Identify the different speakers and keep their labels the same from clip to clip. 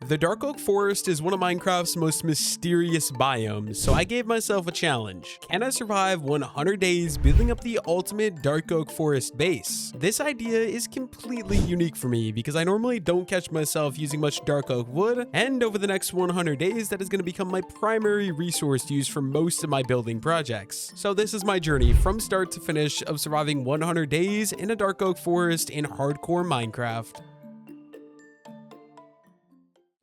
Speaker 1: The dark oak forest is one of Minecraft's most mysterious biomes, so I gave myself a challenge. Can I survive 100 days building up the ultimate dark oak forest base? This idea is completely unique for me because I normally don't catch myself using much dark oak wood, and over the next 100 days that is going to become my primary resource to use for most of my building projects. So this is my journey from start to finish of surviving 100 days in a dark oak forest in hardcore Minecraft.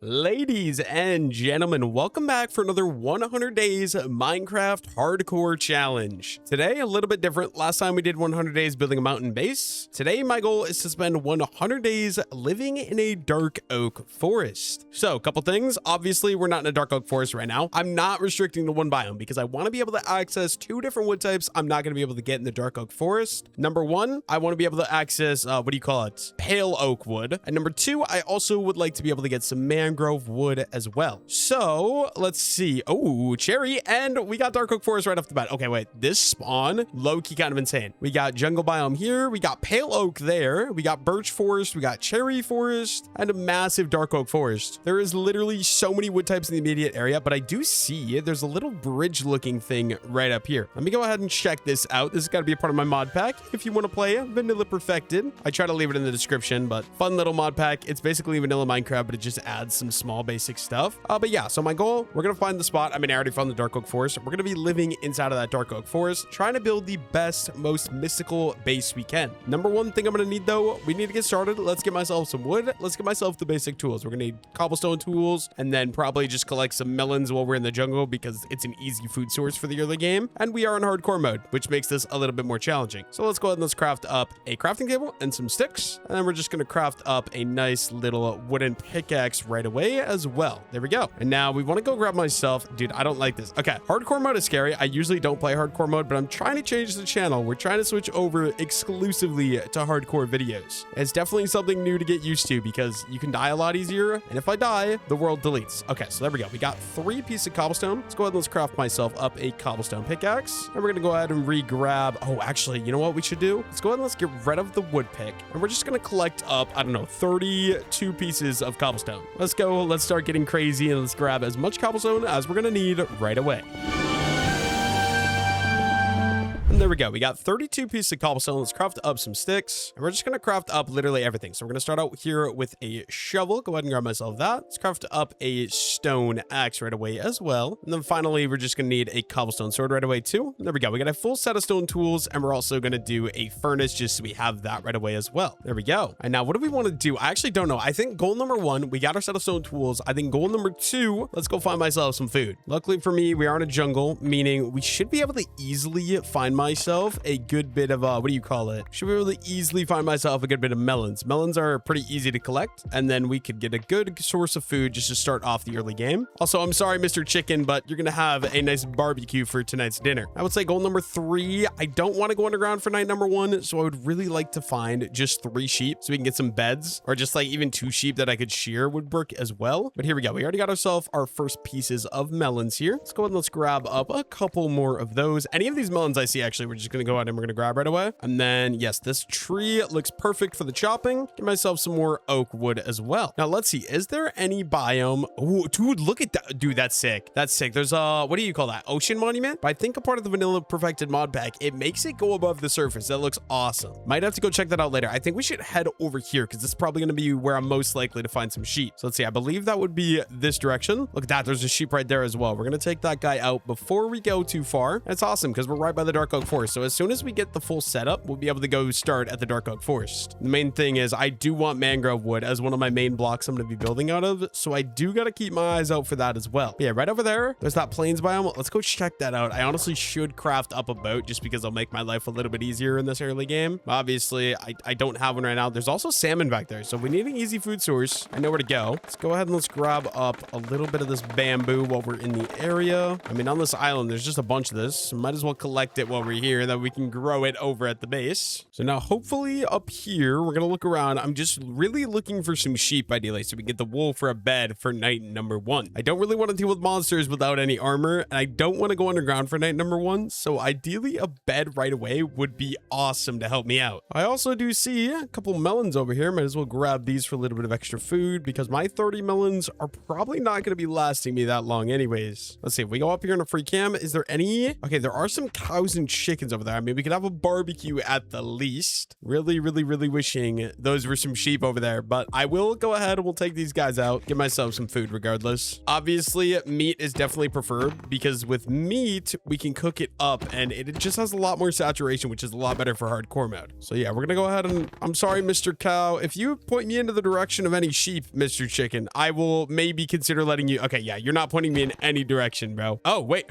Speaker 1: Ladies and gentlemen, welcome back for another 100 days Minecraft hardcore challenge. Today, a little bit different. Last time we did 100 days building a mountain base. Today, my goal is to spend 100 days living in a dark oak forest. So, a couple things. Obviously, we're not in a dark oak forest right now. I'm not restricting to one biome because I want to be able to access two different wood types I'm not going to be able to get in the dark oak forest. Number one, I want to be able to access, pale oak wood. And number two, I also would like to be able to get some mangrove wood as well. So let's see. Oh, cherry, and we got dark oak forest right off the bat. Okay, wait, this spawn low-key kind of insane. We got jungle biome here, we got pale oak there, we got birch forest, we got cherry forest, and a massive dark oak forest. There is literally so many wood types in the immediate area, but I do see there's a little bridge looking thing right up here. Let me go ahead and check this out. This has got to be a part of my mod pack if you want to play Vanilla Perfected. I try to leave it in the description, but fun little mod pack. It's basically vanilla Minecraft, but it just adds some small basic stuff. But yeah, so my goal, we're gonna find the spot. I mean, I already found the dark oak forest. We're gonna be living inside of that dark oak forest, trying to build the best, most mystical base we can. Number one thing I'm gonna need though, we need to get started. Let's get myself some wood. Let's get myself the basic tools. We're gonna need cobblestone tools, and then probably just collect some melons while we're in the jungle because it's an easy food source for the early game. And we are in hardcore mode, which makes this a little bit more challenging. So let's go ahead and let's craft up a crafting table and some sticks. And then we're just gonna craft up a nice little wooden pickaxe right away as well. There we go. And now we want to go grab myself. Dude, I don't like this. Okay, hardcore mode is scary. I usually don't play hardcore mode, but I'm trying to change the channel. We're trying to switch over exclusively to hardcore videos. It's definitely something new to get used to because you can die a lot easier. And if I die, the world deletes. Okay, so there we go. We got 3 pieces of cobblestone. Let's go ahead and let's craft myself up a cobblestone pickaxe. And we're going to go ahead and re-grab. Oh, actually, you know what we should do? Let's go ahead and let's get rid of the wood pick. And we're just going to collect up, I don't know, 32 pieces of cobblestone. Let's go. Let's start getting crazy and let's grab as much cobblestone as we're gonna need right away. And there we go. We got 32 pieces of cobblestone. Let's craft up some sticks. And we're just going to craft up literally everything. So we're going to start out here with a shovel. Go ahead and grab myself that. Let's craft up a stone axe right away as well. And then finally, we're just going to need a cobblestone sword right away too. And there we go. We got a full set of stone tools. And we're also going to do a furnace just so we have that right away as well. There we go. And now what do we want to do? I actually don't know. I think goal number 1, we got our set of stone tools. I think goal number 2, let's go find myself some food. Luckily for me, we are in a jungle, meaning we should be able to easily find myself a good bit of should be able to easily find myself a good bit of melons. Melons are pretty easy to collect, and then we could get a good source of food just to start off the early game. Also, I'm sorry, Mr. Chicken, but you're gonna have a nice barbecue for tonight's dinner. I would say goal number 3, I don't want to go underground for night number 1, so I would really like to find just 3 sheep so we can get some beds, or just like even 2 sheep that I could shear would work as well. But here we go. We already got ourselves our first pieces of melons here. Let's go ahead and let's grab up a couple more of those. Any of these melons I see, actually, we're just gonna go ahead and we're gonna grab right away. And then yes, this tree looks perfect for the chopping. Get myself some more oak wood as well. Now let's see, is there any biome? Oh, dude, look at that. Dude, that's sick. That's sick. There's what do you call that? Ocean monument? But I think a part of the Vanilla Perfected mod pack, it makes it go above the surface. That looks awesome. Might have to go check that out later. I think we should head over here because this is probably gonna be where I'm most likely to find some sheep. So let's see, I believe that would be this direction. Look at that, there's a sheep right there as well. We're gonna take that guy out before we go too far. That's awesome because we're right by the dark oak forest. So as soon as we get the full setup, we'll be able to go start at the dark oak forest. The main thing is I do want mangrove wood as one of my main blocks I'm going to be building out of, so I do got to keep my eyes out for that as well. But yeah, right over there's that plains biome. Let's go check that out. I honestly should craft up a boat just because it'll make my life a little bit easier in this early game. Obviously, I don't have one right now. There's also salmon back there, so if we need an easy food source, I know where to go. Let's go ahead and let's grab up a little bit of this bamboo while we're in the area. I mean, on this island, there's just a bunch of this, so might as well collect it while we're here that we can grow it over at the base. So now hopefully up here, we're going to look around. I'm just really looking for some sheep ideally so we can get the wool for a bed for night number 1. I don't really want to deal with monsters without any armor, and I don't want to go underground for night number 1. So ideally a bed right away would be awesome to help me out. I also do see a couple melons over here. Might as well grab these for a little bit of extra food because my 30 melons are probably not going to be lasting me that long anyways. Let's see if we go up here in a free cam. Is there any? Okay, there are some cows and chickens over there. I mean, we could have a barbecue at the least. Really wishing those were some sheep over there, but I will go ahead and we'll take these guys out, get myself some food regardless. Obviously, meat is definitely preferred because with meat, we can cook it up and it just has a lot more saturation, which is a lot better for hardcore mode. So yeah, we're gonna go ahead and I'm sorry, Mr. Cow. If you point me into the direction of any sheep, Mr. Chicken, I will maybe consider letting you. Okay, yeah, you're not pointing me in any direction, bro. Oh, wait.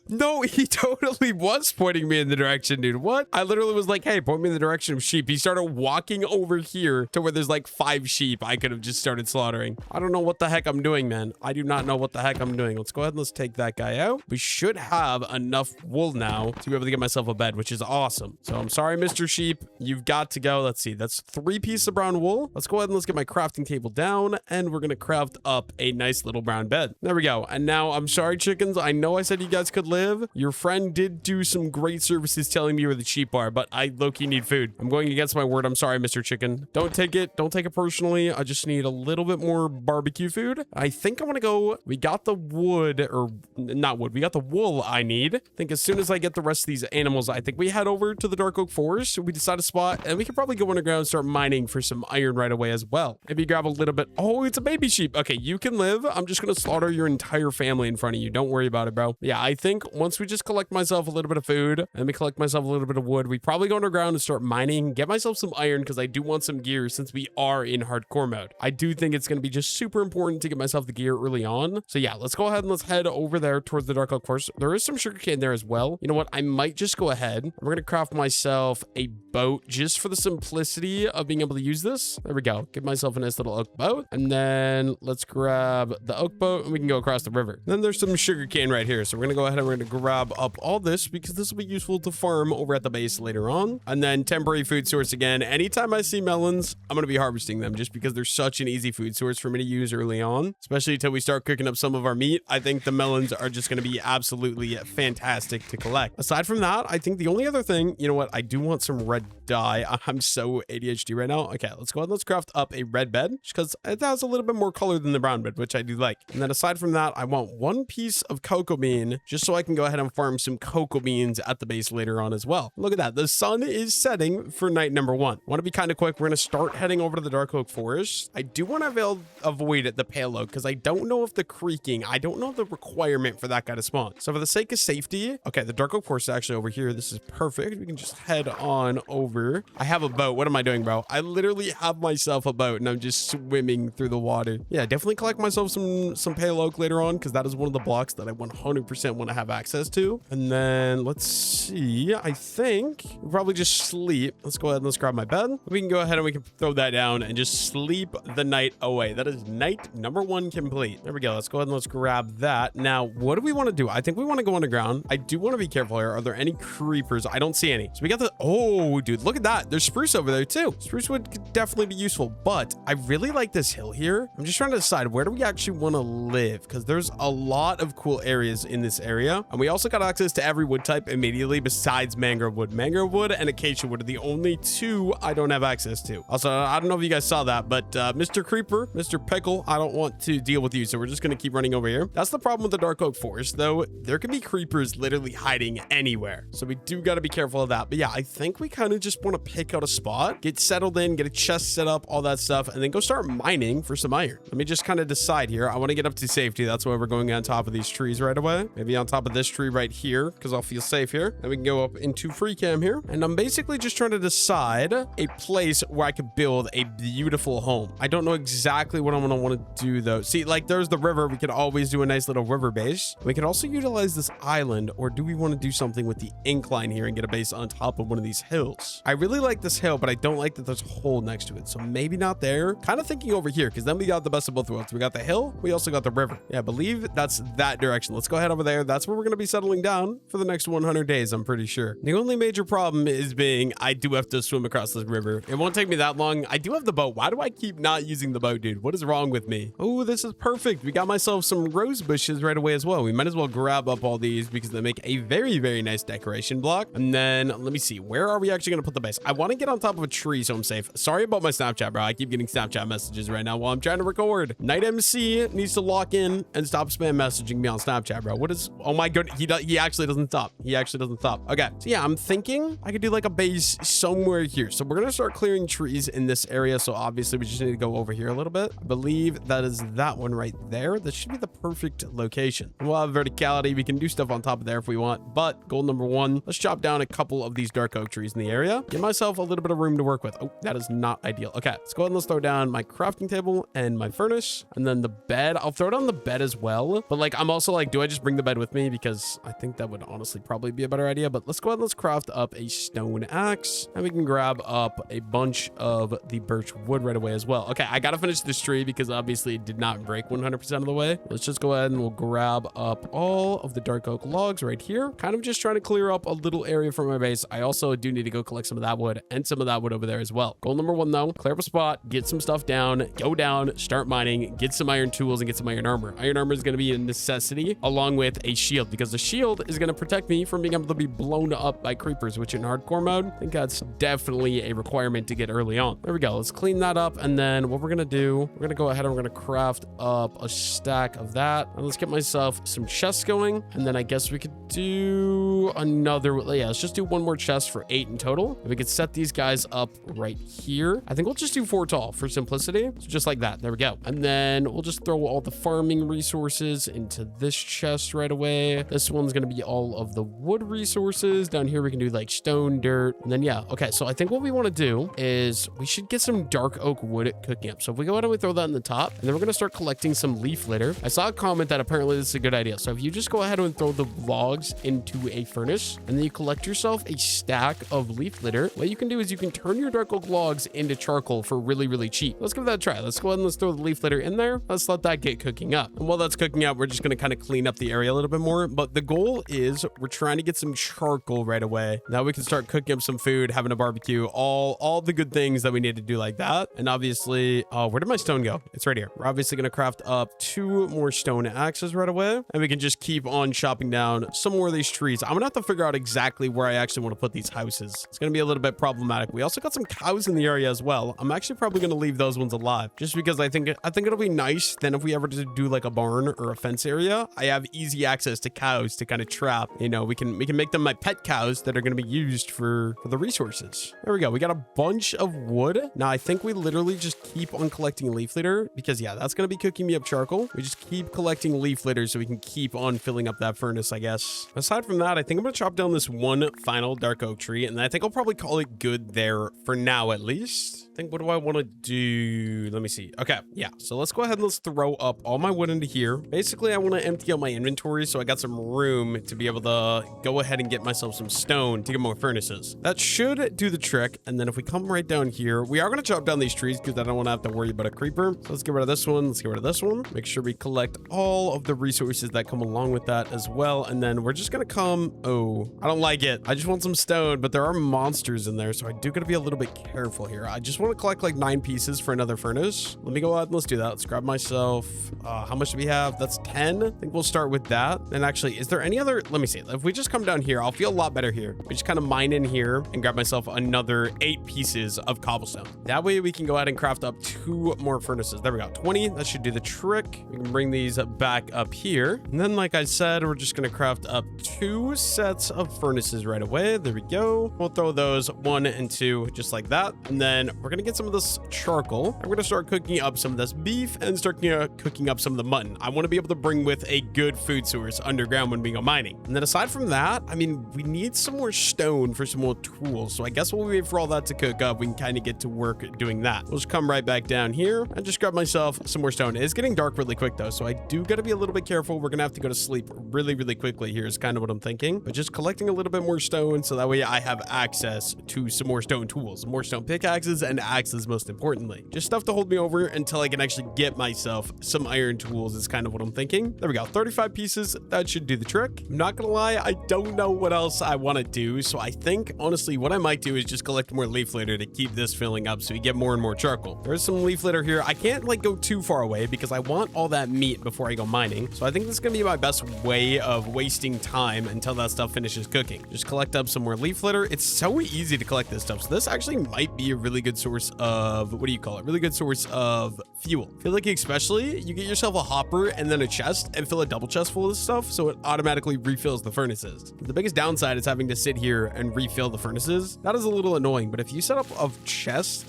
Speaker 1: No, he totally was pointing me in the direction, dude. What? I literally was like, hey, point me in the direction of sheep. He started walking over here to where there's like 5 sheep I could have just started slaughtering. I don't know what the heck I'm doing, man. I do not know what the heck I'm doing. Let's go ahead and let's take that guy out. We should have enough wool now to be able to get myself a bed, which is awesome. So I'm sorry, Mr. Sheep. You've got to go. Let's see. That's 3 pieces of brown wool. Let's go ahead and let's get my crafting table down and we're going to craft up a nice little brown bed. There we go. And now I'm sorry, chickens. I know I said you guys could live. Your friend did do some great services telling me where the sheep are, but I low-key need food. I'm going against my word. I'm sorry, Mr. Chicken. Don't take it. Don't take it personally. I just need a little bit more barbecue food. I think I want to go. We got the wood, or not wood. We got the wool I need. I think as soon as I get the rest of these animals, I think we head over to the Dark Oak Forest. We decide a spot and we can probably go underground and start mining for some iron right away as well. Maybe grab a little bit. Oh, it's a baby sheep. Okay, you can live. I'm just going to slaughter your entire family in front of you. Don't worry about it, bro. Yeah, I think once we just collect myself a little bit of food and we collect myself a little bit of wood, we probably go underground and start mining, get myself some iron because I do want some gear since we are in hardcore mode. I do think it's going to be just super important to get myself the gear early on. So yeah, let's go ahead and let's head over there towards the Dark Oak Forest. There is some sugarcane there as well. You know what? I might just go ahead. We're going to craft myself a boat just for the simplicity of being able to use this. There we go. Get myself a nice little oak boat. And then let's grab the oak boat and we can go across the river. Then there's some sugarcane right here. So we're going to go ahead and we're going to grab up all this because this will be useful to farm over at the base later on. And then temporary food source again. Anytime I see melons, I'm going to be harvesting them just because they're such an easy food source for me to use early on, especially until we start cooking up some of our meat. I think the melons are just going to be absolutely fantastic to collect. Aside from that, I think the only other thing, you know what? I do want some red dye. I'm so ADHD right now. Okay, let's go ahead and let's craft up a red bed just because it has a little bit more color than the brown bed, which I do like. And then aside from that, I want 1 piece of cocoa bean just so I can go ahead and farm some cocoa beans at the base later on as well. Look at that. The sun is setting for night number 1. Want to be kind of quick. We're going to start heading over to the Dark Oak Forest. I do want to avoid the pale oak because I don't know if the creaking, I don't know the requirement for that guy to spawn. So for the sake of safety, okay, the Dark Oak Forest is actually over here. This is perfect. We can just head on over. I have a boat. What am I doing, bro? I literally have myself a boat and I'm just swimming through the water. Yeah, definitely collect myself some pale oak later on because that is one of the blocks that I 100% want to have access to. And then let's see. I think we'll probably just sleep. Let's go ahead and let's grab my bed. We can go ahead and we can throw that down and just sleep the night away. That is night number 1 complete. There we go. Let's go ahead and let's grab that. Now, what do we want to do? I think we want to go underground. I do want to be careful here. Are there any creepers? I don't see any. So we got the, oh, dude, look at that. There's spruce over there too. Spruce would could definitely be useful, but I really like this hill here. I'm just trying to decide where do we actually want to live because there's a lot of cool areas in this area. And we also got access to every wood type immediately besides mangrove wood. Mangrove wood and acacia wood are the only 2 I don't have access to. Also, I don't know if you guys saw that, but Mr. Creeper, Mr. Pickle, I don't want to deal with you, so we're just going to keep running over here. That's the problem with the Dark Oak Forest, though. There can be creepers literally hiding anywhere, so we do got to be careful of that. But yeah, I think we kind of just want to pick out a spot, get settled in, get a chest set up, all that stuff, and then go start mining for some iron. Let me just kind of decide here. I want to get up to safety. That's why we're going on top of these trees right away. Maybe on top of this tree right here, because I'll feel safe here. Then we can go up into free cam here. And I'm basically just trying to decide a place where I could build a beautiful home. I don't know exactly what I'm going to want to do though. See, like there's the river. We could always do a nice little river base. We could also utilize this island, or do we want to do something with the incline here and get a base on top of one of these hills? I really like this hill, but I don't like that there's a hole next to it. So maybe not there. Kind of thinking over here, because then we got the best of both worlds. We got the hill. We also got the river. Yeah, I believe that's that direction. Let's go ahead over there. That's where we're going to be settling down for the next 100 days, I'm pretty sure. The only major problem is being I do have to swim across this river. It won't take me that long. I do have the boat. Why do I keep not using the boat, dude? What is wrong with me? Oh, this is perfect. We got myself some rose bushes right away as well. We might as well grab up all these because they make a very, very nice decoration block. And then let me see. Where are we actually going to put the base? I want to get on top of a tree so I'm safe. Sorry about my Snapchat, bro. I keep getting Snapchat messages right now while I'm trying to record. Night MC needs to lock in and stop spam messaging me on Snapchat, bro. What is... Oh my goodness. He actually doesn't stop. He actually doesn't stop. Okay. So yeah, I'm thinking I could do like a base somewhere here. So we're going to start clearing trees in this area. So obviously we just need to go over here a little bit. I believe that is that one right there. That should be the perfect location. We'll have verticality. We can do stuff on top of there if we want. But goal number one, let's chop down a couple of these dark oak trees in the area. Give myself a little bit of room to work with. Oh, that is not ideal. Okay, let's go ahead and let's throw down my crafting table and my furnace. And then the bed. I'll throw down the bed as well. But like, I'm also like, do I just bring the bed with me? Because I think that would honestly probably be a better idea. But let's go ahead and let's craft up a stone axe. And we can grab up a bunch of the birch wood right away as well. Okay, I gotta finish this tree because obviously it did not break 100% of the way. Let's just go ahead and we'll grab up all of the dark oak logs right here. Kind of just trying to clear up a little area for my base. I also do need to go collect some of that wood and some of that wood over there as well. Goal number one though, clear up a spot, get some stuff down, go down, start mining, get some iron tools and get some iron armor. Iron armor is going to be a necessity along with a shield because the shield is going to protect me from being able to be blown up by creepers, which in hardcore mode, I think that's definitely a requirement to get early on. There we go. Let's clean that up. And then what we're going to do, we're going to go ahead and we're going to craft up a stack of that. And let's get myself some chests going. And then I guess we could do another, yeah, let's just do one more chest for 8 in total. If we could set these guys up right here. I think we'll just do 4 tall for simplicity. So just like that. There we go. And then we'll just throw all the farming resources into this chest right away. This one's going to be all of the wood resources. Down here we can do like stone, dirt, and then yeah. Okay, so I think what we want to do is we should get some dark oak wood cooking up. So if we go ahead and we throw that in the top, and then we're going to start collecting some leaf litter. I saw a comment that apparently this is a good idea. So if you just go ahead and throw the logs into a furnace, and then you collect yourself a stack of leaf litter, what you can do is you can turn your dark oak logs into charcoal for really, really cheap. Let's give that a try. Let's go ahead and let's throw the leaf litter in there. Let's let that get cooking up. And while that's cooking up, we're just going to kind of clean up the area a little bit more. But the goal is we're trying to get some charcoal right away. Now we can start cooking up some food, having a barbecue, all the good things that we need to do like that. And obviously, oh, where did my stone go? It's right here. We're obviously going to craft up 2 more stone axes right away. And we can just keep on chopping down some more of these trees. I'm going to have to figure out exactly where I actually want to put these houses. It's going to be a little bit problematic. We also got some cows in the area as well. I'm actually probably going to leave those ones alive just because I think it'll be nice. Then if we ever do like a barn or a fence area, I have easy access to cows to kind of trap. You know, we can make them my pet cows that are going to be used for the resources. There we go. We got a bunch of wood. Now I think we literally just keep on collecting leaf litter because yeah, that's going to be cooking me up charcoal. We just keep collecting leaf litter so we can keep on filling up that furnace, I guess. Aside from that, I think I'm going to chop down this one final dark oak tree and I think I'll probably call it good there for now at least. I think, what do I want to do? Let me see. Okay, yeah. So let's go ahead and let's throw up all my wood into here. Basically, I want to empty out my inventory so I got some room to be able to go ahead and get myself some stone to get more furnaces. That should do the trick. And then if we come right down here, we are going to chop down these trees because I don't want to have to worry about a creeper. So let's get rid of this one. Let's get rid of this one. Make sure we collect all of the resources that come along with that as well. And then we're just going to come... Oh, I don't like it. I just want some stone, but there are monsters in there. So I do got to be a little bit careful here. I just want to collect like 9 pieces for another furnace. Let me go ahead and let's do that. Let's grab myself, how much do we have? That's 10. I think we'll start with that. And actually, is there any other, let me see. If we just come down here, I'll feel a lot better here. We just kind of mine in here and grab myself another 8 pieces of cobblestone. That way we can go ahead and craft up 2 more furnaces. There we go. 20. That should do the trick. We can bring these back up here. And then, like I said, we're just going to craft up 2 sets of furnaces right away. There we go. We'll throw those 1 and 2 just like that. And then we're going gonna get some of this charcoal. I'm gonna start cooking up some of this beef and start cooking up some of the mutton. I want to be able to bring with a good food source underground when we go mining. And then aside from that, I mean, we need some more stone for some more tools. So I guess we'll wait for all that to cook up. We can kind of get to work doing that. We'll just come right back down here and just grab myself some more stone. It's getting dark really quick though, so I do got to be a little bit careful. We're gonna have to go to sleep really, really quickly here is kind of what I'm thinking. But just collecting a little bit more stone so that way I have access to some more stone tools, more stone pickaxes and axes most importantly. Just stuff to hold me over until I can actually get myself some iron tools is kind of what I'm thinking. There we go, 35 pieces. That should do the trick. I'm not gonna lie, I don't know what else I want to do. So I think honestly what I might do is just collect more leaf litter to keep this filling up so we get more and more charcoal. There's some leaf litter here. I can't like go too far away because I want all that meat before I go mining. So I think this is gonna be my best way of wasting time until that stuff finishes cooking. Just collect up some more leaf litter. It's so easy to collect this stuff. So this actually might be a really good source of, what do you call it? Really good source of fuel. I feel like especially you get yourself a hopper and then a chest and fill a double chest full of this stuff so it automatically refills the furnaces. The biggest downside is having to sit here and refill the furnaces. That is a little annoying, but if you set up a chest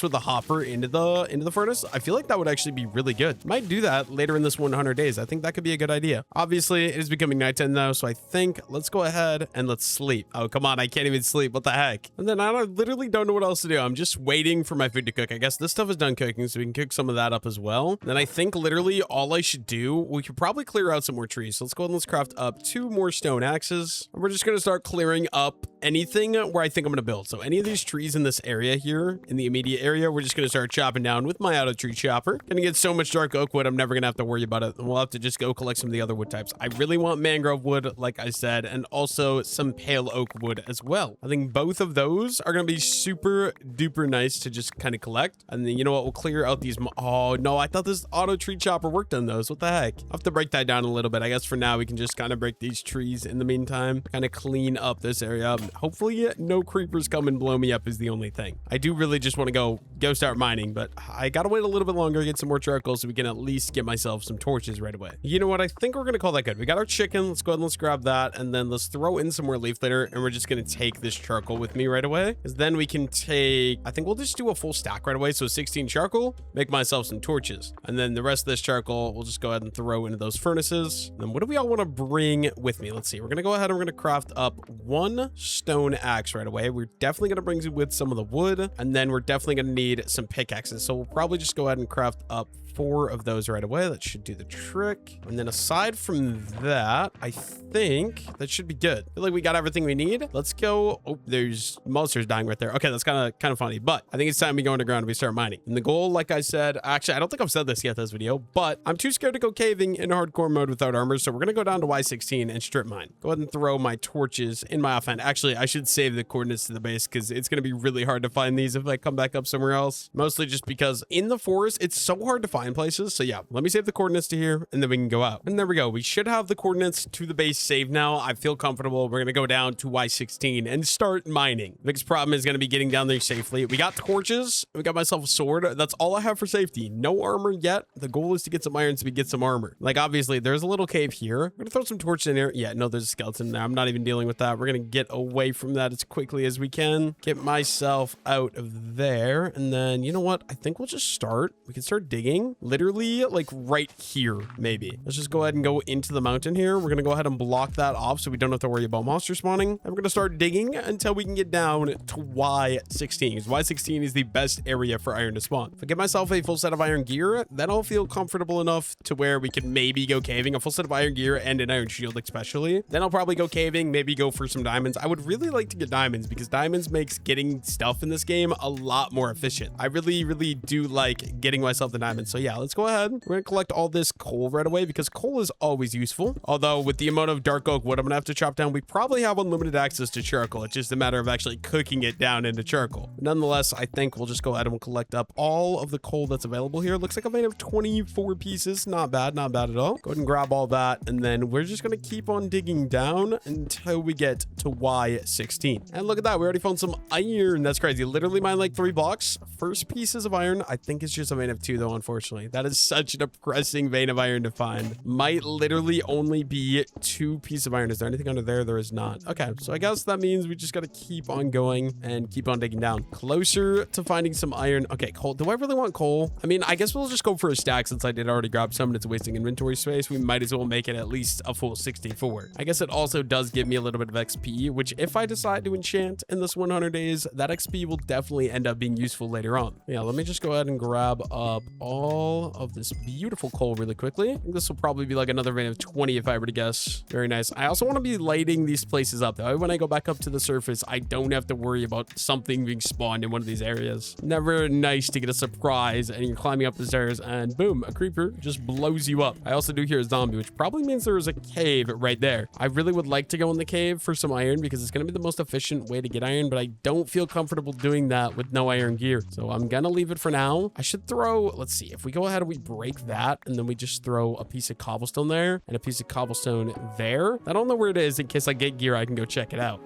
Speaker 1: with a hopper into the furnace, I feel like that would actually be really good. Might do that later in this 100 days. I think that could be a good idea. Obviously, it is becoming nighttime though, so I think let's go ahead and let's sleep. Oh, come on, I can't even sleep. What the heck? And then I literally don't know what else to do. I'm just waiting for my food to cook. I guess this stuff is done cooking, so we can cook some of that up as well. Then I think literally all I should do, we could probably clear out some more trees. So let's go ahead and let's craft up 2 more stone axes. And we're just going to start clearing up anything where I think I'm going to build. So any of these trees in this area here, in the immediate area, we're just going to start chopping down with my auto tree chopper. Gonna get so much dark oak wood, I'm never going to have to worry about it. We'll have to just go collect some of the other wood types. I really want mangrove wood, like I said, and also some pale oak wood as well. I think both of those are going to be super duper nice to just kind of collect. And then you know what? We'll clear out these. Oh no, I thought this auto tree chopper worked on those. What the heck? I'll have to break that down a little bit. I guess for now we can just kind of break these trees in the meantime, kind of clean up this area. Hopefully no creepers come and blow me up is the only thing. I do really just want to go start mining, but I gotta wait a little bit longer to get some more charcoal so we can at least get myself some torches right away. You know what? I think we're gonna call that good. We got our chicken. Let's go ahead and let's grab that, and then let's throw in some more leaf litter, and we're just gonna take this charcoal with me right away, because then we can take, I think we'll just do a full stack right away. So 16 charcoal, make myself some torches, and then the rest of this charcoal we'll just go ahead and throw into those furnaces. And then what do we all want to bring with me? Let's see. We're gonna go ahead and we're gonna craft up 1 stone axe right away. We're definitely gonna bring with some of the wood, and then we're definitely gonna need some pickaxes. So we'll probably just go ahead and craft up 4 of those right away. That should do the trick. And then aside from that, I think that should be good. I feel like we got everything we need. Let's go. Oh, there's monsters dying right there. Okay, that's kind of funny, but I think it's time we go underground and we start mining. And the goal, like I said, actually, I don't think I've said this yet this video, but I'm too scared to go caving in hardcore mode without armor. So we're gonna go down to Y16 and strip mine. Go ahead and throw my torches in my offhand. Actually, I should save the coordinates to the base because it's gonna be really hard to find these if I come back up somewhere else. Mostly just because in the forest, it's so hard to find places. So yeah, let me save the coordinates to here and then we can go out. And there we go. We should have the coordinates to the base saved now. I feel comfortable. We're going to go down to Y16 and start mining. The biggest problem is going to be getting down there safely. We got torches. We got myself a sword. That's all I have for safety. No armor yet. The goal is to get some iron so we get some armor. Like obviously there's a little cave here. I'm going to throw some torches in here. Yeah, no, there's a skeleton there. I'm not even dealing with that. We're going to get away from that as quickly as we can. Get myself out of there. And then you know what? I think we'll just start. We can start digging literally like right here, maybe. Let's just go ahead and go into the mountain here. We're going to go ahead and block that off so we don't have to worry about monster spawning. And we're going to start digging until we can get down to Y16. Because Y16 is the best area for iron to spawn. If I get myself a full set of iron gear, then I'll feel comfortable enough to where we can maybe go caving. A full set of iron gear and an iron shield especially. Then I'll probably go caving, maybe go for some diamonds. I would really like to get diamonds because diamonds makes getting stuff in this game a lot more efficient. I really do like getting myself the diamonds. So yeah, let's go ahead. We're going to collect all this coal right away because coal is always useful. Although with the amount of dark oak wood I'm going to have to chop down, we probably have unlimited access to charcoal. It's just a matter of actually cooking it down into charcoal. Nonetheless, I think we'll just go ahead and we'll collect up all of the coal that's available here. Looks like I might have 24 pieces. Not bad at all. Go ahead and grab all that. And then we're just going to keep on digging down until we get to Y16. And look at that. We already found some iron. That's crazy. Literally mined like 3 blocks. First pieces of iron. I think it's just I might have 2 though, unfortunately. actually. That is such a depressing vein of iron to find. Might literally only be 2 pieces of iron. Is there anything under there? There is not. Okay, so I guess that means we just got to keep on going and keep on digging down. Closer to finding some iron. Okay, coal. Do I really want coal? I mean, I guess we'll just go for a stack since I did already grab some and it's wasting inventory space. We might as well make it at least a full 64. I guess it also does give me a little bit of XP, which if I decide to enchant in this 100 days, that XP will definitely end up being useful later on. Yeah, let me just go ahead and grab up all of this beautiful coal really quickly. I think this will probably be like another vein of 20 if I were to guess. Very nice. I also want to be lighting these places up though. When I go back up to the surface, I don't have to worry about something being spawned in one of these areas. Never nice to get a surprise and you're climbing up the stairs and boom, a creeper just blows you up. I also do hear a zombie, which probably means there is a cave right there. I really would like to go in the cave for some iron because it's going to be the most efficient way to get iron, but I don't feel comfortable doing that with no iron gear. So I'm going to leave it for now. I should throw, let's see, if we go ahead and we break that and then we just throw a piece of cobblestone there and a piece of cobblestone there. I don't know where it is. In case I get gear, I can go check it out.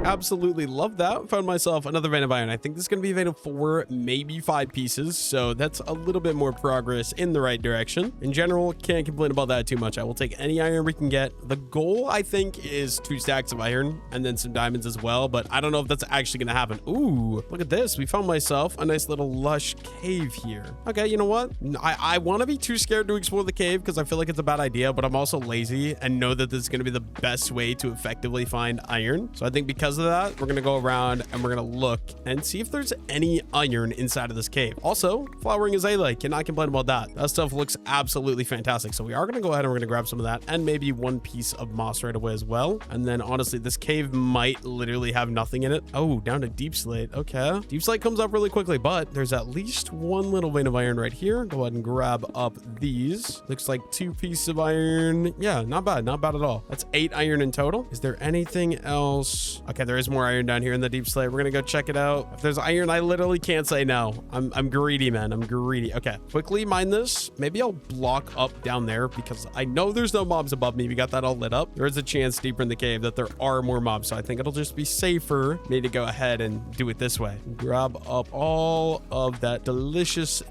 Speaker 1: Absolutely love that. Found myself another vein of iron. I think this is going to be a vein of 4, maybe 5 pieces. So that's a little bit more progress in the right direction. In general, can't complain about that too much. I will take any iron we can get. The goal, I think, is 2 stacks of iron and then some diamonds as well. But I don't know if that's actually going to happen. Ooh, look at this. We found myself a nice little lush cave here. Okay, you know what? I want to be too scared to explore the cave because I feel like it's a bad idea, but I'm also lazy and know that this is going to be the best way to effectively find iron. So I think because of that, we're gonna go around and we're gonna look and see if there's any iron inside of this cave. Also, flowering azalea, cannot complain about that. That stuff looks absolutely fantastic. So we are gonna go ahead and we're gonna grab some of that and maybe 1 piece of moss right away as well. And then honestly, this cave might literally have nothing in it. Oh, down to deep slate. Okay, deep slate comes up really quickly, but there's at least 1 little vein of iron right here. Go ahead and grab up these. Looks like 2 pieces of iron. Yeah, not bad at all. That's 8 iron in total. Is there anything else? Okay, there is more iron down here in the deep slate. We're gonna go check it out. If there's iron, I literally can't say no. I'm greedy, man. I'm greedy. Okay, quickly mine this. Maybe I'll block up down there because I know there's no mobs above me. We got that all lit up. There is a chance deeper in the cave that there are more mobs, so I think it'll just be safer maybe to go ahead and do it this way. Grab up all of that delicious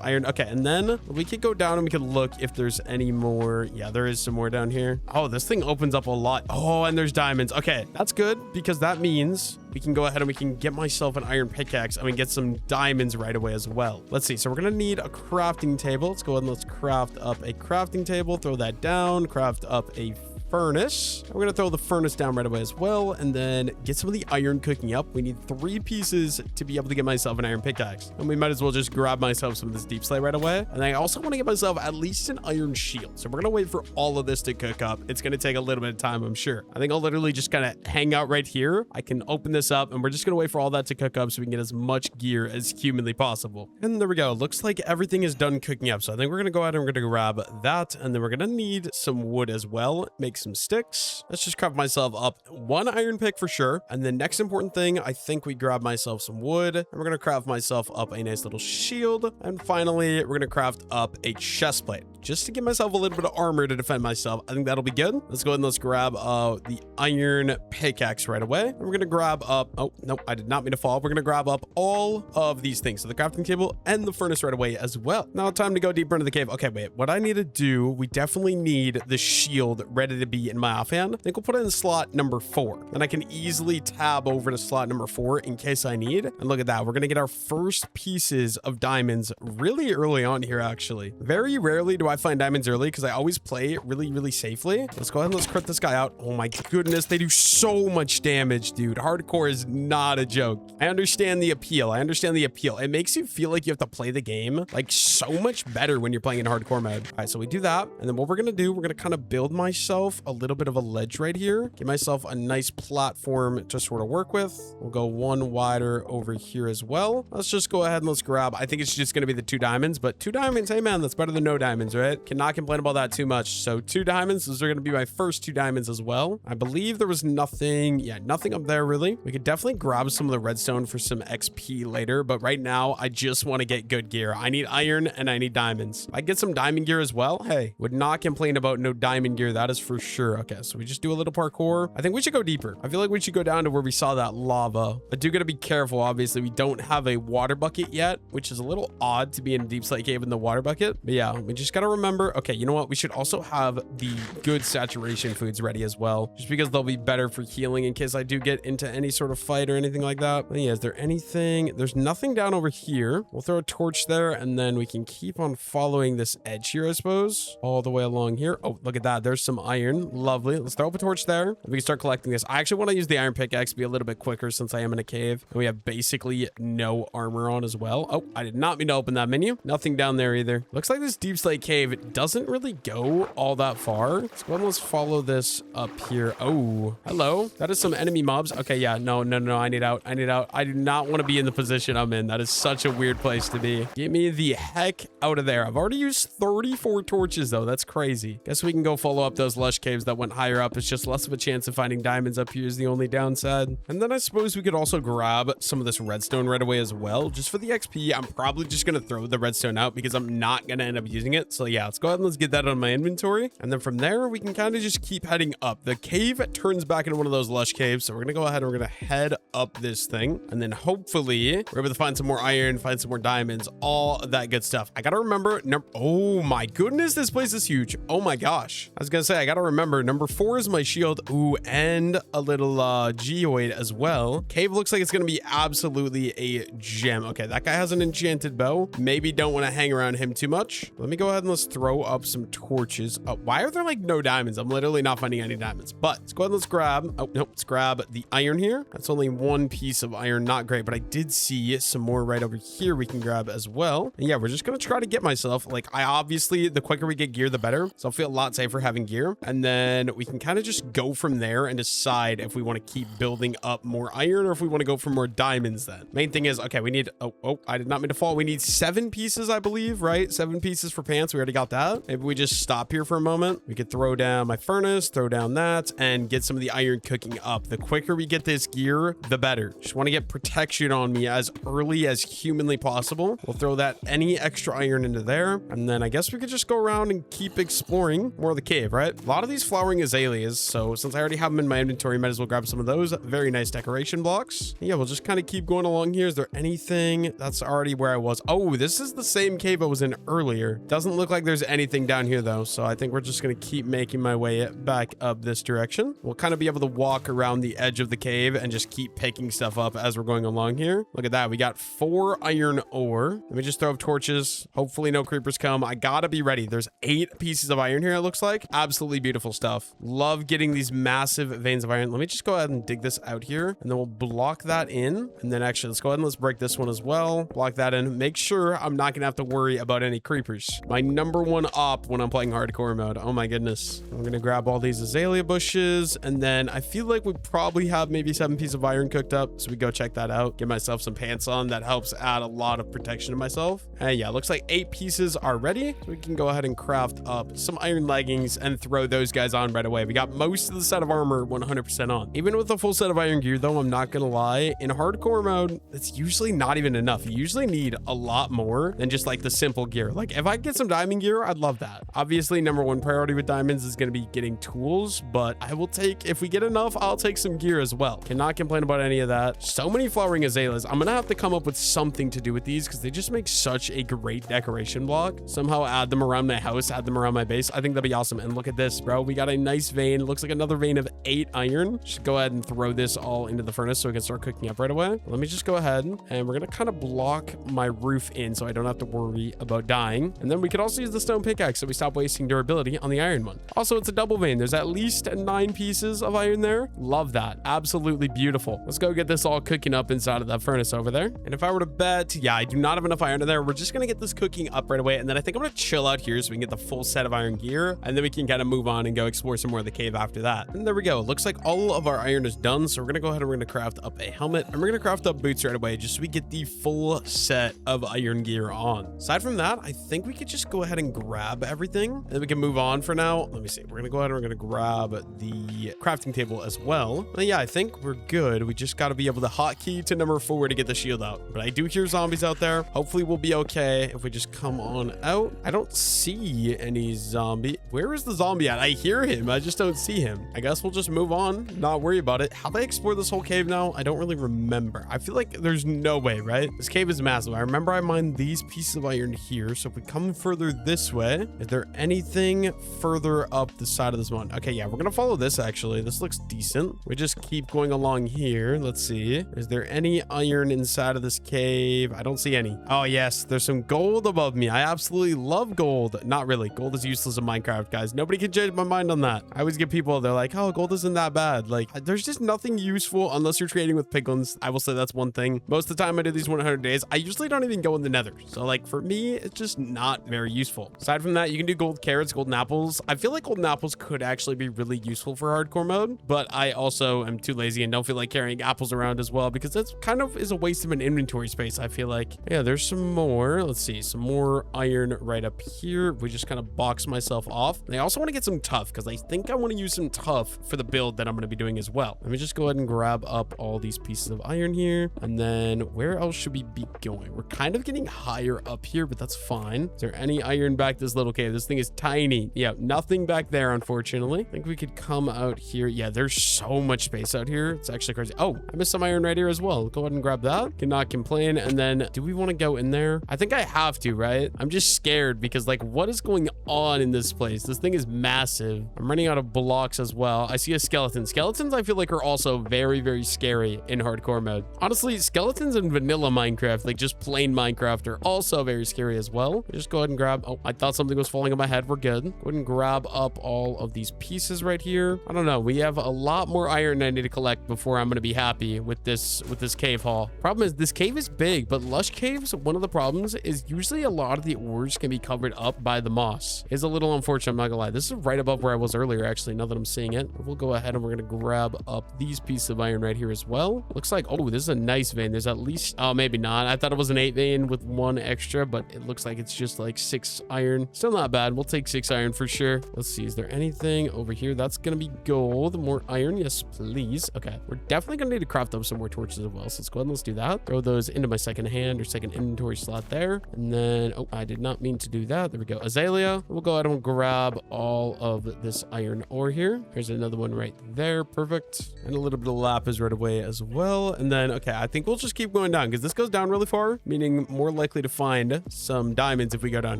Speaker 1: iron. Okay, and then we could go down and we could look if there's any more. Yeah, there is some more down here. Oh, this thing opens up a lot. Oh, and there's diamonds. Okay, that's good because that means we can go ahead and we can get myself an iron pickaxe and we get some diamonds right away as well. Let's see. So we're going to need a crafting table. Let's go ahead and let's craft up a crafting table, throw that down, craft up a furnace. We're gonna throw the furnace down right away as well and then get some of the iron cooking up. We need 3 pieces to be able to get myself an iron pickaxe, and we might as well just grab myself some of this deep slate right away. And I also want to get myself at least an iron shield, so we're gonna wait for all of this to cook up. It's gonna take a little bit of time, I'm sure. I think I'll literally just kind of hang out right here. I can open this up and we're just gonna wait for all that to cook up so we can get as much gear as humanly possible. And there we go. Looks like everything is done cooking up, so I think we're gonna go ahead and we're gonna grab that, and then we're gonna need some wood as well. Make some sticks. Let's just craft myself up 1 iron pick for sure. And the next important thing, I think we grab myself some wood and we're going to craft myself up a nice little shield. And finally, we're going to craft up a chest plate just to give myself a little bit of armor to defend myself. I think that'll be good. Let's go ahead and let's grab the iron pickaxe right away. And we're going to grab up, oh, no, I did not mean to fall. We're going to grab up all of these things. So the crafting table and the furnace right away as well. Now time to go deeper into the cave. Okay, wait, what I need to do, we definitely need the shield ready to be in my offhand. I think we'll put it in slot number 4. Then I can easily tab over to slot number 4 in case I need. And look at that. We're going to get our first pieces of diamonds really early on here, actually. Very rarely do I find diamonds early because I always play really safely. Let's go ahead and let's crit this guy out. Oh my goodness. They do so much damage, dude. Hardcore is not a joke. I understand the appeal. It makes you feel like you have to play the game like so much better when you're playing in hardcore mode. All right, so we do that. And then what we're going to do, we're going to kind of build myself a little bit of a ledge right here. Get myself a nice platform to sort of work with. We'll go 1 wider over here as well. Let's just go ahead and let's grab, I think it's just going to be the 2 diamonds, but 2 diamonds, hey man, that's better than no diamonds, right? right? Cannot complain about that too much. So 2 diamonds. Those are going to be my first 2 diamonds as well. I believe there was nothing. Yeah, nothing up there really. We could definitely grab some of the redstone for some XP later, but right now I just want to get good gear. I need iron and I need diamonds. If I get some diamond gear as well, hey, would not complain about no diamond gear. That is for sure. Okay, so we just do a little parkour. I think we should go deeper. I feel like we should go down to where we saw that lava. I do got to be careful. Obviously, we don't have a water bucket yet, which is a little odd to be in a deep slate cave in the water bucket. But yeah, we just got to remember. Okay, you know what? We should also have the good saturation foods ready as well, just because they'll be better for healing in case I do get into any sort of fight or anything like that. But yeah, is there anything? There's nothing down over here. We'll throw a torch there and then we can keep on following this edge here, I suppose, all the way along here. Oh, look at that. There's some iron. Lovely. Let's throw up a torch there. We can start collecting this. I actually want to use the iron pickaxe to be a little bit quicker since I am in a cave and we have basically no armor on as well. Oh, I did not mean to open that menu. Nothing down there either. Looks like this deep slate cave doesn't really go all that far. Let's go and let's follow this up here. Oh, hello. That is some enemy mobs. Okay, yeah. No. I need out. I need out. I do not want to be in the position I'm in. That is such a weird place to be. Get me the heck out of there. I've already used 34 torches though. That's crazy. Guess we can go follow up those lush caves that went higher up. It's just less of a chance of finding diamonds up here is the only downside. And then I suppose we could also grab some of this redstone right away as well. Just for the XP, I'm probably just going to throw the redstone out because I'm not going to end up using it. So yeah, let's go ahead and let's get that on my inventory. And then from there, we can kind of just keep heading up. The cave turns back into one of those lush caves. So we're going to go ahead and we're going to head up this thing. And then hopefully we're able to find some more iron, find some more diamonds, all that good stuff. I got to remember, oh my goodness, this place is huge. Oh my gosh. I was going to say, I got to remember number 4 is my shield. Ooh, and a little geoid as well. Cave looks like it's going to be absolutely a gem. Okay, that guy has an enchanted bow. Maybe don't want to hang around him too much. Let me go ahead and let's throw up some torches. Why are there like no diamonds? I'm literally not finding any diamonds, but let's go ahead and let's grab, oh nope, let's grab the iron here. That's only 1 piece of iron, not great, but I did see some more right over here we can grab as well. And yeah, we're just going to try to get myself, like I obviously, the quicker we get gear, the better. So I'll feel a lot safer having gear. And then we can kind of just go from there and decide if we want to keep building up more iron or if we want to go for more diamonds then. Main thing is, okay, we need, oh, I did not mean to fall. We need 7 pieces, I believe, right? 7 pieces for pants. We already got that. Maybe we just stop here for a moment. We could throw down my furnace, throw down that, and get some of the iron cooking up. The quicker we get this gear, the better. Just want to get protection on me as early as humanly possible. We'll throw that any extra iron into there. And then I guess we could just go around and keep exploring more of the cave, right? A lot of these flowering azaleas. So since I already have them in my inventory, might as well grab some of those. Very nice decoration blocks. Yeah, we'll just kind of keep going along here. Is there anything? That's already where I was. Oh, this is the same cave I was in earlier. Doesn't look like there's anything down here though. So I think we're just going to keep making my way back up this direction. We'll kind of be able to walk around the edge of the cave and just keep picking stuff up as we're going along here. Look at that. We got 4 iron ore. Let me just throw up torches. Hopefully no creepers come. I gotta be ready. There's 8 pieces of iron here, it looks like. Absolutely beautiful stuff. Love getting these massive veins of iron. Let me just go ahead and dig this out here and then we'll block that in. And then actually let's go ahead and let's break this one as well. Block that in. Make sure I'm not gonna have to worry about any creepers. My number 1 op when I'm playing hardcore mode. Oh my goodness. I'm gonna grab all these azalea bushes and then I feel like we probably have maybe 7 pieces of iron cooked up. So we go check that out. Get myself some pants on. That helps add a lot of protection to myself. And yeah, looks like 8 pieces are ready. So we can go ahead and craft up some iron leggings and throw those guys on right away. We got most of the set of armor 100% on. Even with a full set of iron gear though, I'm not gonna lie, in hardcore mode, it's usually not even enough. You usually need a lot more than just like the simple gear. Like if I get some diamond gear, I'd love that. Obviously, number 1 priority with diamonds is gonna be getting tools, but I will take, if we get enough, I'll take some gear as well. Cannot complain about any of that. So many flowering azaleas. I'm gonna have to come up with something to do with these because they just make such a great decoration block. Somehow add them around my house, add them around my base. I think that'd be awesome. And look at this, bro. We got a nice vein. Looks like another vein of 8 iron. Just go ahead and throw this all into the furnace so we can start cooking up right away. Let me just go ahead and we're gonna kind of block my roof in so I don't have to worry about dying. And then we could also use the stone pickaxe so we stop wasting durability on the iron one. Also, it's a double vein. There's at least 9 pieces of iron there. Love that. Absolutely beautiful. Let's go get this all cooking up inside of that furnace over there. And if I were to bet, yeah, I do not have enough iron in there. We're just gonna get this cooking up right away. And then I think I'm gonna chill out here so we can get the full set of iron gear. And then we can kind of move on and go explore some more of the cave after that. And there we go. Looks like all of our iron is done. So we're gonna go ahead and we're gonna craft up a helmet and we're gonna craft up boots right away just so we get the full set of iron gear on. Aside from that, I think we could just go ahead ahead and grab everything, and then we can move on for now. Let me see. We're gonna go ahead and we're gonna grab the crafting table as well. And yeah, I think we're good. We just got to be able to hotkey to number 4 to get the shield out. But I do hear zombies out there. Hopefully we'll be okay if we just come on out. I don't see any zombie. Where is the zombie at? I hear him. I just don't see him. I guess we'll just move on, not worry about it. Have I explored this whole cave now? I don't really remember. I feel like there's no way, right? This cave is massive. I remember I mined these pieces of iron here. So if we come further this way, is there anything further up the side of this mountain? Okay, yeah, we're gonna follow this actually. This looks decent. We just keep going along here. Let's see. Is there any iron inside of this cave? I don't see any. Oh yes, there's some gold above me. I absolutely love gold. Not really. Gold is useless in Minecraft, guys. Nobody can change my mind on that. I always get people, they're like, oh, gold isn't that bad. Like, there's just nothing useful unless you're trading with piglins. I will say that's one thing. Most of the time I do these 100 days, I usually don't even go in the nether. So like for me, it's just not very useful. Aside from that, you can do gold carrots, golden apples. I feel like golden apples could actually be really useful for hardcore mode, but I also am too lazy and don't feel like carrying apples around as well because that's kind of is a waste of an inventory space, I feel like. Yeah, there's some more. Let's see, some more iron right up here. We just kind of box myself off. And I also want to get some tough because I think I want to use some tough for the build that I'm going to be doing as well. Let me just go ahead and grab up all these pieces of iron here. And then where else should we be going? We're kind of getting higher up here, but that's fine. Is there any iron back this little cave? This thing is tiny. Yeah, nothing back there, unfortunately. I think we could come out here. Yeah, there's so much space out here. It's actually crazy. Oh, I missed some iron right here as well. Go ahead and grab that. Cannot complain. And then do we want to go in there? I think I have to, right? I'm just scared because like what is going on in this place? This thing is massive. I'm running out of blocks as well. I see a skeleton. Skeletons I feel like are also very, very scary in hardcore mode. Honestly, skeletons in vanilla Minecraft, like just plain Minecraft, are also very scary as well. Just go ahead and grab. Oh, I thought something was falling on my head. We're good. Go ahead and grab up all of these pieces right here. I don't know. We have a lot more iron I need to collect before I'm going to be happy with this cave haul. Problem is this cave is big, but lush caves, one of the problems is usually a lot of the ores can be covered up by the moss. It's a little unfortunate, I'm not gonna lie. This is right above where I was earlier, actually, now that I'm seeing it. We'll go ahead and we're gonna grab up these pieces of iron right here as well. Looks like, oh, this is a nice vein. There's at least, oh, maybe not. I thought it was an 8 vein with 1 extra, but it looks like it's just like 6 iron. Still not bad. We'll take 6 iron for sure. Let's see, is there anything over here? That's gonna be gold. More iron, yes, please. Okay, we're definitely gonna need to craft up some more torches as well. So let's go ahead and let's do that. Throw those into my second hand or second inventory slot there. And then, oh, I did not mean to do that. There we go. Azalea. We'll go ahead and grab all of this iron ore here. Here's another one right there. Perfect. And a little bit of lapis right away as well. And then, okay, I think we'll just keep going down because this goes down really far, meaning more likely to find some diamonds if we go down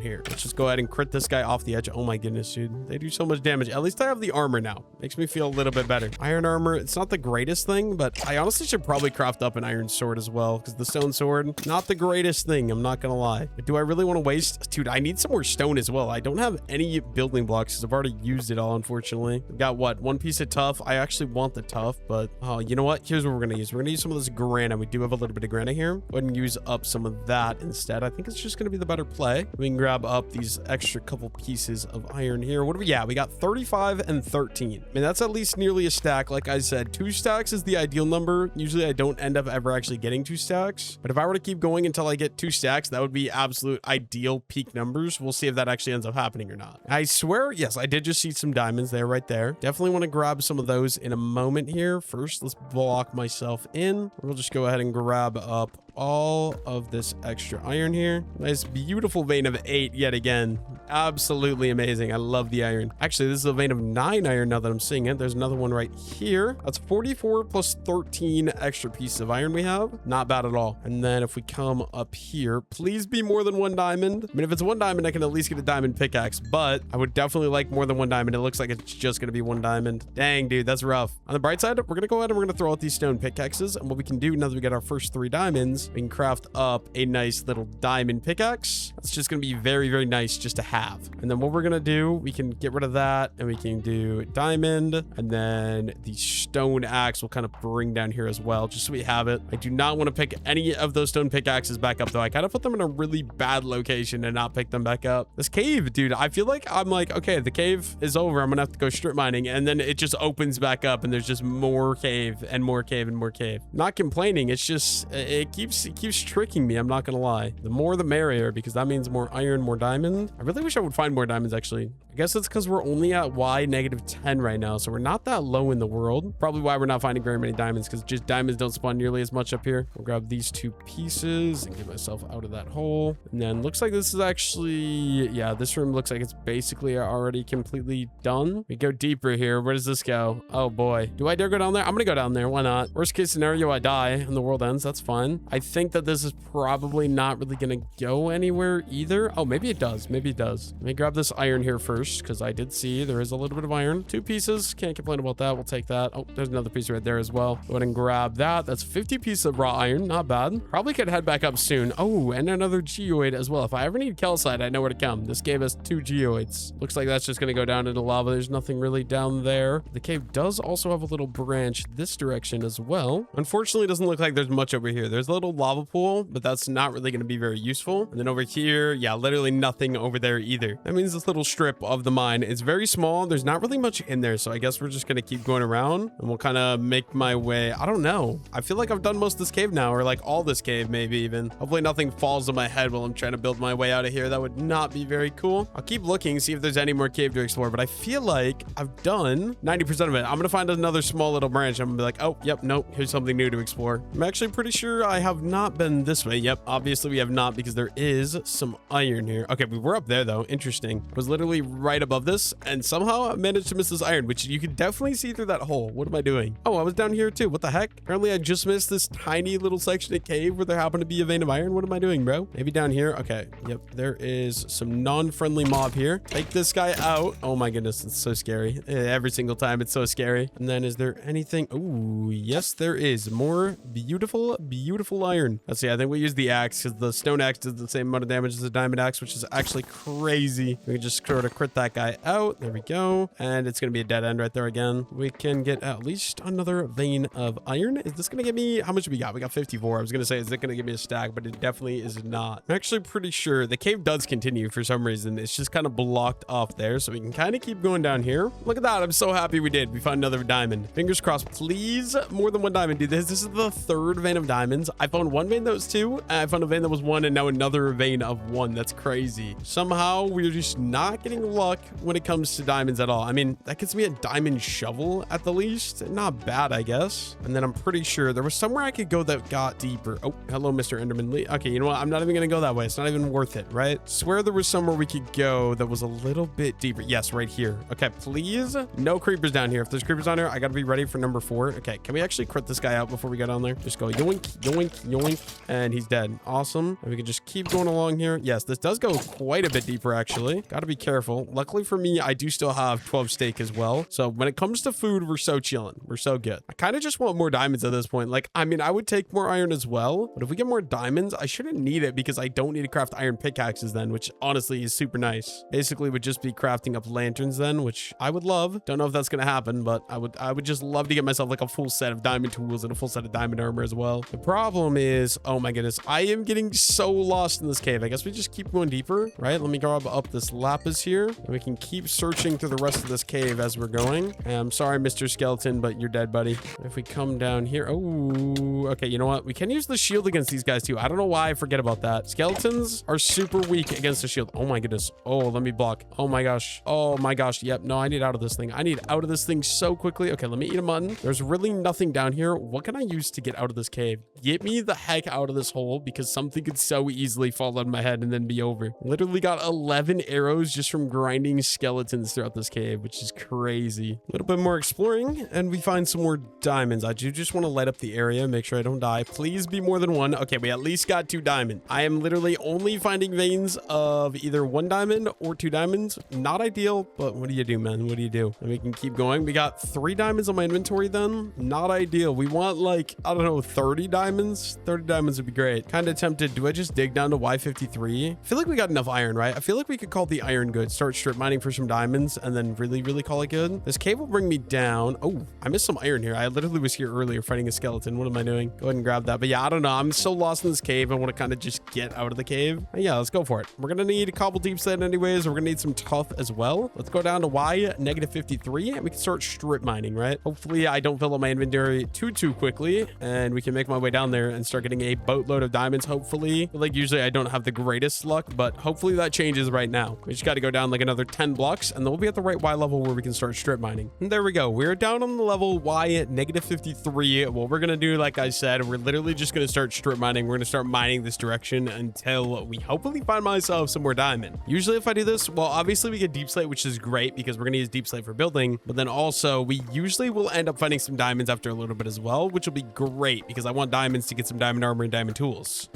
Speaker 1: here. Let's just go ahead and crit this guy off the edge. Oh my goodness, dude. They do so much damage. At least I have the armor now. Makes me feel a little bit better. Iron armor, it's not the greatest thing, but I honestly should probably craft up an iron sword as well because the stone sword, not the greatest thing. I'm not gonna lie. But do I really want to waste? Dude, I need some more stone as well. I don't have any building blocks because I've already used it all, unfortunately. We've got what? 1 piece of tough. I actually want the tough, but oh, you know what? Here's what we're gonna use. We're gonna use some of this granite. We do have a little bit of granite here. Go ahead and use up some of that instead. I think it's just gonna be the better play. We can grab up these extra couple pieces of iron here. What do we? Yeah, we got 35 and 13. I mean, that's at least nearly a stack. Like I said, 2 stacks is the ideal number. Usually I don't end up ever actually getting 2 stacks, but if I were to keep going until I get 2 stacks, that would be absolute ideal peak numbers. We'll see if that actually ends up happening or not. I swear, yes, I did just see some diamonds there right there. Definitely want to grab some of those in a moment here. First, let's block myself in. We'll just go ahead and grab up all of this extra iron here. Nice, beautiful vein of 8 yet again. Absolutely amazing. I love the iron. Actually, this is a vein of 9 iron now that I'm seeing it. There's another one right here. That's 44 plus 13 extra pieces of iron we have. Not bad at all. And then if we come up here, please be more than 1 diamond. I mean, if it's 1 diamond, I can at least get a diamond pickaxe, but I would definitely like more than 1 diamond. It looks like it's just going to be 1 diamond. Dang, dude, that's rough. On the bright side, we're going to go ahead and we're going to throw out these stone pickaxes. And what we can do now that we get our first 3 diamonds, we can craft up a nice little diamond pickaxe. That's just going to be very, very nice just to have. And then what we're going to do, we can get rid of that and we can do diamond. And then the stone axe will kind of bring down here as well, just so we have it. I do not want to pick any of those stone pickaxes back up though. I kind of put them in a really bad location and not pick them back up. This cave, dude, I feel like I'm like, okay, the cave is over. I'm going to have to go strip mining. And then it just opens back up and there's just more cave and more cave and more cave. Not complaining. It's just, it keeps tricking me. I'm not going to lie. The more the merrier, because that means more iron, more diamond. I really wish I would find more diamonds, actually. I guess it's because we're only at Y -10 right now, so we're not that low in the world. Probably why we're not finding very many diamonds, because just diamonds don't spawn nearly as much up here. We'll grab these 2 pieces and get myself out of that hole. And then looks like this is actually, yeah, this room looks like it's basically already completely done. We go deeper here. Where does this go? Oh boy. Do I dare go down there? I'm gonna go down there. Why not? Worst case scenario, I die and the world ends. That's fine. I think that this is probably not really gonna go anywhere either. Oh, maybe it does. Maybe it does. Let me grab this iron here first, because I did see there is a little bit of iron. 2 pieces. Can't complain about that. We'll take that. Oh, there's another piece right there as well. Go ahead and grab that. That's 50 pieces of raw iron. Not bad. Probably could head back up soon. Oh, and another geoid as well. If I ever need calcite, I know where to come. This gave us 2 geoids. Looks like that's just going to go down into lava. There's nothing really down there. The cave does also have a little branch this direction as well. Unfortunately, it doesn't look like there's much over here. There's a little lava pool, but that's not really going to be very useful. And then over here, yeah, literally nothing over there either. That means this little strip of the mine is very small. There's not really much in there, so I guess we're just going to keep going around and we'll kind of make my way. I don't know. I feel like I've done most of this cave now, or like all this cave maybe even. Hopefully nothing falls on my head while I'm trying to build my way out of here. That would not be very cool. I'll keep looking, see if there's any more cave to explore, but I feel like I've done 90% of it. I'm going to find another small little branch. I'm going to be like, oh, yep, nope, here's something new to explore. I'm actually pretty sure I have not been this way. Yep, obviously we have not, because there is some iron here. Okay, we were up there though. Interesting. I was literally right above this and somehow I managed to miss this iron, which you can definitely see through that hole. What am I doing? Oh, I was down here too. What the heck? Apparently I just missed this tiny little section of cave where there happened to be a vein of iron. What am I doing, bro? Maybe down here. Okay. Yep. There is some non-friendly mob here. Take this guy out. Oh my goodness. It's so scary. Every single time it's so scary. And then is there anything? Oh, yes, there is more beautiful, beautiful iron. Let's see. I think we use the axe because the stone axe does the same amount of damage as the diamond axe, which is actually crazy. We can just sort of crit that guy out. There we go. And it's going to be a dead end right there again. We can get at least another vein of iron. Is this going to give me, how much do we got? We got 54. I was going to say, is it going to give me a stack? But it definitely is not. I'm actually pretty sure the cave does continue for some reason. It's just kind of blocked off there. So we can kind of keep going down here. Look at that. I'm so happy we did. We found another diamond. Fingers crossed. Please, more than one diamond. Dude, this is the 3rd vein of diamonds. I found one vein that was 2. And I found a vein that was 1. And now another vein of 1. That's crazy. Somehow we're just not getting luck when it comes to diamonds at all. I mean, that gets me a diamond shovel at the least. Not bad, I guess. And then I'm pretty sure there was somewhere I could go that got deeper. Oh, hello, Mr. Enderman Lee. Okay, you know what? I'm not even going to go that way. It's not even worth it, right? Swear there was somewhere we could go that was a little bit deeper. Yes, right here. Okay, please. No creepers down here. If there's creepers down here, I got to be ready for number 4. Okay, can we actually crit this guy out before we go down there? Just go yoink, yoink, yoink, and he's dead. Awesome. And we can just keep going along here. Yes, this does go quite a bit deeper, actually. Got to be careful. Luckily for me, I do still have 12 steak as well. So when it comes to food, we're so chilling. We're so good. I kind of just want more diamonds at this point. Like, I mean, I would take more iron as well, but if we get more diamonds, I shouldn't need it because I don't need to craft iron pickaxes then, which honestly is super nice. Basically would just be crafting up lanterns then, which I would love. Don't know if that's going to happen, but I would just love to get myself like a full set of diamond tools and a full set of diamond armor as well. The problem is, oh my goodness, I am getting so lost in this cave. I guess we just keep going deeper, right? Let me grab up this lapis here and we can keep searching through the rest of this cave as we're going. I'm sorry, Mr. Skeleton, but you're dead, buddy. If we come down here, oh, okay, you know what? We can use the shield against these guys too. I don't know why I forget about that. Skeletons are super weak against the shield. Oh my goodness. Oh, let me block. Oh my gosh. Oh my gosh. Yep. No, I need out of this thing. I need out of this thing so quickly. Okay, let me eat a mutton. There's really nothing down here. What can I use to get out of this cave? Get me the heck out of this hole because something could so easily fall on my head and then be over. Literally got 11 arrows just from grinding skeletons throughout this cave, which is crazy. A little bit more exploring and we find some more diamonds. I do just want to light up the area, make sure I don't die. Please be more than 1. Okay, we at least got 2 diamonds. I am literally only finding veins of either 1 diamond or 2 diamonds. Not ideal, but what do you do, man? What do you do? And we can keep going. We got 3 diamonds on my inventory then. Not ideal. We want like, I don't know, 30 diamonds. 30 diamonds would be great. Kind of tempted. Do I just dig down to Y53? I feel like we got enough iron, right? I feel like we could call the iron good. Start strip mining for some diamonds and then really call it good. This cave will bring me down. Oh, I missed some iron here. I literally was here earlier fighting a skeleton. What am I doing? Go ahead and grab that. But yeah, I don't know. I'm so lost in this cave. I want to kind of just get out of the cave. And yeah, let's go for it. We're going to need a cobble deep set anyways. We're going to need some tough as well. Let's go down to Y-53 and we can start strip mining, right? Hopefully I don't fill up my inventory too quickly and we can make my way down there and start getting a boatload of diamonds. Hopefully, like usually I don't have the greatest luck, but hopefully that changes changes right now. We just got to go down like another 10 blocks and then we'll be at the right Y level where we can start strip mining. And there we go. We're down on the level Y at -53. What we're going to do, like I said, we're literally just going to start strip mining. We're going to start mining this direction until we hopefully find myself some more diamond. Usually if I do this, well, obviously we get deep slate, which is great because we're going to use deep slate for building, but then also we usually will end up finding some diamonds after a little bit as well, which will be great because I want diamonds to get some diamond armor and diamond tools.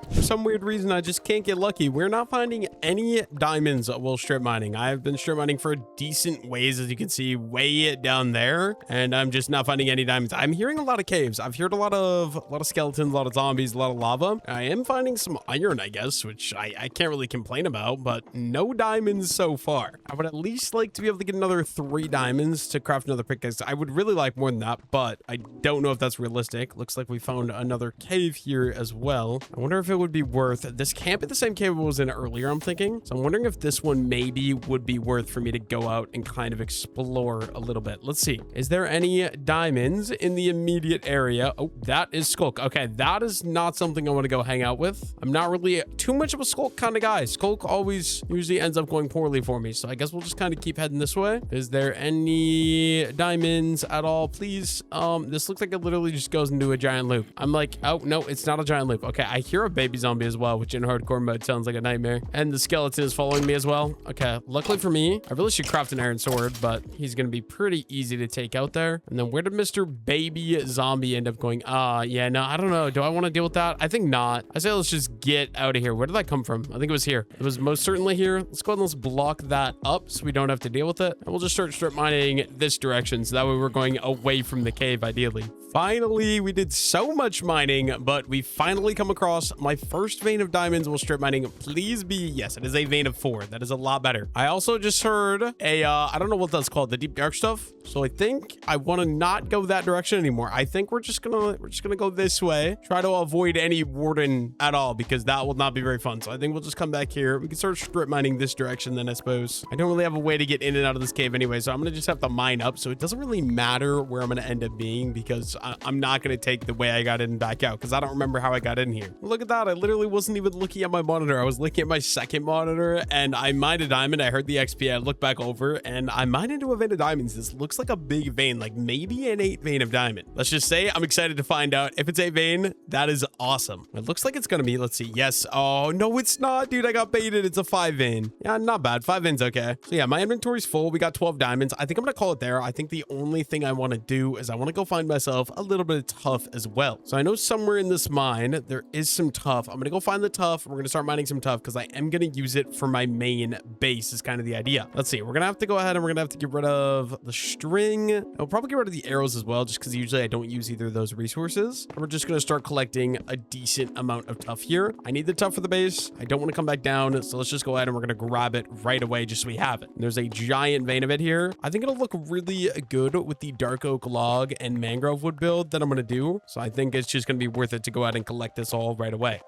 Speaker 1: For some weird reason, I just can't get lucky. We're not finding any diamonds while strip mining. I've been strip mining for decent ways, as you can see, way down there, and I'm just not finding any diamonds. I'm hearing a lot of caves. I've heard a lot of skeletons, a lot of zombies, a lot of lava. I am finding some iron, I guess, which I can't really complain about, but no diamonds so far. I would at least like to be able to get another 3 diamonds to craft another pickaxe. I would really like more than that, but I don't know if that's realistic. Looks like we found another cave here as well. I wonder if it would be worth, this can't be the same cave I was in earlier, I'm thinking. So I'm wondering if this one maybe would be worth for me to go out and kind of explore a little bit. Let's see. Is there any diamonds in the immediate area? Oh, that is Skulk. Okay, that is not something I want to go hang out with. I'm not really too much of a Skulk kind of guy. Skulk always usually ends up going poorly for me. So I guess we'll just kind of keep heading this way. Is there any diamonds at all, please? This looks like it literally just goes into a giant loop. I'm like, oh no, it's not a giant loop. Okay, I hear a baby zombie as well, which in hardcore mode sounds like a nightmare. And the skeleton is following me as well. Okay, luckily for me, I really should craft an iron sword, but he's gonna be pretty easy to take out there. And then where did Mr. Baby Zombie end up going? Yeah, no, I don't know. Do I want to deal with that? I think not. I say let's just get out of here. Where did that come from? I think it was here. It was most certainly here. Let's go ahead and let's block that up so we don't have to deal with it. And we'll just start strip mining this direction. So that way we're going away from the cave, ideally. Finally, we did so much mining, but we finally come across my first vein of diamonds while strip mining. Please be, yes, it is a vein of 4. That is a lot better. I also just heard a, I don't know what that's called, the deep dark stuff. So I think I want to not go that direction anymore. I think we're just gonna go this way. Try to avoid any warden at all because that will not be very fun. So I think we'll just come back here. We can start strip mining this direction then, I suppose. I don't really have a way to get in and out of this cave anyway, so I'm gonna just have to mine up. So it doesn't really matter where I'm gonna end up being because I'm not gonna take the way I got in and back out because I don't remember how I got in here. Look at that. I literally wasn't even looking at my monitor. I was looking at my second monitor and I mined a diamond. I heard the XP. I looked back over and I mined into a vein of diamonds. This looks like a big vein, like maybe an 8 vein of diamond. Let's just say I'm excited to find out. If it's 8 vein, that is awesome. It looks like it's gonna be, let's see. Yes. Oh no, it's not, dude. I got baited. It's a 5 vein. Yeah, not bad. 5 veins. Okay. So yeah, my inventory's full. We got 12 diamonds. I think I'm gonna call it there. I think the only thing I want to do is I want to go find myself a little bit of tuff as well. So I know somewhere in this mine, there is some tuff. I'm gonna go find the tuff. We're gonna start mining some tuff because I am gonna use it for my main base is kind of the idea. Let's see. We're gonna have to go ahead and we're gonna have to get rid of the string. I'll probably get rid of the arrows as well, just because usually I don't use either of those resources. And we're just gonna start collecting a decent amount of tuff here. I need the tuff for the base. I don't want to come back down, so let's just go ahead and we're gonna grab it right away just so we have it. And there's a giant vein of it here. I think it'll look really good with the dark oak log and mangrove wood build that I'm gonna do. So I think it's just gonna be worth it to go out and collect this all right away.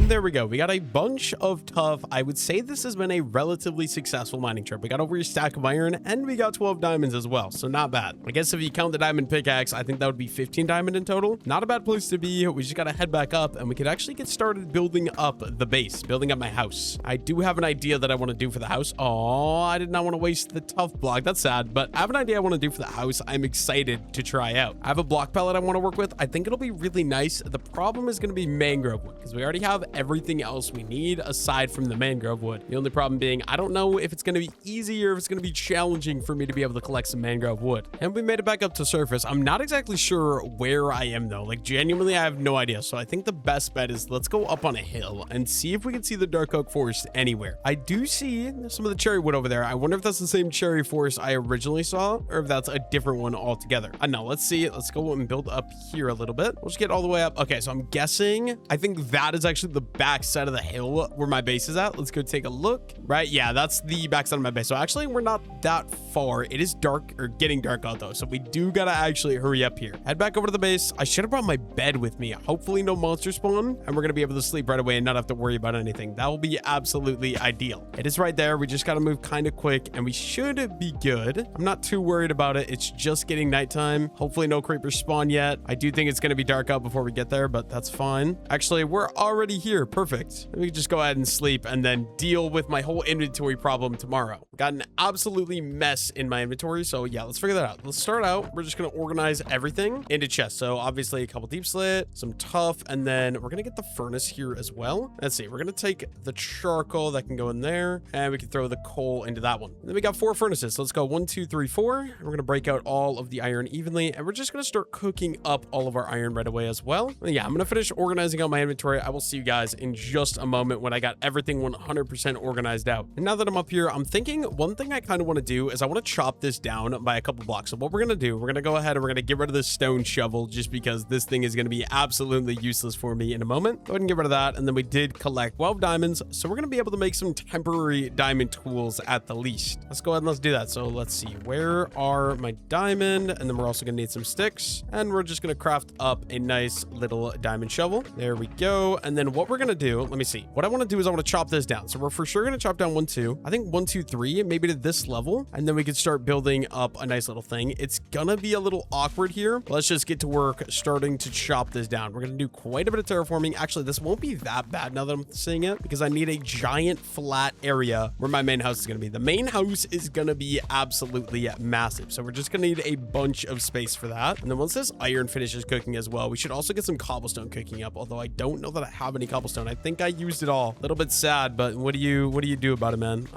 Speaker 1: There we go. We got a bunch of tuff. I would say this has been a relatively successful mining trip. We got over a stack of iron and we got 12 diamonds as well. So not bad. I guess if you count the diamond pickaxe, I think that would be 15 diamond in total. Not a bad place to be. We just got to head back up and we could actually get started building up the base, building up my house. I do have an idea that I want to do for the house. Oh, I did not want to waste the tuff block. That's sad, but I have an idea I want to do for the house. I'm excited to try out. I have a block palette I want to work with. I think it'll be really nice. The problem is going to be mangrove wood because we already have everything else we need aside from the mangrove wood. The only problem being I don't know if it's going to be easy or if it's going to be challenging for me to be able to collect some mangrove wood. And we made it back up to surface. I'm not exactly sure where I am though. Like genuinely I have no idea. So I think the best bet is let's go up on a hill and see if we can see the dark oak forest anywhere. I do see some of the cherry wood over there. I wonder if that's the same cherry forest I originally saw or if that's a different one altogether. I don't know. Let's see. Let's go and build up here a little bit. We'll just get all the way up. Okay, so I'm guessing I think that is actually the back side of the hill where my base is at. Let's go take a look. Right, yeah, that's the back side of my base. So actually, we're not that far. It is dark, or getting dark out though, so we do gotta actually hurry up here. Head back over to the base. I should have brought my bed with me. Hopefully no monsters spawn, and we're gonna be able to sleep right away and not have to worry about anything. That will be absolutely ideal. It is right there. We just gotta move kind of quick, and we should be good. I'm not too worried about it. It's just getting nighttime. Hopefully no creepers spawn yet. I do think it's gonna be dark out before we get there, but that's fine. Actually, we're already here. Perfect. We can just go ahead and sleep and then deal with my whole inventory problem tomorrow. Got an absolutely mess in my inventory, so yeah, let's figure that out. Let's start out. We're just gonna organize everything into chests. So obviously a couple deep slit, some tough, and then we're gonna get the furnace here as well. Let's see, we're gonna take the charcoal that can go in there, and we can throw the coal into that one. And then we got 4 furnaces, so let's go 1, 2, 3, 4. And we're gonna break out all of the iron evenly, and we're just gonna start cooking up all of our iron right away as well. And yeah, I'm gonna finish organizing out my inventory. I will see you guys in just a moment when I got everything 100% organized out. And now that I'm up here, I'm thinking one thing I kind of want to do is I want to chop this down by a couple blocks. So what we're gonna do, we're gonna go ahead and we're gonna get rid of this stone shovel just because this thing is gonna be absolutely useless for me in a moment. Go ahead and get rid of that. And then we did collect 12 diamonds, so we're gonna be able to make some temporary diamond tools at the least. Let's go ahead and let's do that. So let's see, where are my diamond? And then we're also gonna need some sticks, and we're just gonna craft up a nice little diamond shovel. There we go. And then what we're gonna do, let me see, what I want to do is I want to chop this down. So we're for sure gonna chop down 1, 2, I think 1, 2, 3, maybe to this level, and then we can start building up a nice little thing. It's gonna be a little awkward here. Let's just get to work starting to chop this down. We're gonna do quite a bit of terraforming. Actually, this won't be that bad now that I'm seeing it, because I need a giant flat area where my main house is gonna be. The main house is gonna be absolutely massive, so we're just gonna need a bunch of space for that. And then once this iron finishes cooking as well, we should also get some cobblestone cooking up, although I don't know that I have any cobblestone. I think I used it all. A little bit sad, but what do you do about it, man?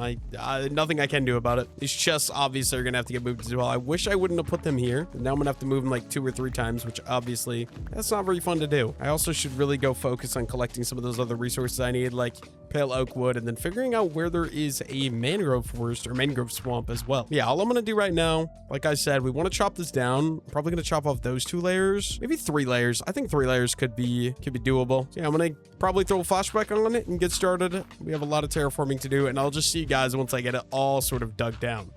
Speaker 1: Nothing I can do about it. These chests obviously are gonna have to get moved as well. I wish I wouldn't have put them here. Now I'm gonna have to move them like 2 or 3 times, which obviously that's not very fun to do. I also should really go focus on collecting some of those other resources I need, like pale oak wood, and then figuring out where there is a mangrove forest or mangrove swamp as well. Yeah, all I'm gonna do right now, like I said, we want to chop this down. I'm probably gonna chop off those 2 layers, maybe 3 layers. I think 3 layers could be doable. So yeah, I'm gonna probably throw a flashback on it and get started. We have a lot of terraforming to do, and I'll just see you guys once I get it all sort of dug down.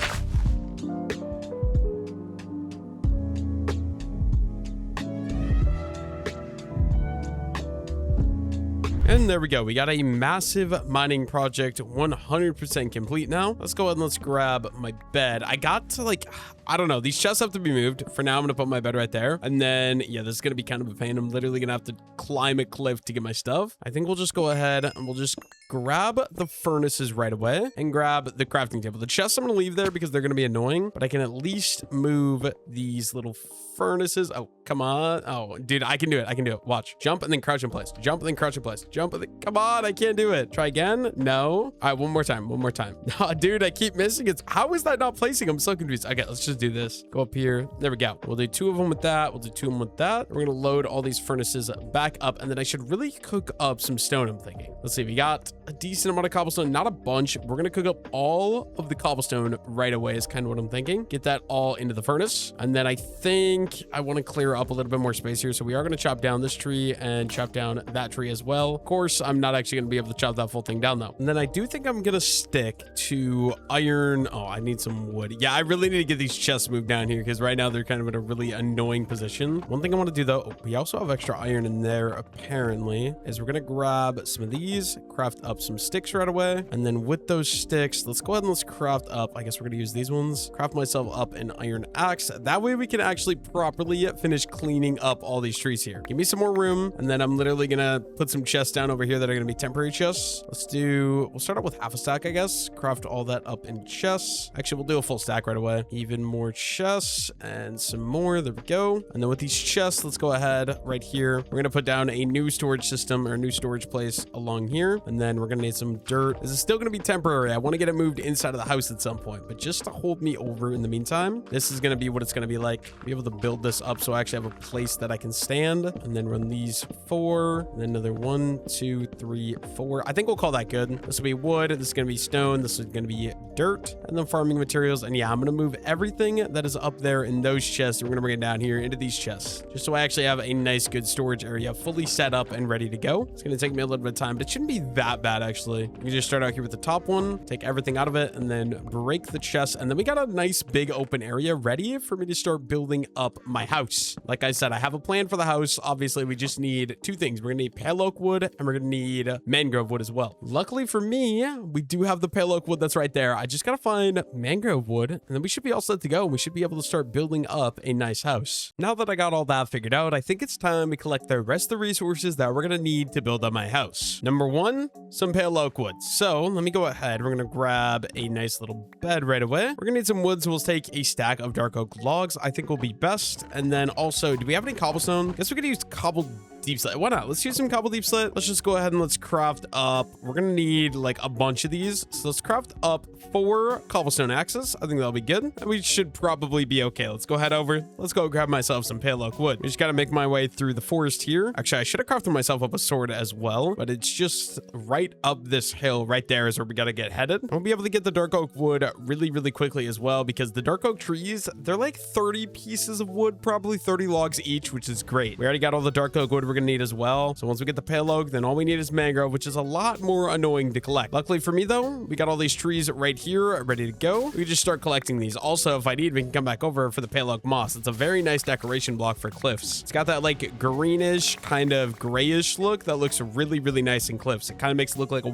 Speaker 1: And there we go. We got a massive mining project 100% complete now. Let's go ahead and let's grab my bed. I got to like, I don't know. These chests have to be moved. For now, I'm going to put my bed right there. And then, yeah, this is going to be kind of a pain. I'm literally going to have to climb a cliff to get my stuff. I think we'll just go ahead and we'll just grab the furnaces right away and grab the crafting table. The chests I'm going to leave there because they're going to be annoying, but I can at least move these little furnaces. Oh, come on. Oh, dude, I can do it. I can do it. Watch. Jump and then crouch in place. Jump and then crouch in place. Jump and then, come on. I can't do it. Try again. No. All right, one more time. One more time. No, dude, I keep missing it. How is that not placing? I'm so confused. Okay, let's just do this. Go up here. There we go. We'll do 2 of them with that. We'll do 2 of them with that. We're going to load all these furnaces back up, and then I should really cook up some stone, I'm thinking. Let's see. We got a decent amount of cobblestone, not a bunch. We're going to cook up all of the cobblestone right away is kind of what I'm thinking. Get that all into the furnace. And then I think I want to clear up a little bit more space here. So we are going to chop down this tree and chop down that tree as well. Of course, I'm not actually going to be able to chop that full thing down though. And then I do think I'm going to stick to iron. Oh, I need some wood. Yeah, I really need to get these chests moved down here because right now they're kind of in a really annoying position. One thing I want to do though, we also have extra iron in there apparently, is we're going to grab some of these, craft up some sticks right away. And then with those sticks, let's go ahead and let's craft up. I guess we're going to use these ones. Craft myself up an iron axe. That way we can actually properly finish cleaning up all these trees here. Give me some more room. And then I'm literally going to put some chests down over here that are going to be temporary chests. We'll start out with half a stack, I guess. Craft all that up in chests. Actually, we'll do a full stack right away. Even more chests and some more. There we go. And then with these chests, let's go ahead right here. We're going to put down a new storage system or a new storage place along here. And then we're we're gonna need some dirt. This is still gonna be temporary. I want to get it moved inside of the house at some point, but just to hold me over in the meantime, this is gonna be what it's gonna be like. Be able to build this up so I actually have a place that I can stand, and then run these 4, and then another 1, 2, 3, 4. I think we'll call that good. This will be wood. This is gonna be stone. This is gonna be dirt, and then farming materials. And yeah, I'm gonna move everything that is up there in those chests. We're gonna bring it down here into these chests, just so I actually have a nice, good storage area fully set up and ready to go. It's gonna take me a little bit of time, but it shouldn't be that bad actually. We can just start out here with the top one, take everything out of it, and then break the chest, and then we got a nice big open area ready for me to start building up my house. Like I said, I have a plan for the house. Obviously, we just need 2 things. We're gonna need pale oak wood, and we're gonna need mangrove wood as well. Luckily for me, we do have the pale oak wood that's right there. I just gotta find mangrove wood, and then we should be all set to go. We should be able to start building up a nice house. Now that I got all that figured out, I think it's time we collect the rest of the resources that we're gonna need to build up my house. Number 1, some pale oak wood. So let me go ahead. We're gonna grab a nice little bed right away. We're gonna need some wood, so we'll take a stack of dark oak logs. I think will be best. And then also, do we have any cobblestone? Guess we could use cobbled deep slate. Why not? Let's use some cobble deep slate. Let's just go ahead and let's craft up. We're gonna need like a bunch of these, so let's craft up 4 cobblestone axes. I think that'll be good, and we should probably be okay. Let's go head over. Let's go grab myself some pale oak wood. We just gotta make my way through the forest here. Actually, I should have crafted myself up a sword as well, but it's just right up this hill right there is where we gotta get headed. We'll be able to get the dark oak wood really quickly as well, because the dark oak trees, they're like 30 pieces of wood, probably 30 logs each, which is great. We already got all the dark oak wood we're gonna need as well. So once we get the pale oak, then all we need is mangrove, which is a lot more annoying to collect. Luckily for me though, we got all these trees right here ready to go. We can just start collecting these. Also, if I need, we can come back over for the pale oak moss. It's a very nice decoration block for cliffs. It's got that like greenish kind of grayish look that looks really nice in cliffs. It kind of makes it look like a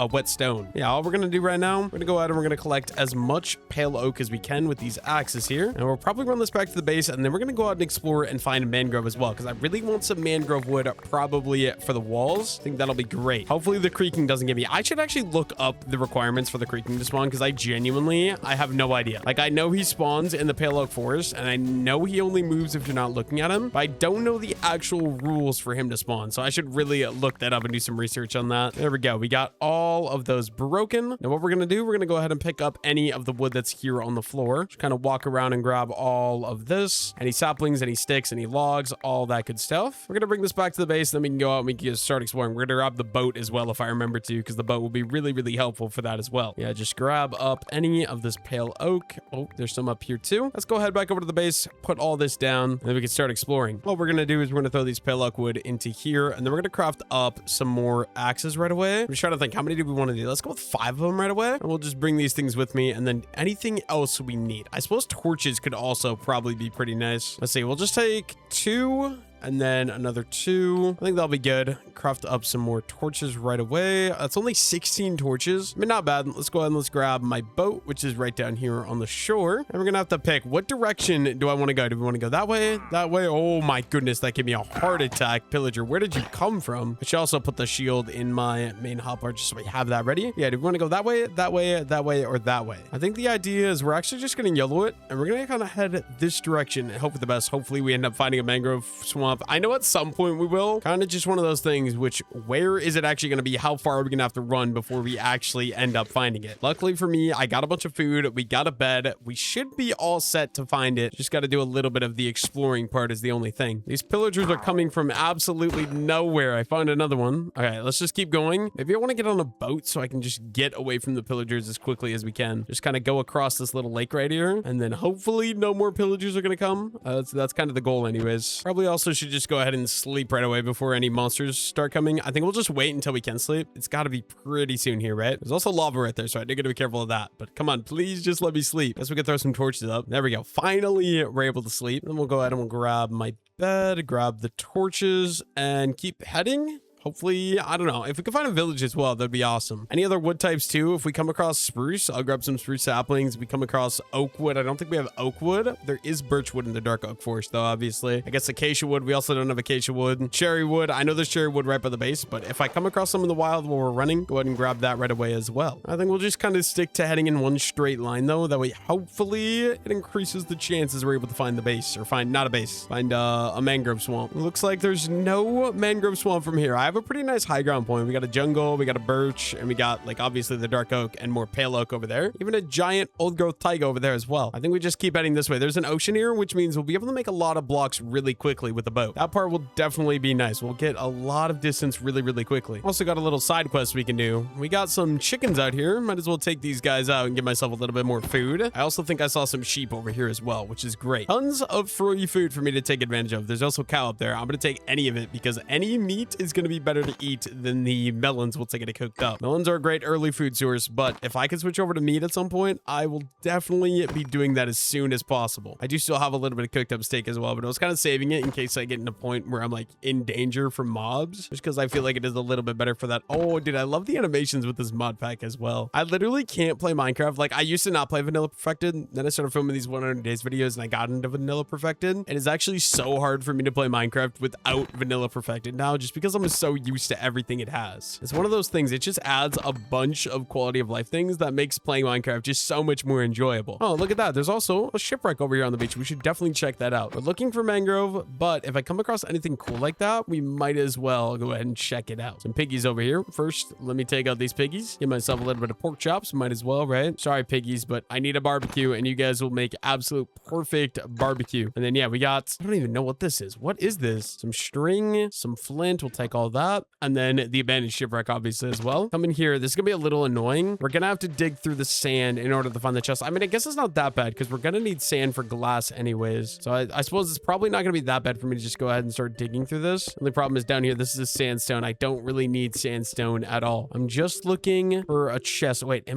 Speaker 1: wet stone. Yeah, all we're gonna do right now, we're gonna go out and we're gonna collect as much pale oak as we can with these axes here, and we'll probably run this back to the base, and then we're gonna go out and explore and find mangrove as well, because I really want some mangrove wood probably for the walls. I think that'll be great. Hopefully the creaking doesn't get me. I should actually look up the requirements for the creaking to spawn, because I have no idea. Like, I know he spawns in the pale oak forest, and I know he only moves if you're not looking at him, but I don't know the actual rules for him to spawn, so I should really look that up and do some research on that. There we go. We got all of those broken. Now what we're gonna do, we're gonna go ahead and pick up any of the wood that's here on the floor. Just kind of walk around and grab all of this, any saplings, any sticks, any logs, all that good stuff. We're gonna bring this back to the base, then we can go out and we can just start exploring. We're gonna grab the boat as well if I remember to, because the boat will be really helpful for that as well. Yeah, just grab up any of this pale oak. Oh, there's some up here too. Let's go head back over to the base, put all this down, and then we can start exploring. What we're gonna do is we're gonna throw these pale oak wood into here, and then we're gonna craft up some more axes right away. I'm just trying to think, how many do we want to do? Let's go with 5 of them right away, and we'll just bring these things with me, and then anything else we need. I suppose torches could also probably be pretty nice. Let's see, we'll just take 2 and then another 2. I think that'll be good. Craft up some more torches right away. That's only 16 torches. I mean, not bad. Let's go ahead and let's grab my boat, which is right down here on the shore. And we're gonna have to pick, what direction do I want to go? Do we want to go that way? That way? Oh my goodness, that gave me a heart attack. Pillager, where did you come from? I should also put the shield in my main hotbar just so we have that ready. Yeah, do we want to go that way, that way, that way, or that way? I think the idea is we're actually just gonna YOLO it, and we're gonna kind of head this direction and hope for the best. Hopefully we end up finding a mangrove swamp. I know at some point we will. Kind of just one of those things, which where is it actually going to be? How far are we going to have to run before we actually end up finding it? Luckily for me, I got a bunch of food. We got a bed. We should be all set to find it. Just got to do a little bit of the exploring part is the only thing. These pillagers are coming from absolutely nowhere. I found another one. Okay, let's just keep going. Maybe I want to get on a boat so I can just get away from the pillagers as quickly as we can. Just kind of go across this little lake right here, and then hopefully no more pillagers are going to come. That's kind of the goal anyways. Probably also should just go ahead and sleep right away before any monsters start coming. I think we'll just wait until we can sleep. It's got to be pretty soon here, right? There's also lava right there, so I do got to be careful of that. But come on, please just let me sleep. Guess we can throw some torches up. There we go. Finally, we're able to sleep. Then we'll go ahead and we'll grab my bed, grab the torches, and keep heading. Hopefully, I don't know. If we can find a village as well, that'd be awesome. Any other wood types too? If we come across spruce, I'll grab some spruce saplings. If we come across oak wood, I don't think we have oak wood. There is birch wood in the dark oak forest though, obviously. I guess acacia wood. We also don't have acacia wood. Cherry wood. I know there's cherry wood right by the base, but if I come across some in the wild while we're running, go ahead and grab that right away as well. I think we'll just kind of stick to heading in one straight line though. That way, hopefully it increases the chances we're able to find the base, or find, not a base, find a mangrove swamp. It looks like there's no mangrove swamp from here. I have a pretty nice high ground point. We got a jungle, we got a birch, and we got like obviously the dark oak and more pale oak over there. Even a giant old growth taiga over there as well. I think we just keep heading this way. There's an ocean here, which means we'll be able to make a lot of blocks really quickly with the boat. That part will definitely be nice. We'll get a lot of distance really, really quickly. Also got a little side quest we can do. We got some chickens out here. Might as well take these guys out and give myself a little bit more food. I also think I saw some sheep over here as well, which is great. Tons of free food for me to take advantage of. There's also cow up there. I'm going to take any of it because any meat is going to be better to eat than the melons once I get it cooked up. Melons are a great early food source, but if I can switch over to meat at some point, I will definitely be doing that as soon as possible. I do still have a little bit of cooked up steak as well, but I was kind of saving it in case I get in a point where I'm like in danger from mobs, just because I feel like it is a little bit better for that. Oh, dude, I love the animations with this mod pack as well. I literally can't play Minecraft. Like, I used to not play Vanilla Perfected. Then I started filming these 100 days videos and I got into Vanilla Perfected. It is actually so hard for me to play Minecraft without Vanilla Perfected now, just because I'm so used to everything it has. It's one of those things. It just adds a bunch of quality of life things that makes playing Minecraft just so much more enjoyable. Oh, look at that. There's also a shipwreck over here on the beach. We should definitely check that out. We're looking for mangrove, but if I come across anything cool like that, we might as well go ahead and check it out. Some piggies over here. First, let me take out these piggies. Give myself a little bit of pork chops. Might as well, right? Sorry, piggies, but I need a barbecue and you guys will make absolute perfect barbecue. And then, yeah, we got, I don't even know what this is. What is this? Some string, some flint. We'll take all that. And then the abandoned shipwreck, obviously, as well. Come in here. This is going to be a little annoying. We're going to have to dig through the sand in order to find the chest. I mean, I guess it's not that bad because we're going to need sand for glass anyways. So I suppose it's probably not going to be that bad for me to just go ahead and start digging through this. The only problem is down here, this is a sandstone. I don't really need sandstone at all. I'm just looking for a chest. Wait,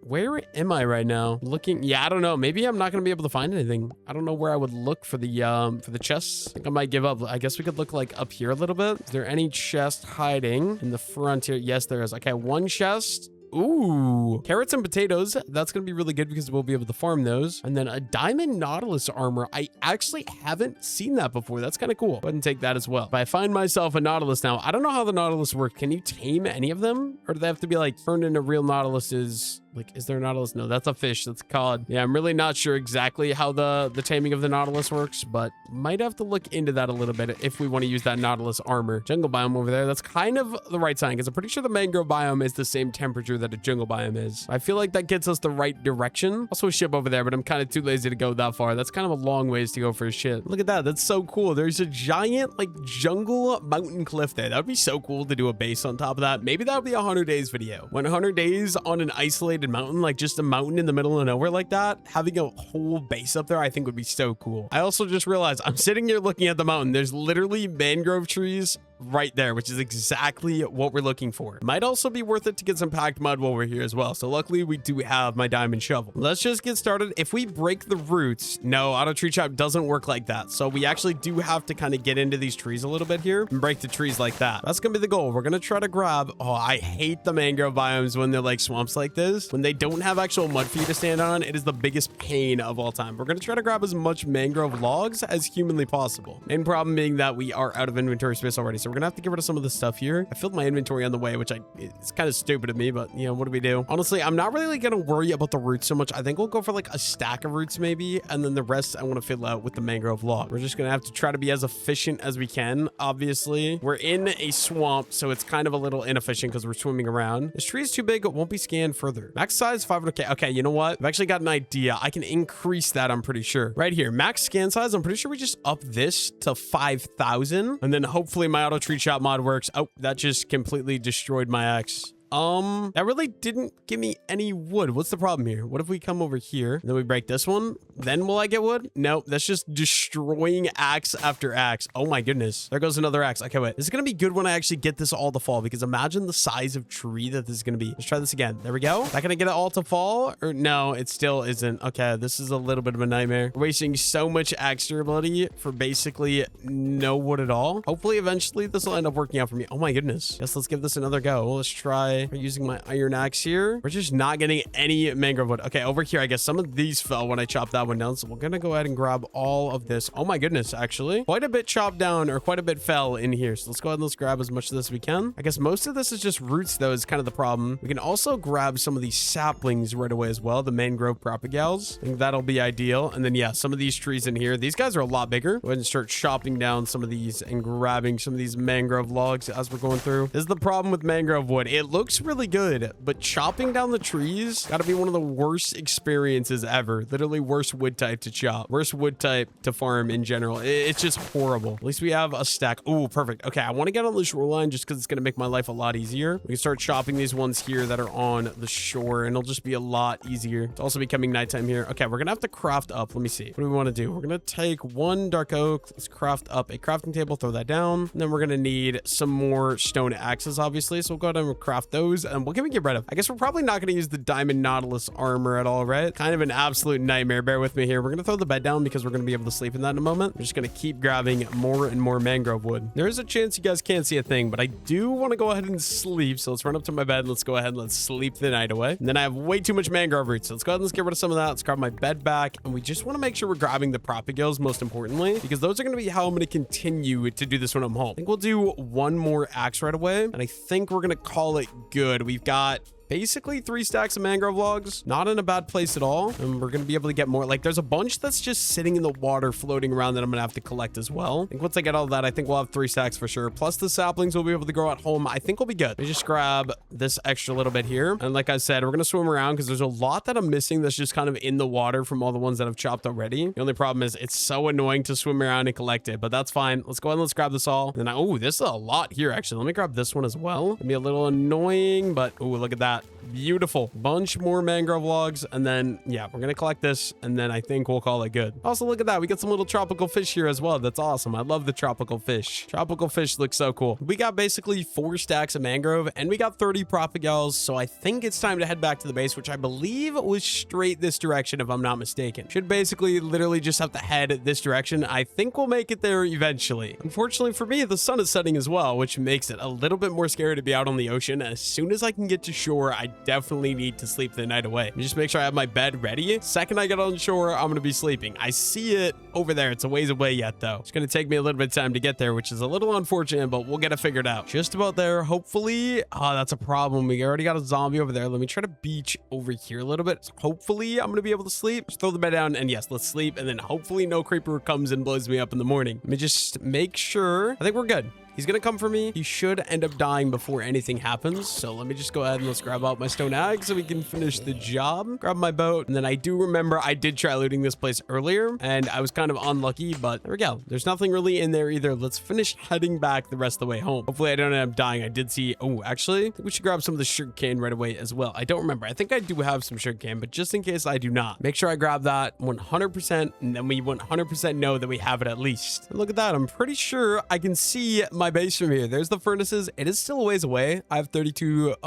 Speaker 1: where am I right now? Looking, yeah, I don't know. Maybe I'm not going to be able to find anything. I don't know where I would look for the chests. I think I might give up. I guess we could look like up here a little bit. Is there any chest hiding in the front here? Yes, there is. Okay, one chest. Ooh, carrots and potatoes. That's going to be really good because we'll be able to farm those. And then a diamond nautilus armor. I actually haven't seen that before. That's kind of cool. Go ahead and take that as well. If I find myself a nautilus now, I don't know how the nautilus work. Can you tame any of them? Or do they have to be like turned into real nautiluses? Like, is there a nautilus? No, that's a fish. That's a cod. Yeah, I'm really not sure exactly how the taming of the nautilus works, but might have to look into that a little bit if we want to use that nautilus armor. Jungle biome over there. That's kind of the right sign because I'm pretty sure the mangrove biome is the same temperature that a jungle biome is. I feel like that gets us the right direction. Also a ship over there, but I'm kind of too lazy to go that far. That's kind of a long ways to go for a ship. Look at that. That's so cool. There's a giant like jungle mountain cliff there. That would be so cool to do a base on top of that. Maybe that would be a 100 days video. 100 days on an isolated mountain, like just a mountain in the middle of nowhere like that, having a whole base up there, I think would be so cool. I also just realized I'm sitting here looking at the mountain. There's literally mangrove trees right there, which is exactly what we're looking for. Might also be worth it to get some packed mud while we're here as well. So luckily we do have my diamond shovel. Let's just get started. If we break the roots, no, auto tree chop doesn't work like that. So we actually do have to kind of get into these trees a little bit here and break the trees like that. That's gonna be the goal. We're gonna try to grab, oh, I hate the mangrove biomes when they're like swamps like this. When they don't have actual mud for you to stand on, it is the biggest pain of all time. We're gonna try to grab as much mangrove logs as humanly possible. Main problem being that we are out of inventory space already. So we're gonna have to get rid of some of the stuff here. I filled my inventory on the way, which it's kind of stupid of me, but you know, what do we do? Honestly, I'm not really gonna worry about the roots so much. I think we'll go for like a stack of roots maybe, and then the rest I want to fill out with the mangrove log. We're just gonna have to try to be as efficient as we can. Obviously, we're in a swamp, so it's kind of a little inefficient because we're swimming around. This tree is too big. It won't be scanned further. Max size 500k. Okay, you know what? I've actually got an idea. I can increase that, I'm pretty sure. Right here, max scan size. I'm pretty sure we just up this to 5,000, and then hopefully my auto tree chop mod works. Oh, that just completely destroyed my axe. That really didn't give me any wood. What's the problem here? What if we come over here and then we break this one? Then will I get wood? No, that's just destroying axe after axe. Oh my goodness. There goes another axe. Okay, wait. This is going to be good when I actually get this all to fall, because imagine the size of tree that this is going to be. Let's try this again. There we go. Is that going to get it all to fall? Or no, it still isn't. Okay, this is a little bit of a nightmare. We're wasting so much axe durability for basically no wood at all. Hopefully, eventually, this will end up working out for me. Oh my goodness. Guess let's give this another go. Let's try using my iron axe here. We're just not getting any mangrove wood. Okay, over here, I guess some of these fell when I chopped that one one down. So we're going to go ahead and grab all of this. Oh my goodness, actually. Quite a bit chopped down, or quite a bit fell in here. So let's go ahead and let's grab as much of this as we can. I guess most of this is just roots, though, is kind of the problem. We can also grab some of these saplings right away as well. The mangrove propagales. I think that'll be ideal. And then, yeah, some of these trees in here. These guys are a lot bigger. Go ahead and start chopping down some of these and grabbing some of these mangrove logs as we're going through. This is the problem with mangrove wood. It looks really good, but chopping down the trees gotta be one of the worst experiences ever. Literally worst wood type to chop. Worst wood type to farm in general. It's just horrible. At least we have a stack. Oh, perfect. Okay, I want to get on the shoreline just because it's going to make my life a lot easier. We can start chopping these ones here that are on the shore, and it'll just be a lot easier. It's also becoming nighttime here. Okay, we're going to have to craft up. Let me see. What do we want to do? We're going to take one dark oak. Let's craft up a crafting table. Throw that down. And then we're going to need some more stone axes, obviously. So we'll go ahead and craft those. And what can we get rid of? I guess we're probably not going to use the diamond nautilus armor at all, right? Kind of an absolute nightmare. Bear with me here. We're going to throw the bed down because we're going to be able to sleep in that in a moment. We're just going to keep grabbing more and more mangrove wood. There is a chance you guys can't see a thing, but I do want to go ahead and sleep. So let's run up to my bed. Let's go ahead and let's sleep the night away. And then I have way too much mangrove roots. So let's go ahead and let's get rid of some of that. Let's grab my bed back. And we just want to make sure we're grabbing the propagales most importantly, because those are going to be how I'm going to continue to do this when I'm home. I think we'll do one more axe right away. And I think we're going to call it good. We've got basically 3 stacks of mangrove logs, not in a bad place at all. And we're going to be able to get more. Like, there's a bunch that's just sitting in the water floating around that I'm going to have to collect as well. I think once I get all that, I think we'll have 3 stacks for sure. Plus the saplings we'll be able to grow at home. I think we'll be good. Let me just grab this extra little bit here. And like I said, we're going to swim around because there's a lot that I'm missing that's just kind of in the water from all the ones that I've chopped already. The only problem is it's so annoying to swim around and collect it, but that's fine. Let's go ahead and let's grab this all. And then oh, this is a lot here, actually. Let me grab this one as well. It'll be a little annoying, but oh, look at that. Beautiful. Bunch more mangrove logs. And then, yeah, we're going to collect this. And then I think we'll call it good. Also, look at that. We got some little tropical fish here as well. That's awesome. I love the tropical fish. Tropical fish looks so cool. We got basically 4 stacks of mangrove and we got 30 propagales. So I think it's time to head back to the base, which I believe was straight this direction, if I'm not mistaken. Should basically literally just have to head this direction. I think we'll make it there eventually. Unfortunately for me, the sun is setting as well, which makes it a little bit more scary to be out on the ocean. As soon as I can get to shore, I definitely need to sleep the night away. Just make sure I have my bed ready. Second I get on shore, I'm going to be sleeping. I see it over there. It's a ways away yet, though. It's going to take me a little bit of time to get there, which is a little unfortunate, but we'll get it figured out. Just about there, hopefully. Oh, that's a problem. We already got a zombie over there. Let me try to beach over here a little bit. Hopefully, I'm going to be able to sleep. Just throw the bed down, and yes, let's sleep. And then hopefully no creeper comes and blows me up in the morning. Let me just make sure. I think we're good. He's going to come for me. He should end up dying before anything happens. So let me just go ahead and let's grab out my stone axe so we can finish the job. Grab my boat. And then I do remember I did try looting this place earlier and I was kind of unlucky, but there we go. There's nothing really in there either. Let's finish heading back the rest of the way home. Hopefully I don't end up dying. I did see, oh, actually, I think we should grab some of the sugarcane right away as well. I don't remember. I think I do have some sugarcane, but just in case I do not, make sure I grab that 100%. And then we 100% know that we have it at least. And look at that. I'm pretty sure I can see my base from here. There's the furnaces. It is still a ways away. I have 32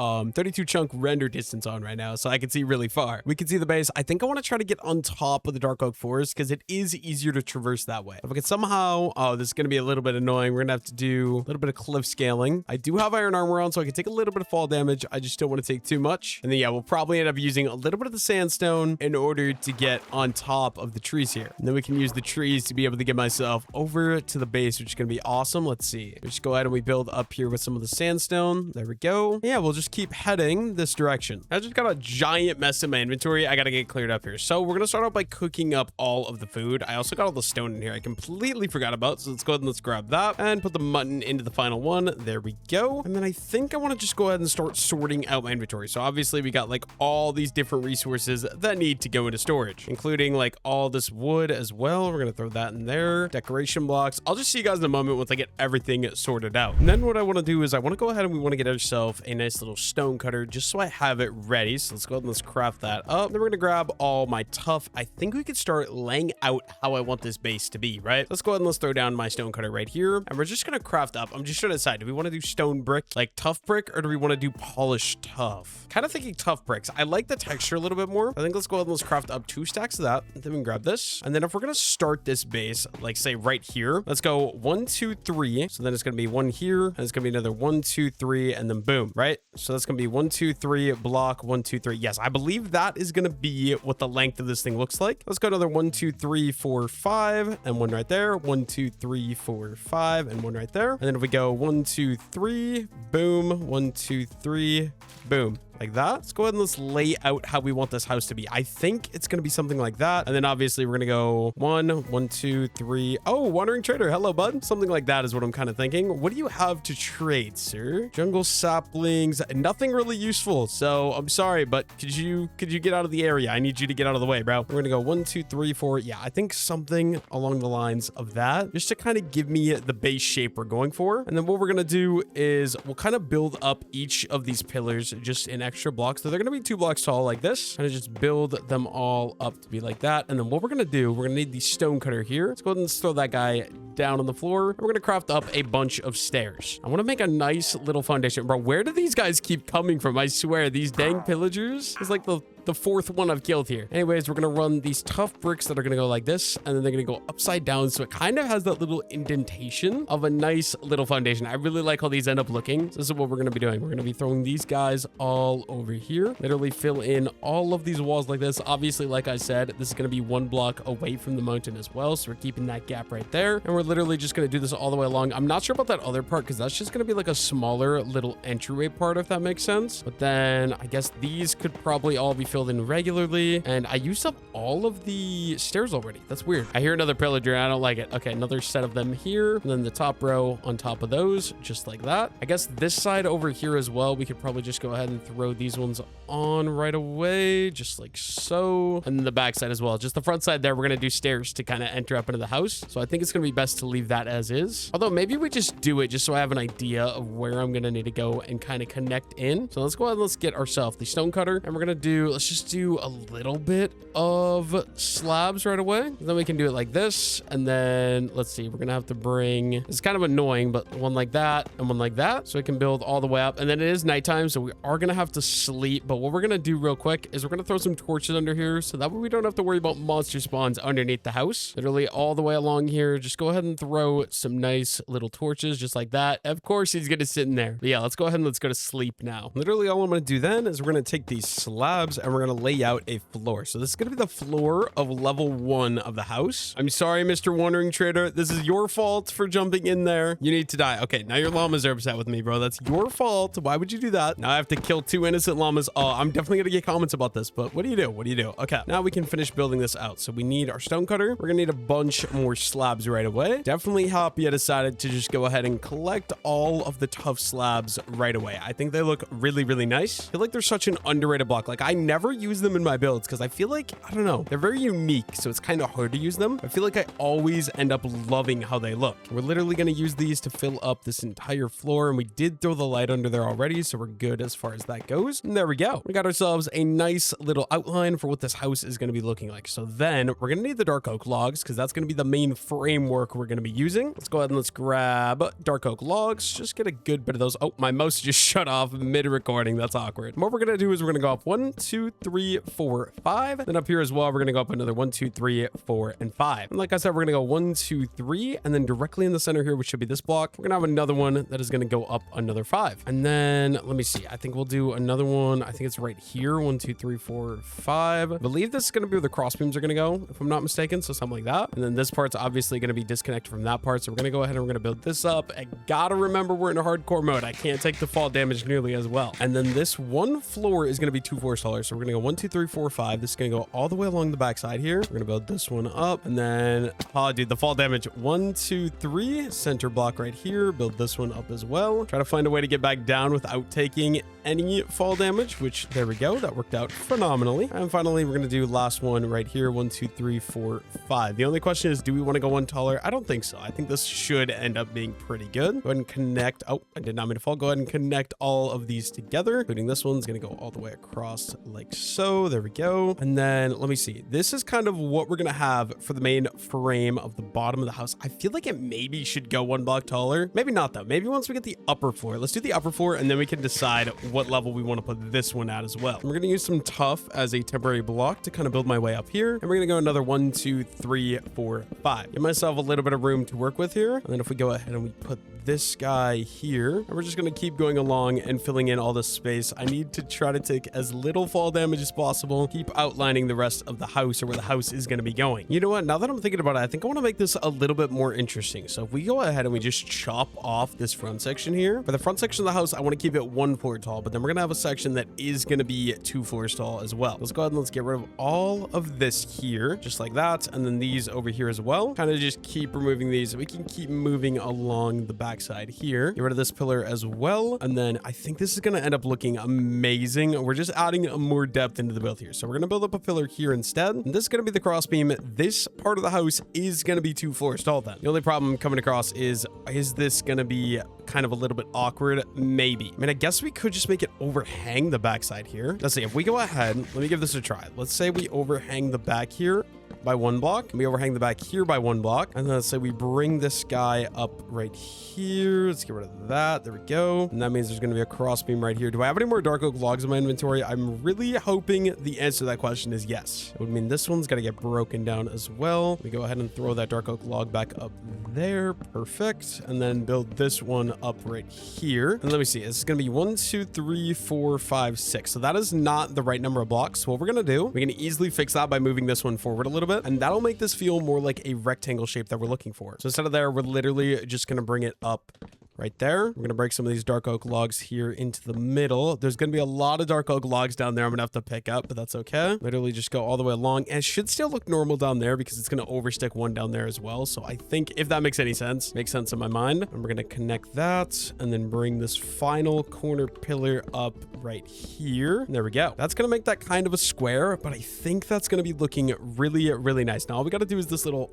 Speaker 1: chunk render distance on right now, so I can see really far. We can see the base. I think I want to try to get on top of the dark oak forest because it is easier to traverse that way. If I could somehow, oh, this is going to be a little bit annoying. We're going to have to do a little bit of cliff scaling. I do have iron armor on, so I can take a little bit of fall damage. I just don't want to take too much. And then, yeah, we'll probably end up using a little bit of the sandstone in order to get on top of the trees here. And then we can use the trees to be able to get myself over to the base, which is going to be awesome. Let's see. We just go ahead and we build up here with some of the sandstone. There we go. Yeah, we'll just keep heading this direction. I just got a giant mess in my inventory. I got to get cleared up here. So we're going to start out by cooking up all of the food. I also got all the stone in here I completely forgot about. So let's go ahead and let's grab that and put the mutton into the final one. There we go. And then I think I want to just go ahead and start sorting out my inventory. So obviously we got like all these different resources that need to go into storage, including like all this wood as well. We're going to throw that in there. Decoration blocks. I'll just see you guys in a moment once I get everything sorted out. And then what I want to do is I want to go ahead and we want to get ourselves a nice little stone cutter just so I have it ready. So let's go ahead and let's craft that up. Then we're going to grab all my tuff. I think we could start laying out how I want this base to be, right? Let's go ahead and let's throw down my stone cutter right here. And we're just going to craft up. I'm just trying to decide, do we want to do stone brick, like tough brick, or do we want to do polished tough? Kind of thinking tough bricks. I like the texture a little bit more. I think let's go ahead and let's craft up 2 stacks of that. Then we can grab this. And then if we're going to start this base, like say right here, let's go 1, 2, 3. So then it's there's going to be one here, and it's going to be another 1, 2, 3, and then boom, right? So that's going to be 1, 2, 3, block, 1, 2, 3. Yes, I believe that is going to be what the length of this thing looks like. Let's go another 1, 2, 3, 4, 5, and one right there. 1, 2, 3, 4, 5, and one right there. And then if we go 1, 2, 3, boom, 1, 2, 3, boom. Like that. Let's go ahead and let's lay out how we want this house to be. I think it's going to be something like that. And then obviously we're going to go 1, 1, 2, 3. Oh, wandering trader. Hello, bud. Something like that is what I'm kind of thinking. What do you have to trade, sir? Jungle saplings. Nothing really useful. So I'm sorry, but could you get out of the area? I need you to get out of the way, bro. We're going to go 1, 2, 3, 4. Yeah, I think something along the lines of that, just to kind of give me the base shape we're going for. And then what we're going to do is we'll kind of build up each of these pillars just in extra blocks. So they're going to be 2 blocks tall like this, and just build them all up to be like that. And then what we're going to do, we're going to need the stone cutter here. Let's go ahead and throw that guy down on the floor. And we're going to craft up a bunch of stairs. I want to make a nice little foundation. Bro, where do these guys keep coming from? I swear, these dang pillagers is like the 4th one I've killed here. Anyways, we're going to run these tough bricks that are going to go like this, and then they're going to go upside down. So it kind of has that little indentation of a nice little foundation. I really like how these end up looking. So this is what we're going to be doing. We're going to be throwing these guys all over here. Literally fill in all of these walls like this. Obviously, like I said, this is going to be 1 block away from the mountain as well. So we're keeping that gap right there. And we're literally just going to do this all the way along. I'm not sure about that other part because that's just going to be like a smaller little entryway part, if that makes sense. But then I guess these could probably all be filled in regularly. And I used up all of the stairs already. That's weird. I hear another pillager. I don't like it. Okay, another set of them here. And then the top row on top of those, just like that. I guess this side over here as well, we could probably just go ahead and throw these ones on right away, just like so. And then the back side as well. Just the front side there, we're going to do stairs to kind of enter up into the house. So I think it's going to be best to leave that as is. Although maybe we just do it just so I have an idea of where I'm going to need to go and kind of connect in. So let's go ahead and let's get ourselves the stone cutter. And we're going to do, let's just do a little bit of slabs right away. Then we can do it like this. And then let's see, we're going to have to bring, it's kind of annoying, but one like that and one like that. So we can build all the way up. And then it is nighttime, so we are going to have to sleep. But what we're going to do real quick is we're going to throw some torches under here. So that way we don't have to worry about monster spawns underneath the house. Literally all the way along here. Just go ahead and throw some nice little torches just like that. Of course, he's going to sit in there. But yeah, let's go ahead and let's go to sleep now. Literally all I'm going to do then is we're going to take these slabs and we're going to lay out a floor. So this is going to be the floor of level 1 of the house. I'm sorry, Mr. Wandering Trader. This is your fault for jumping in there. You need to die. Okay, now your llamas are upset with me, bro. That's your fault. Why would you do that? Now I have to kill 2 innocent llamas. Oh, I'm definitely going to get comments about this, but what do you do? What do you do? Okay, now we can finish building this out. So we need our stone cutter. We're going to need a bunch more slabs right away. Definitely happy I decided to just go ahead and collect all of the tough slabs right away. I think they look really, really nice. I feel like they're such an underrated block. Like I never use them in my builds because I feel like, I don't know, they're very unique. So it's kind of hard to use them. I feel like I always end up loving how they look. We're literally going to use these to fill up this entire floor. And we did throw the light under there already. So we're good as far as that goes. And there we go. We got ourselves a nice little outline for what this house is going to be looking like. So then we're going to need the dark oak logs because that's going to be the main framework we're going to be using. Let's go ahead and let's grab dark oak logs. Just get a good bit of those. Oh, my mouse just shut off mid-recording. That's awkward. And what we're going to do is we're going to go up 1, 2, 3, 4, 5. Then up here as well, we're going to go up another 1, 2, 3, 4, and 5. And like I said, we're going to go 1, 2, 3. And then directly in the center here, which should be this block, we're going to have another one that is going to go up another 5. And then let me see. I think we'll do another one. I think it's right here. 1, 2, 3, 4, 5. I believe this is going to be where the crossbeams are going to go, if I'm not mistaken. So something like that. And then this part's obviously going to be disconnected from that part. So we're going to go ahead and we're going to build this up. I gotta remember we're in a hardcore mode. I can't take the fall damage nearly as well. And then this one floor is going to be 2 floors taller. So we're going to go 1, 2, 3, 4, 5. This is going to go all the way along the backside here. We're going to build this one up. And then, oh, dude, the fall damage. 1, 2, 3. Center block right here. Build this one up as well. Try to find a way to get back down without taking any fall damage, which there we go. That worked out phenomenally. And finally, we're going to do last one right here. 1, 2, 3, 4, 5. The only question is, do we want to go one taller? I don't think so. I think this should end up being pretty good. Go ahead and connect. Oh, I did not mean to fall. Go ahead and connect all of these together, including this one's going to go all the way across like like so. There we go. And then let me see. This is kind of what we're gonna have for the main frame of the bottom of the house. I feel like it maybe should go 1 block taller. Maybe not though. Maybe once we get the upper floor. Let's do the upper floor and then we can decide what level we want to put this one at as well. And we're gonna use some tuff as a temporary block to kind of build my way up here. And we're gonna go another 1, 2, 3, 4, 5. Give myself a little bit of room to work with here. And then if we go ahead and we put this guy here, and we're just gonna keep going along and filling in all this space. I need to try to take as little fall damage as possible. Keep outlining the rest of the house or where the house is gonna be going. You know what? Now that I'm thinking about it, I think I want to make this a little bit more interesting. So if we go ahead and we just chop off this front section here, for the front section of the house, I want to keep it 1 floor tall, but then we're gonna have a section that is gonna be 2 floors tall as well. Let's go ahead and let's get rid of all of this here, just like that, and then these over here as well. Kind of just keep removing these. We can keep moving along the backside here. Get rid of this pillar as well, and then I think this is gonna end up looking amazing. We're just adding more depth into the build here, so we're gonna build up a pillar here instead. And this is gonna be the crossbeam. This part of the house is gonna be 2 floors tall then. The only problem coming across is this gonna be kind of a little bit awkward? Maybe. I mean, I guess we could just make it overhang the backside here. Let's see. If we go ahead, let me give this a try. Let's say we overhang the back here by 1 block, and we overhang the back here by 1 block, and then let's say we bring this guy up right here. Let's get rid of that. There we go. And that means there's going to be a cross beam right here. Do I have any more dark oak logs in my inventory? I'm really hoping the answer to that question is yes. It would mean this one's got to get broken down as well. We go ahead and throw that dark oak log back up there. Perfect. And then build this one up right here. And let me see. This is going to be 1, 2, 3, 4, 5, 6. So that is not the right number of blocks. So what we're going to do, we can easily fix that by moving this one forward a little bit, and that'll make this feel more like a rectangle shape that we're looking for. So instead of there, we're literally just going to bring it up right there. We're going to break some of these dark oak logs here into the middle. There's going to be a lot of dark oak logs down there I'm going to have to pick up, but that's okay. Literally just go all the way along, and it should still look normal down there because it's going to overstick one down there as well. So I think if that makes any sense, makes sense in my mind. And we're going to connect that and then bring this final corner pillar up right here. And there we go. That's going to make that kind of a square, but I think that's going to be looking really, really nice. Now all we got to do is this little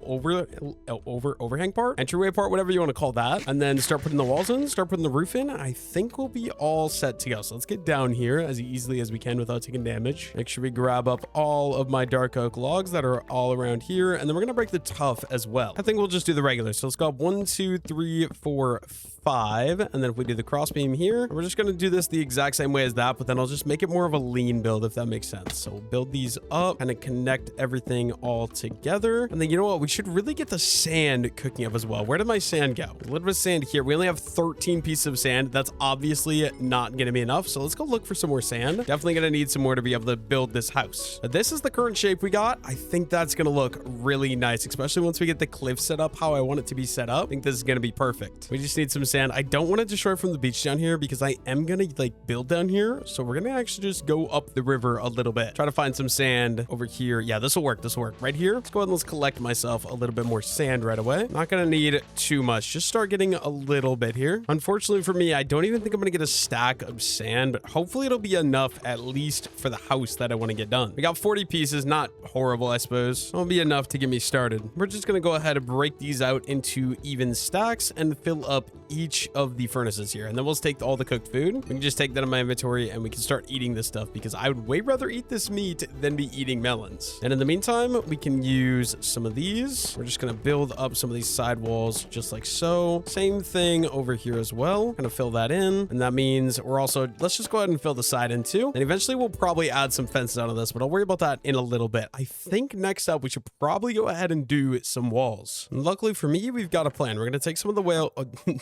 Speaker 1: overhang part, entryway part, whatever you want to call that, and then start putting the walls in, start putting the roof in. I think we'll be all set to go. So let's get down here as easily as we can without taking damage. Make sure we grab up all of my dark oak logs that are all around here, and then we're going to break the tough as well. I think we'll just do the regular. So let's go up 1, 2, 3, 4, 5, and then if we do the crossbeam here, we're just going to do this the exact same way as that, but then I'll just make it more of a lean build, if that makes sense. So we'll build these up, kind of connect everything all together, and then you know what, we should really get the sand cooking up as well. Where did my sand go? A little bit of sand here. We only have 13 pieces of sand. That's obviously not going to be enough, so let's go look for some more sand. Definitely going to need some more to be able to build this house. But this is the current shape we got. I think that's going to look really nice, especially once we get the cliff set up how I want it to be set up. I think this is going to be perfect. We just need some sand. I don't want to destroy from the beach down here because I am going to like build down here, so we're going to actually just go up the river a little bit. Try to find some sand over here. Yeah, this will work. This will work right here. Let's go ahead and let's collect myself a little bit more sand right away. Not going to need too much. Just start getting a little bit here. Unfortunately for me, I don't even think I'm going to get a stack of sand, but hopefully it'll be enough at least for the house that I want to get done. We got 40 pieces. Not horrible, I suppose. It'll be enough to get me started. We're just going to go ahead and break these out into even stacks and fill up each of the furnaces here. And then we'll just take all the cooked food. We can just take that in my inventory and we can start eating this stuff because I would way rather eat this meat than be eating melons. And in the meantime, we can use some of these. We're just going to build up some of these side walls just like so. Same thing over here as well. Going to fill that in. And that means we're also, let's just go ahead and fill the side in too. And eventually we'll probably add some fences out of this, but I'll worry about that in a little bit. I think next up, we should probably go ahead and do some walls. And luckily for me, we've got a plan. We're going to take some of the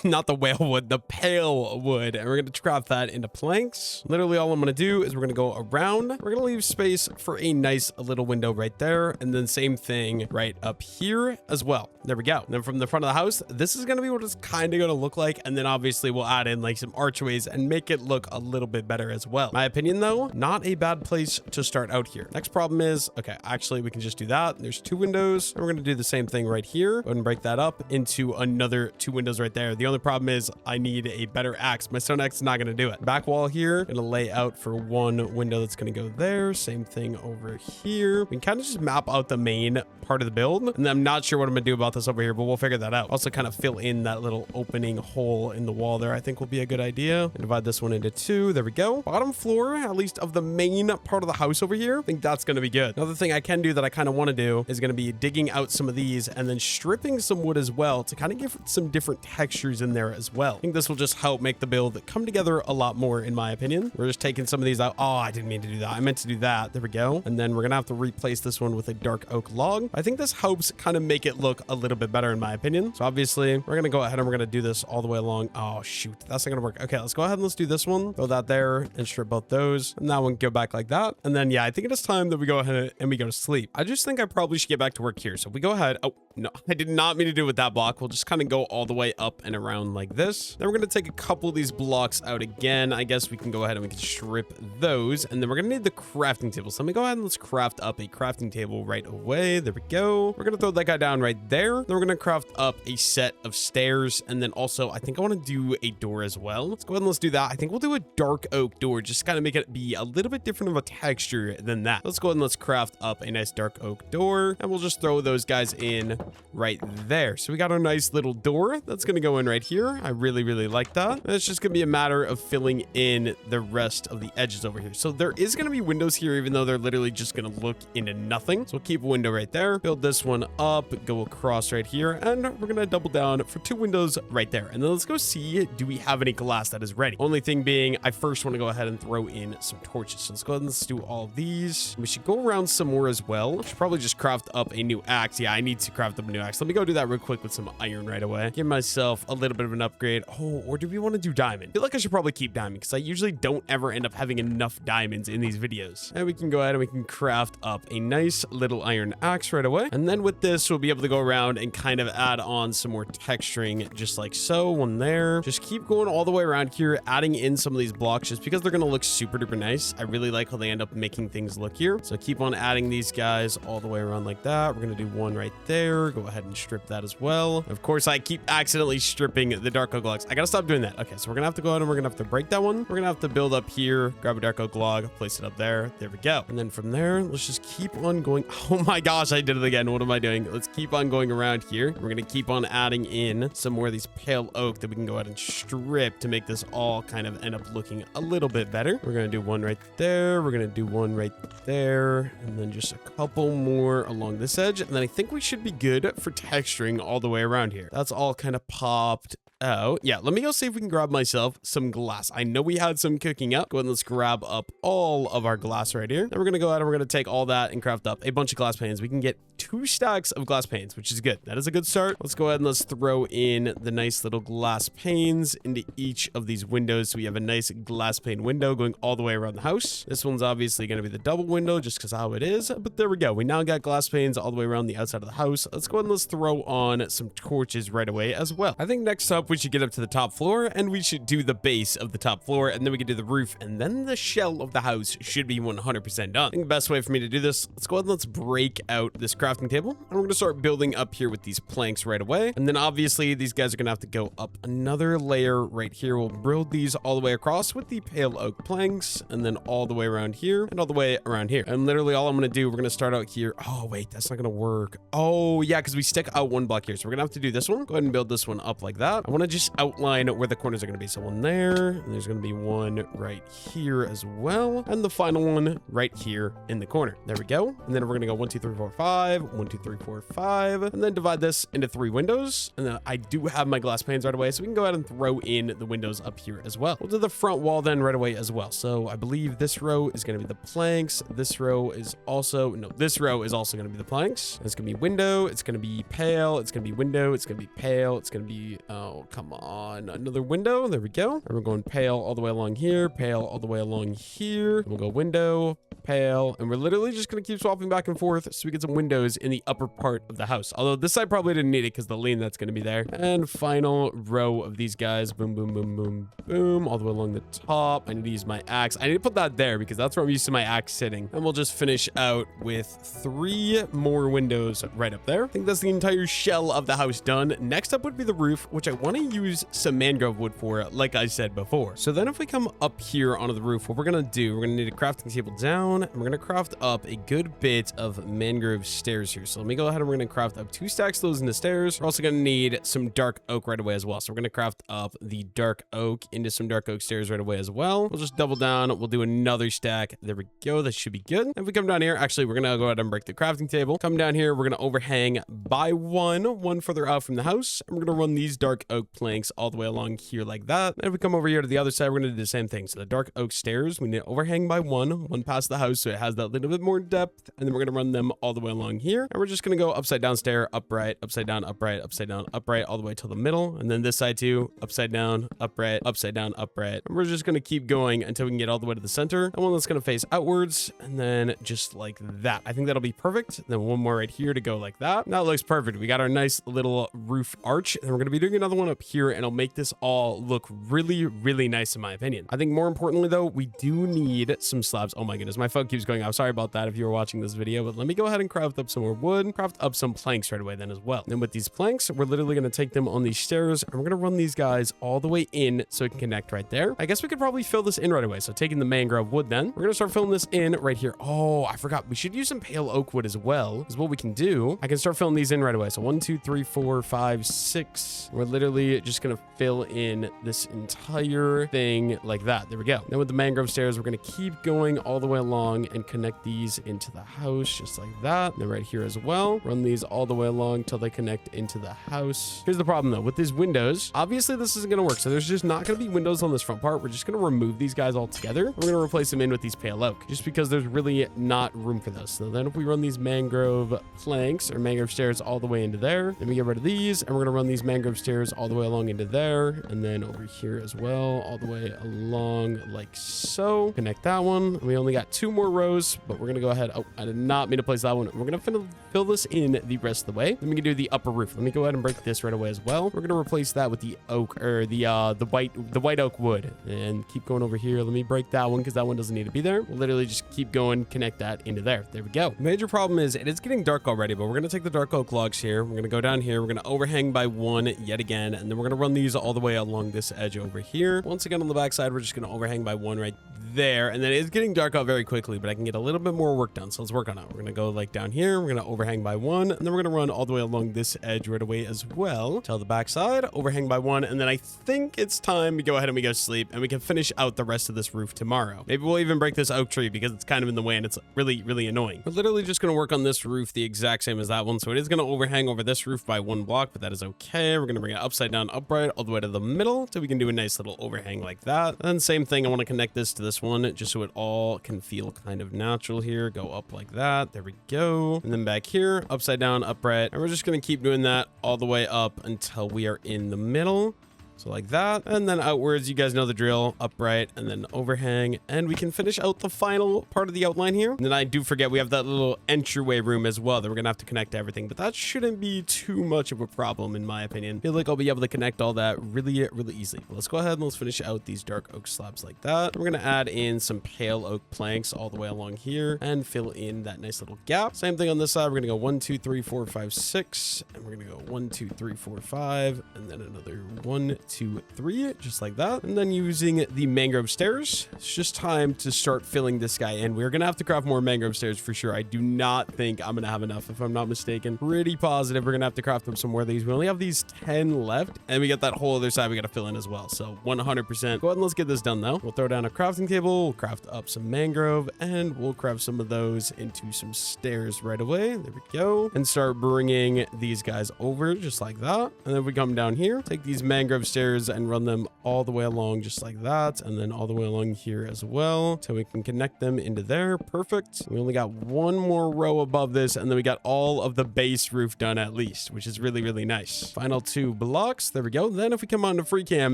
Speaker 1: not the whale wood, the pale wood, and we're going to craft that into planks. Literally all I'm going to do is we're going to go around. We're going to leave space for a nice little window right there. And then same thing right up here as well. There we go. And then from the front of the house, this is going to be what it's kind of going to look like. And then obviously we'll add in like some archways and make it look a little bit better as well. My opinion though, not a bad place to start out here. Next problem is, okay, actually we can just do that. There's 2 windows and we're going to do the same thing right here. Go ahead and break that up into another 2 windows right there. The only problem is I need a better axe. My stone axe is not going to do it. Back wall here, going to lay out for 1 window that's going to go there. Same thing over here. We can kind of just map out the main part of the build. And I'm not sure what I'm going to do about this over here, but we'll figure that out. Also kind of fill in that little opening hole in the wall there, I think will be a good idea. And divide this one into 2. There we go. Bottom floor, at least of the main part of the house over here. I think that's going to be good. Another thing I can do that I kind of want to do is going to be digging out some of these and then stripping some wood as well to kind of give some different textures in there as well. I think this will just help make the build come together a lot more, in my opinion. We're just taking some of these out. Oh, I didn't mean to do that. I meant to do that. There we go. And then we're going to have to replace this one with a dark oak log. I think this helps kind of make it look a little bit better, in my opinion. So obviously, we're going to go ahead and we're going to do this all the way along. Oh, shoot. That's not going to work. Okay, let's go ahead and let's do this one. Throw that there and strip both those. And that one go back like that. And then, yeah, I think it is time that we go ahead and we go to sleep. I just think I probably should get back to work here. So we go ahead. Oh, no, I did not mean to do it with that block. We'll just kind of go all the way up and around like this. Then we're going to take a couple of these blocks out again. I guess we can go ahead and we can strip those. And then we're going to need the crafting table. So let me go ahead and let's craft up a crafting table right away. There we go. We're going to throw that guy down right there. Then we're going to craft up a set of stairs. And then also, I think I want to do a door as well. Let's go ahead and let's do that. I think we'll do a dark oak door. Just kind of make it be a little bit different of a texture than that. Let's go ahead and let's craft up a nice dark oak door. And we'll just throw those guys in right there. So we got our nice little door that's going to go in right here. I really, really like that. And it's just going to be a matter of filling in the rest of the edges over here. So there is going to be windows here, even though they're literally just going to look into nothing. So we'll keep a window right there, build this one up, go across right here, and we're going to double down for 2 windows right there. And then let's go see, do we have any glass that is ready? Only thing being, I first want to go ahead and throw in some torches. So let's go ahead and let's do all of these. We should go around some more as well. Should probably just craft up a new axe. Yeah, I need to craft up a new axe. Let me go do that real quick with some iron right away. Give myself a little bit of an upgrade. Oh, or do we want to do diamond? I feel like I should probably keep diamond because I usually don't ever end up having enough diamonds in these videos. And we can go ahead and we can craft up a nice little iron axe right away. And then with this, we'll be able to go around and kind of add on some more texturing just like so. One there. Just keep going all the way around here, adding in some of these blocks just because they're going to look super duper nice. I really like how they end up making things look here. So keep on adding these guys all the way around like that. We're going to do one right there. Go ahead and strip that as well. Of course, I keep accidentally stripping the dark oak logs. I got to stop doing that. Okay, so we're going to have to go ahead and we're going to have to break that one. We're going to have to build up here, grab a dark oak log, place it up there. There we go. And then from there, let's just keep on going. Oh my gosh, I did it again. What am I doing? Let's keep on going around here. We're going to keep on adding in some more of these pale oak that we can go ahead and strip to make this all kind of end up looking a little bit better. We're going to do one right there. We're going to do one right there. And then just a couple more along this edge. And then I think we should be good for texturing all the way around here. That's all kind of popped out. Yeah, let me go see if we can grab myself some glass. I know we had some cooking up. Go ahead and let's grab up all of our glass right here. Then we're going to go ahead and we're going to take all that and craft up a bunch of glass panes. We can get 2 stacks of glass panes, which is good. That is a good start. Let's go ahead and let's throw in the nice little glass panes into each of these windows. So we have a nice glass pane window going all the way around the house. This one's obviously going to be the double window just because how it is. But there we go. We now got glass panes all the way around the outside of the house. Let's go ahead and let's throw on some torches right away as well. I think next up, we should get up to the top floor and we should do the base of the top floor and then we can do the roof and then the shell of the house should be 100% done. I think the best way for me to do this, let's go ahead and let's break out this crafting table and we're going to start building up here with these planks right away. And then obviously these guys are going to have to go up another layer right here. We'll build these all the way across with the pale oak planks and then all the way around here and all the way around here. And literally all I'm going to do, we're going to start out here. Oh, wait, that's not going to work. Oh, yeah, because we stick out one block here. So we're going to have to do this one. Go ahead and build this one up like that. I want to just outline where the corners are going to be. So one there, and there's going to be one right here as well. And the final one right here in the corner. There we go. And then we're going to go 1, 2, 3, 4, 5, 1, 2, 3, 4, 5, and then divide this into 3 windows. And then I do have my glass panes right away. So we can go ahead and throw in the windows up here as well. We'll do the front wall then right away as well. So I believe this row is going to be the planks. This row is also, no, this row is also going to be the planks. It's going to be window. It's going to be pale. It's going to be window. It's going to be pale. It's going to be, oh, come on. Another window. There we go. And we're going pale all the way along here, pale all the way along here. We'll go window, pale, and we're literally just going to keep swapping back and forth so we get some windows in the upper part of the house. Although this side probably didn't need it because the lean that's going to be there. And final row of these guys. Boom, boom, boom, boom, boom, all the way along the top. I need to use my axe. I need to put that there because that's where I'm used to my axe sitting. And we'll just finish out with 3 more windows right up there. I think that's the entire shell of the house done. Next up would be the roof, which I want to use some mangrove wood for, like I said before. So then if we come up here onto the roof, what we're going to do, we're going to need a crafting table down, and we're going to craft up a good bit of mangrove stairs here. So let me go ahead and we're going to craft up 2 stacks of those in the stairs. We're also going to need some dark oak right away as well. So we're going to craft up the dark oak into some dark oak stairs right away as well. We'll just double down. We'll do another stack. There we go. That should be good. If we come down here, actually, we're going to go ahead and break the crafting table. Come down here. We're going to overhang by one further out from the house. And we're going to run these dark oak planks all the way along here like that. And if we come over here to the other side, we're going to do the same thing. So the dark oak stairs, we need to overhang by one past the house, so it has that little bit more depth. And then we're going to run them all the way along here. And we're just going to go upside down stair, upright, upside down, upright, upside down, upright, all the way to the middle. And then this side too, upside down, upright, upside down, upright. And we're just going to keep going until we can get all the way to the center. And one that's going to face outwards. And then just like that. I think that'll be perfect. And then one more right here to go like that. That looks perfect. We got our nice little roof arch. And we're going to be doing another one up here. And it'll make this all look really, really nice in my opinion. I think more importantly though, we do need some slabs. Oh my goodness, my phone keeps going. I'm sorry about that if you were watching this video, but let me go ahead and craft up some more wood, craft up some planks right away then as well. And with these planks, we're literally going to take them on these stairs and we're going to run these guys all the way in so it can connect right there. I guess we could probably fill this in right away. So taking the mangrove wood then, we're going to start filling this in right here. Oh, I forgot. We should use some pale oak wood as well, is what we can do. I can start filling these in right away. So 1, 2, 3, 4, 5, 6. We're literally just going to fill in this entire thing like that. There we go. Then with the mangrove stairs, we're going to keep going all the way along and connect these into the house just like that. And then right here as well, run these all the way along till they connect into the house. Here's the problem though, with these windows, obviously this isn't going to work. So there's just not going to be windows on this front part. We're just going to remove these guys all together. We're going to replace them in with these pale oak just because there's really not room for those. So then if we run these mangrove planks or mangrove stairs all the way into there, then we get rid of these and we're going to run these mangrove stairs all the way along into there. And then over here as well, all the way along like so. Connect that one. We only got 2 more rows, but we're going to go ahead. Oh, I did not mean to place that one. We're going to fill this in the rest of the way. Then we can do the upper roof. Let me go ahead and break this right away as well. We're going to replace that with the oak or the white oak wood and keep going over here. Let me break that one because that one doesn't need to be there. We'll literally just keep going, connect that into there. There we go. Major problem is it is getting dark already, but we're going to take the dark oak logs here. We're going to go down here. We're going to overhang by 1 yet again. And then we're going to run these all the way along this edge over here. Once again, on the back side, we're just going to overhang by 1 right there. And then it's getting dark out very quickly, but I can get a little bit more work done. So let's work on it. We're going to go like down here. We're going to overhang by 1. And then we're going to run all the way along this edge right away as well. Tell the back side, overhang by 1. And then I think it's time to go ahead and we go sleep and we can finish out the rest of this roof tomorrow. Maybe we'll even break this oak tree because it's kind of in the way and it's really, really annoying. We're literally just going to work on this roof the exact same as that one. So it is going to overhang over this roof by 1 block, but that is okay. We're going to bring it upside down, upright, all the way to the middle so we can do a nice little overhang like that. And same thing, I want to connect this to this one just so it all can feel kind of natural here. Go up like that. There we go. And then back here, upside down, upright. And we're just going to keep doing that all the way up until we are in the middle. So like that, and then outwards, you guys know the drill, upright, and then overhang, and we can finish out the final part of the outline here. And then I do forget we have that little entryway room as well that we're gonna have to connect to everything, but that shouldn't be too much of a problem in my opinion. I feel like I'll be able to connect all that really, really easily. But let's go ahead and let's finish out these dark oak slabs like that. We're gonna add in some pale oak planks all the way along here and fill in that nice little gap. Same thing on this side. We're gonna go 1, 2, 3, 4, 5, 6, and we're gonna go 1, 2, 3, 4, 5, and then another 1, 2, 3, just like that. And then using the mangrove stairs, it's just time to start filling this guy in. We're gonna have to craft more mangrove stairs for sure. I do not think I'm gonna have enough, if I'm not mistaken. Pretty positive we're gonna have to craft them some more of these. We only have these 10 left, and we got that whole other side we gotta fill in as well. So 100%. Go ahead and let's get this done though. We'll throw down a crafting table, we'll craft up some mangrove, and we'll craft some of those into some stairs right away. There we go. And start bringing these guys over just like that. And then we come down here, take these mangrove stairs and run them all the way along just like that, and then all the way along here as well, so we can connect them into there. Perfect. We only got 1 more row above this, and then we got all of the base roof done at least, which is really, really nice. Final 2 blocks. There we go. Then if we come on to free cam,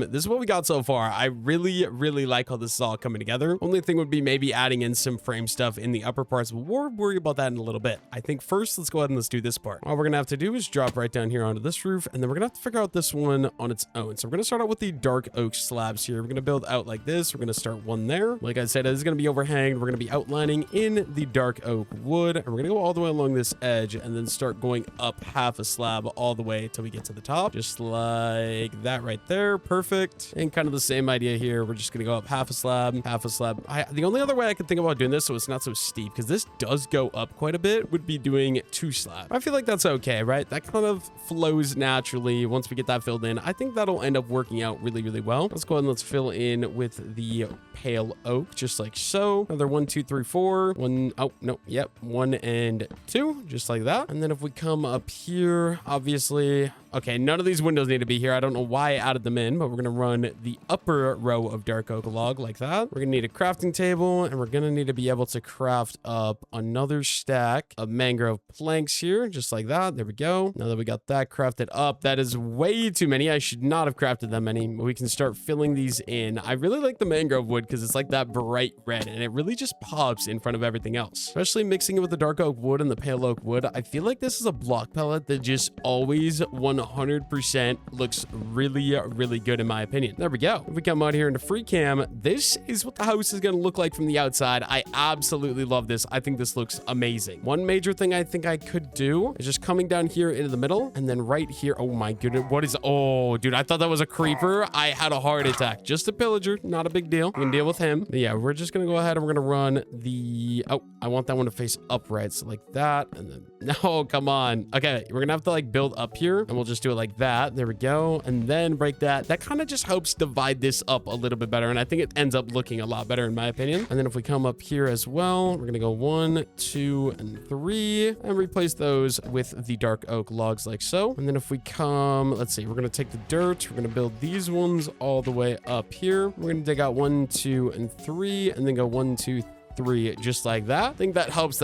Speaker 1: this is what we got so far. I really, really like how this is all coming together. Only thing would be maybe adding in some frame stuff in the upper parts, but we'll worry about that in a little bit. I think first, let's go ahead and let's do this part. All we're gonna have to do is drop right down here onto this roof, and then we're gonna have to figure out this one on its own. So we're going to start out with the dark oak slabs here. We're going to build out like this. We're going to start one there. Like I said, this is going to be overhanged. We're going to be outlining in the dark oak wood. And we're going to go all the way along this edge and then start going up half a slab all the way till we get to the top. Just like that right there. Perfect. And kind of the same idea here. We're just going to go up half a slab, half a slab. The only other way I could think about doing this so it's not so steep, because this does go up quite a bit, would be doing 2 slabs. I feel like that's okay, right? That kind of flows naturally once we get that filled in. I think that'll end up working out really, really well. Let's go ahead and let's fill in with the pale oak, just like so. Another 1, 2, 3, 4. 1, oh, no, yep. 1 and 2, just like that. And then if we come up here, obviously, okay, none of these windows need to be here. I don't know why I added them in, but we're going to run the upper row of dark oak log like that. We're going to need a crafting table, and we're going to need to be able to craft up another stack of mangrove planks here, just like that. There we go. Now that we got that crafted up, that is way too many. I should not have crafted that many. We can start filling these in. I really like the mangrove wood because it's like that bright red, and it really just pops in front of everything else, especially mixing it with the dark oak wood and the pale oak wood. I feel like this is a block palette that just always 100% looks really, really good in my opinion. There we go. If we come out here into free cam, this is what the house is going to look like from the outside. I absolutely love this. I think this looks amazing. One major thing I think I could do is just coming down here into the middle, and then right here. Oh my goodness. What is, oh dude, I thought that was a creeper. I had a heart attack. Just a pillager, not a big deal. We can deal with him. But yeah, we're just going to go ahead and we're going to run the, oh, I want that one to face upright. So like that. And then, no, come on. Okay, we're going to have to like build up here, and we'll just do it like that. There we go. And then break that. That kind of just helps divide this up a little bit better. And I think it ends up looking a lot better in my opinion. And then if we come up here as well, we're going to go 1, 2, and 3 and replace those with the dark oak logs like so. And then if we come, let's see, we're going to take the dirt. We're going to build these ones all the way up here. We're going to dig out 1, 2, and 3, and then go 1, 2, 3, just like that. I think that helps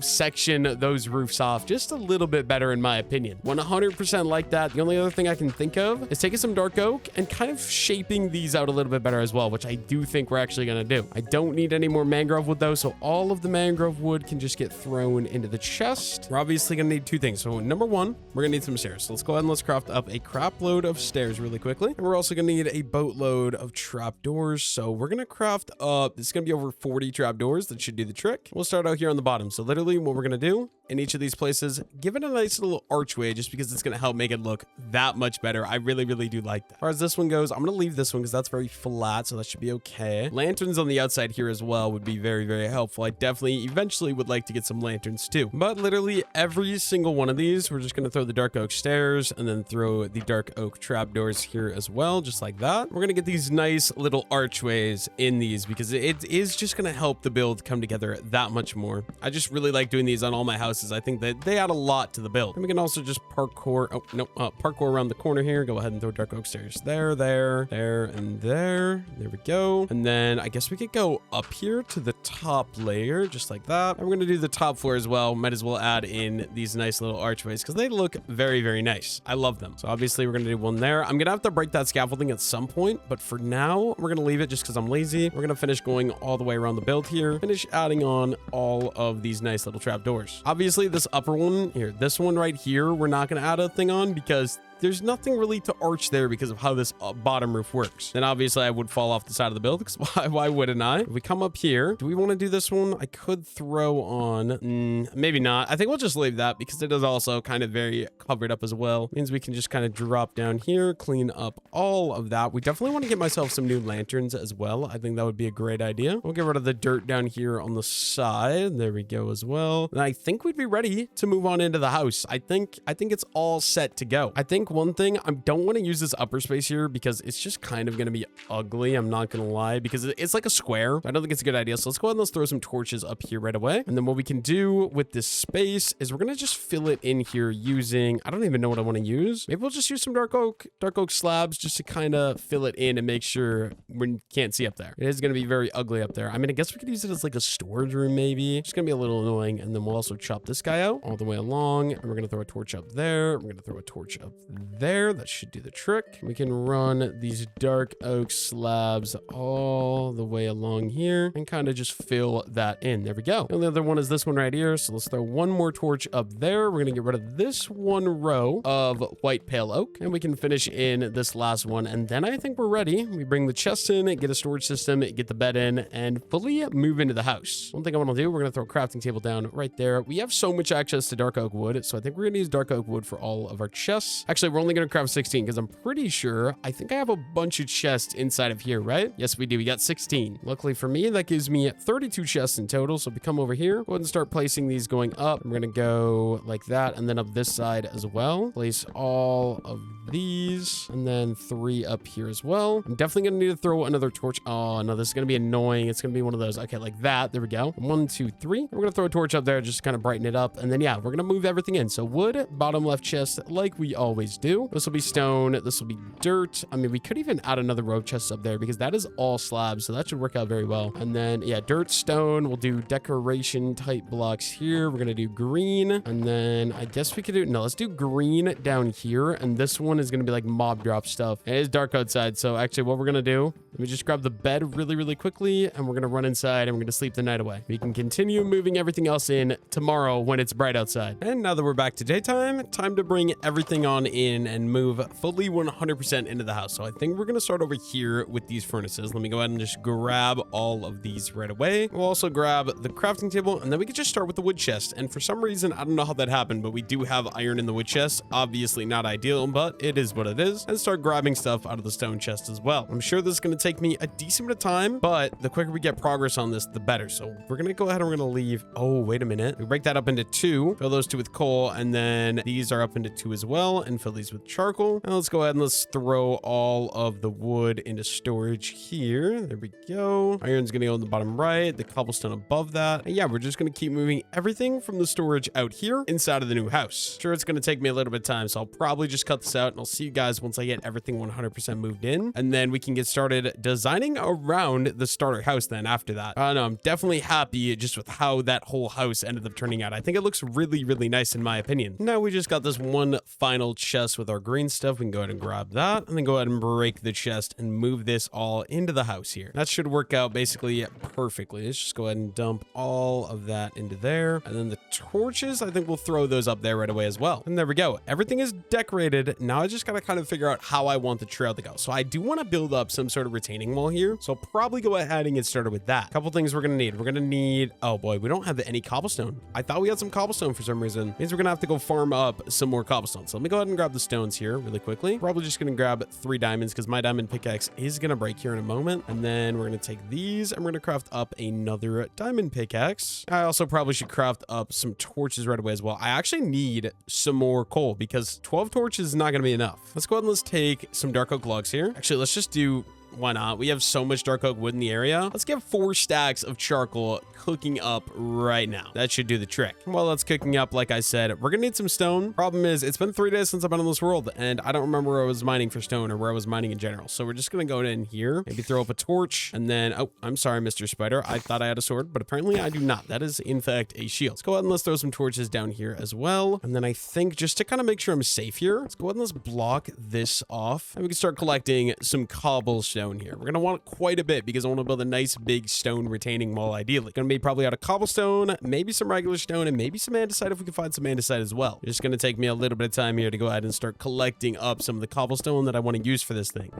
Speaker 1: section those roofs off just a little bit better in my opinion. 100% like that. The only other thing I can think of is taking some dark oak and kind of shaping these out a little bit better as well, which I do think we're actually going to do. I don't need any more mangrove wood though, so all of the mangrove wood can just get thrown into the chest. We're obviously going to need 2 things. So number 1, we're going to need some stairs. So let's go ahead and let's craft up a crap load of stairs really quickly. And we're also going to need a boatload of trapdoors. So we're going to craft up, it's going to be over 40 trapdoors. That should do the trick. We'll start out here on the bottom. So literally what we're going to do in each of these places, give it a nice little archway just because it's going to help make it look that much better. I really, really do like that. As far as this one goes, I'm going to leave this one because that's very flat. So that should be okay. Lanterns on the outside here as well would be very, very helpful. I definitely eventually would like to get some lanterns too. But literally every single one of these, we're just going to throw the dark oak stairs and then throw the dark oak trapdoors here as well. Just like that. We're going to get these nice little archways in these because it is just going to help the build come together that much more. I just really like doing these on all my houses. I think that they add a lot to the build. And we can also just parkour, oh no, parkour around the corner here. Go ahead and throw dark oak stairs there, there, there, and there. There we go. And then I guess we could go up here to the top layer, just like that. And we're going to do the top floor as well. Might as well add in these nice little archways because they look very, very nice. I love them. So obviously we're going to do one there. I'm going to have to break that scaffolding at some point, but for now, we're going to leave it just because I'm lazy. We're going to finish going all the way around the build here. Finish adding on all of these nice little trapdoors. Obviously, this upper one here, this one right here, we're not going to add a thing on because there's nothing really to arch there because of how this bottom roof works. Then obviously I would fall off the side of the build because why wouldn't I? If we come up here, do we want to do this one? I could throw on, maybe not. I think we'll just leave that because it is also kind of very covered up as well. Means we can just kind of drop down here, clean up all of that. We definitely want to get myself some new lanterns as well. I think that would be a great idea. We'll get rid of the dirt down here on the side. There we go as well. And I think we'd be ready to move on into the house. I think it's all set to go. I think one thing, I don't want to use this upper space here because it's just kind of going to be ugly. I'm not going to lie because it's like a square. I don't think it's a good idea. So let's go ahead and let's throw some torches up here right away. And then what we can do with this space is we're going to just fill it in here using, I don't even know what I want to use. Maybe we'll just use some dark oak slabs just to kind of fill it in and make sure we can't see up there. It is going to be very ugly up there. I mean, I guess we could use it as like a storage room maybe. It's going to be a little annoying. And then we'll also chop this guy out all the way along. And we're going to throw a torch up there. We're going to throw a torch up there. That should do the trick. We can run these dark oak slabs all the way along here and kind of just fill that in. There we go. And the other one is this one right here. So let's throw one more torch up there. We're going to get rid of this one row of white pale oak, and we can finish in this last one. And then I think we're ready. We bring the chest in, get a storage system, get the bed in, and fully move into the house. One thing I want to do, we're going to throw a crafting table down right there. We have so much access to dark oak wood, so I think we're going to use dark oak wood for all of our chests. Actually, we're only going to craft 16 because I'm pretty sure, I think I have a bunch of chests inside of here, right? Yes, we do. We got 16. Luckily for me, that gives me 32 chests in total. So if we come over here, go ahead and start placing these going up. I'm going to go like that, and then up this side as well. Place all of these, and then 3 up here as well. I'm definitely going to need to throw another torch. Oh, no, this is going to be annoying. It's going to be one of those. Okay, like that. There we go. 1, 2, 3. We're going to throw a torch up there just to kind of brighten it up. And then, yeah, we're going to move everything in. So wood, bottom left chest, like we always do. This will be stone. This will be dirt. I mean, we could even add another row of chests up there because that is all slabs. So that should work out very well. And then, yeah, dirt, stone. We'll do decoration type blocks here. We're going to do green. And then I guess we could do, no, let's do green down here. And this one is going to be like mob drop stuff. It is dark outside. So actually what we're going to do, let me just grab the bed really, really quickly. And we're going to run inside and we're going to sleep the night away. We can continue moving everything else in tomorrow when it's bright outside. And now that we're back to daytime, time to bring everything on in and move fully 100% into the house. So I think we're going to start over here with these furnaces. Let me go ahead and just grab all of these right away. We'll also grab the crafting table, and then we can just start with the wood chest. And for some reason, I don't know how that happened, but we do have iron in the wood chest. Obviously not ideal, but it is what it is. And start grabbing stuff out of the stone chest as well. I'm sure this is going to take me a decent bit of time, but the quicker we get progress on this, the better. So we're going to go ahead and we're going to leave. Oh, wait a minute. We break that up into 2, fill those 2 with coal, and then these are up into 2 as well, and fill these with charcoal. And let's go ahead and let's throw all of the wood into storage here. There we go. Iron's going to go in the bottom right, the cobblestone above that. And yeah, we're just going to keep moving everything from the storage out here inside of the new house. Sure, it's going to take me a little bit of time, so I'll probably just cut this out, and I'll see you guys once I get everything 100% moved in. And then we can get started designing around the starter house then after that. I don't know, I'm definitely happy just with how that whole house ended up turning out. I think it looks really, really nice in my opinion. Now we just got this one final chest with our green stuff. We can go ahead and grab that, and then go ahead and break the chest and move this all into the house here. That should work out basically perfectly. Let's just go ahead and dump all of that into there. And then the torches, I think we'll throw those up there right away as well. And there we go. Everything is decorated. Now I just got to kind of figure out how I want the trail to go. So I do want to build up some sort of retaining wall here. So I'll probably go ahead and get started with that. A couple things we're going to need. We're going to need, oh boy, we don't have any cobblestone. I thought we had some cobblestone for some reason. Means we're going to have to go farm up some more cobblestone. So let me go ahead and grab the stones here really quickly. Probably just going to grab 3 diamonds because my diamond pickaxe is going to break here in a moment. And then we're going to take these and we're going to craft up another diamond pickaxe. I also probably should craft up some torches right away as well. I actually need some more coal because 12 torches is not going to be enough. Let's go ahead and let's take some dark oak logs here. Actually, let's just do, why not? We have so much dark oak wood in the area. Let's get 4 stacks of charcoal cooking up right now. That should do the trick. While that's cooking up, like I said, we're gonna need some stone. Problem is, it's been 3 days since I've been in this world, and I don't remember where I was mining for stone or where I was mining in general. So we're just gonna go in here, maybe throw up a torch, and then, oh, I'm sorry, Mr. Spider. I thought I had a sword, but apparently I do not. That is, in fact, a shield. Let's go ahead and let's throw some torches down here as well. And then I think just to kind of make sure I'm safe here, let's go ahead and let's block this off, and we can start collecting some cobblestone here. We're gonna want quite a bit because I want to build a nice big stone retaining wall ideally. Gonna be probably out of cobblestone, maybe some regular stone, and maybe some andesite if we can find some andesite as well. It's just gonna take me a little bit of time here to go ahead and start collecting up some of the cobblestone that I want to use for this thing.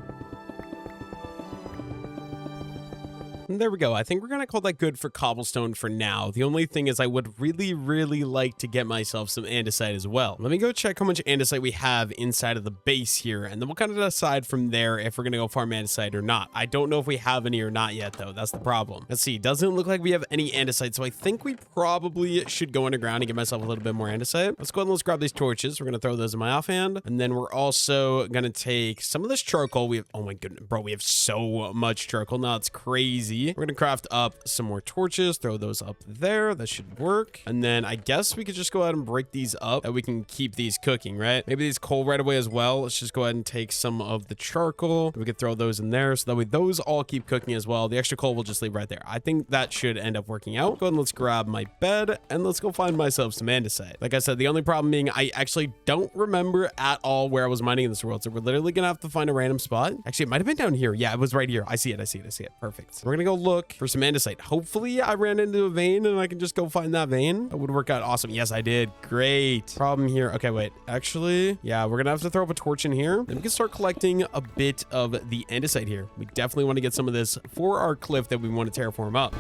Speaker 1: And there we go. I think we're going to call that good for cobblestone for now. The only thing is I would really, really like to get myself some andesite as well. Let me go check how much andesite we have inside of the base here, and then we'll kind of decide from there if we're going to go farm andesite or not. I don't know if we have any or not yet, though. That's the problem. Let's see. Doesn't look like we have any andesite, so I think we probably should go underground and get myself a little bit more andesite. Let's go ahead and let's grab these torches. We're going to throw those in my offhand, and then we're also going to take some of this charcoal. We have, oh my goodness, bro, we have so much charcoal now. It's crazy. see. We're gonna craft up some more torches, throw those up there. That should work. And then I guess we could just go ahead and break these up and we can keep these cooking, right? Maybe these coal right away as well. Let's just go ahead and take some of the charcoal. We could throw those in there so that way those all keep cooking as well. The extra coal will just leave right there. I think that should end up working out. Go ahead and let's grab my bed and let's go find myself some andesite. Like I said, the only problem being I actually don't remember at all where I was mining in this world. So we're literally gonna have to find a random spot. Actually, it might have been down here. Yeah, it was right here. I see it. I see it. I see it. Perfect. So we're gonna go look for some andesite. Hopefully I ran into a vein and I can just go find that vein. That would work out awesome. Yes, I did. Great. Problem here. Okay, wait. Actually, yeah, we're gonna have to throw up a torch in here. Then we can start collecting a bit of the andesite here. We definitely want to get some of this for our cliff that we want to terraform up.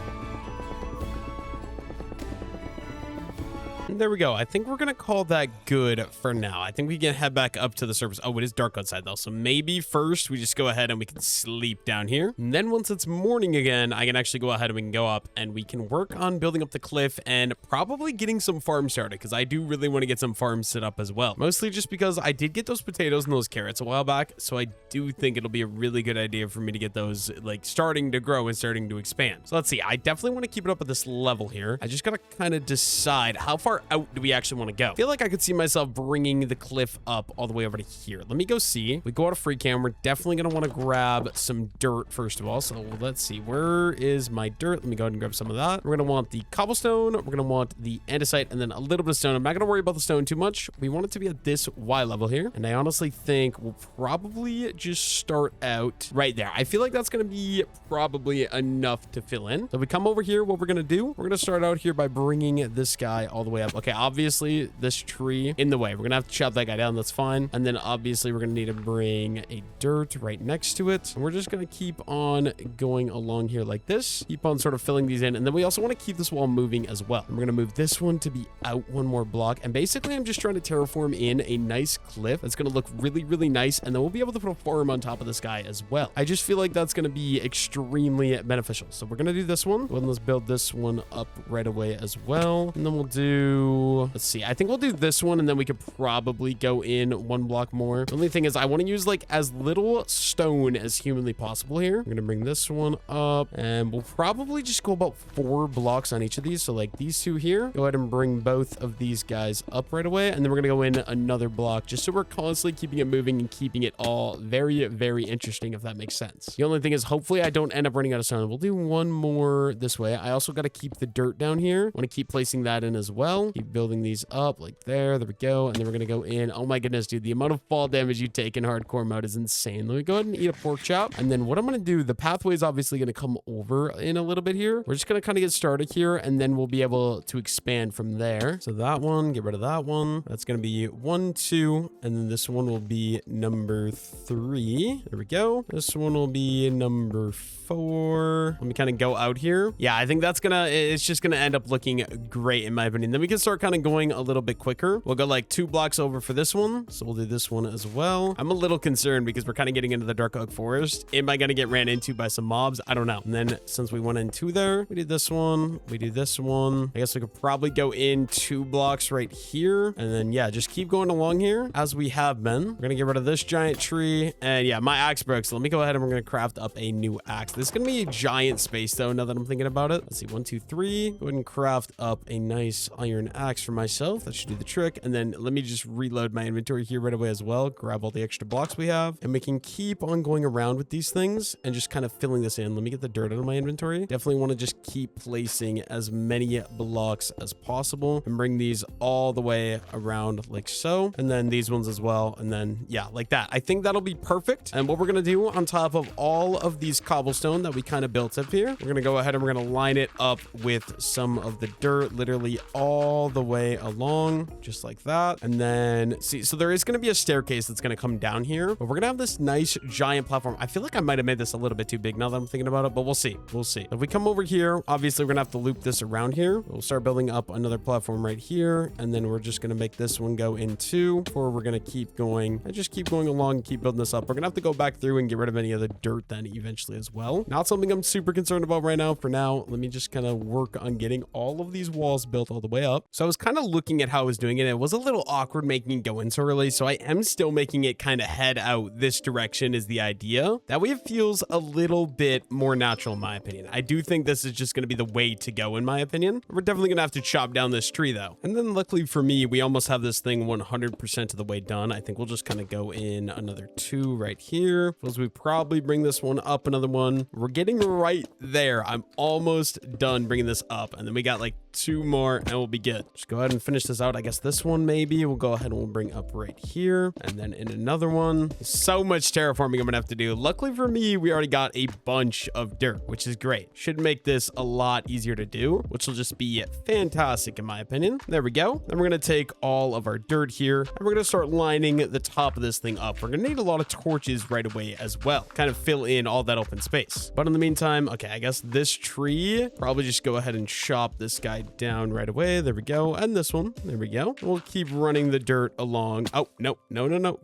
Speaker 1: There we go. I think we're going to call that good for now. I think we can head back up to the surface. Oh, it is dark outside though. So maybe first we just go ahead and we can sleep down here. And then once it's morning again, I can actually go ahead and we can go up and we can work on building up the cliff and probably getting some farms started because I do really want to get some farms set up as well. Mostly just because I did get those potatoes and those carrots a while back. So I do think it'll be a really good idea for me to get those like starting to grow and starting to expand. So let's see. I definitely want to keep it up at this level here. I just got to kind of decide how far out do we actually want to go. I feel like I could see myself bringing the cliff up all the way over to here. Let me go see. We go out of free cam. We're definitely going to want to grab some dirt first of all. So let's see. Where is my dirt? Let me go ahead and grab some of that. We're going to want the cobblestone. We're going to want the andesite and then a little bit of stone. I'm not going to worry about the stone too much. We want it to be at this Y level here. And I honestly think we'll probably just start out right there. I feel like that's going to be probably enough to fill in. So if we come over here, what we're going to do, we're going to start out here by bringing this guy all the way up. Okay, obviously this tree in the way. We're gonna have to chop that guy down. That's fine. And then obviously we're gonna need to bring a dirt right next to it. And we're just gonna keep on going along here like this. Keep on sort of filling these in. And then we also want to keep this wall moving as well. And we're gonna move this one to be out one more block. And basically I'm just trying to terraform in a nice cliff that's gonna look really, really nice. And then we'll be able to put a farm on top of this guy as well. I just feel like that's gonna be extremely beneficial. So we're gonna do this one. Well, let's build this one up right away as well. And then we'll do, let's see, I think we'll do this one and then we could probably go in one block more. The only thing is I want to use like as little stone as humanly possible here. I'm gonna bring this one up and we'll probably just go about 4 blocks on each of these. So like these two here, go ahead and bring both of these guys up right away. And then we're gonna go in another block just so we're constantly keeping it moving and keeping it all very, very interesting, if that makes sense. The only thing is hopefully I don't end up running out of stone. We'll do one more this way. I also got to keep the dirt down here. Want to keep placing that in as well. Keep building these up like there we go. And then we're gonna go in. Oh my goodness, dude, the amount of fall damage you take in hardcore mode is insane. Let me go ahead and eat a pork chop. And then what I'm gonna do, the pathway is obviously gonna come over in a little bit here. We're just gonna kind of get started here and then we'll be able to expand from there. So that one, get rid of that one. That's gonna be 1, 2, and then this one will be number 3. There we go. This one will be number 4. Let me kind of go out here. Yeah, I think that's gonna, it's just gonna end up looking great in my opinion. Then we can start kind of going a little bit quicker. We'll go like 2 blocks over for this one. So we'll do this one as well. I'm a little concerned because we're kind of getting into the dark oak forest. Am I gonna get ran into by some mobs? I don't know. And then since we went in 2 there, we did this one, we do this one. I guess we could probably go in 2 blocks right here. And then yeah, just keep going along here as we have been. We're gonna get rid of this giant tree. And yeah, my axe broke. So let me go ahead and we're gonna craft up a new axe. This is gonna be a giant space though, now that I'm thinking about it. Let's see, 1, 2, 3. Go ahead and craft up a nice iron axe for myself. That should do the trick. And then let me just reload my inventory here right away as well. Grab all the extra blocks we have. And we can keep on going around with these things and just kind of filling this in. Let me get the dirt out of my inventory. Definitely want to just keep placing as many blocks as possible and bring these all the way around like so. And then these ones as well. And then yeah, like that. I think that'll be perfect. And what we're going to do on top of all of these cobblestone that we kind of built up here, we're going to go ahead and we're going to line it up with some of the dirt literally all the way along just like that. And then see, so there is going to be a staircase that's going to come down here, but we're going to have this nice giant platform. I feel like I might have made this a little bit too big now that I'm thinking about it, but we'll see. We'll see. If we come over here, obviously we're going to have to loop this around here. We'll start building up another platform right here. And then we're just going to make this one go in 2, or we're going to keep going and just keep going along and keep building this up. We're going to have to go back through and get rid of any of the dirt then eventually as well. Not something I'm super concerned about right now. For now, let me just kind of work on getting all of these walls built all the way up. So I was kind of looking at how I was doing it. It was a little awkward making it go in so early. So I am still making it kind of head out this direction is the idea. That way it feels a little bit more natural in my opinion. I do think this is just going to be the way to go in my opinion. We're definitely going to have to chop down this tree though. And then luckily for me, we almost have this thing 100% of the way done. I think we'll just kind of go in another 2 right here. As we probably bring this one up another one. We're getting right there. I'm almost done bringing this up. And then we got like 2 more and we'll be good. Just go ahead and finish this out. I guess this one maybe we'll go ahead and we'll bring up right here. And then in another one. So much terraforming I'm gonna have to do. Luckily for me, we already got a bunch of dirt, which is great. Should make this a lot easier to do, which will just be fantastic in my opinion. There we go. Then we're gonna take all of our dirt here and we're gonna start lining the top of this thing up. We're gonna need a lot of torches right away as well. Kind of fill in all that open space. But in the meantime, okay, I guess this tree, probably just go ahead and chop this guy down right away. There we go. And this one, there we go. We'll keep running the dirt along. Oh, no.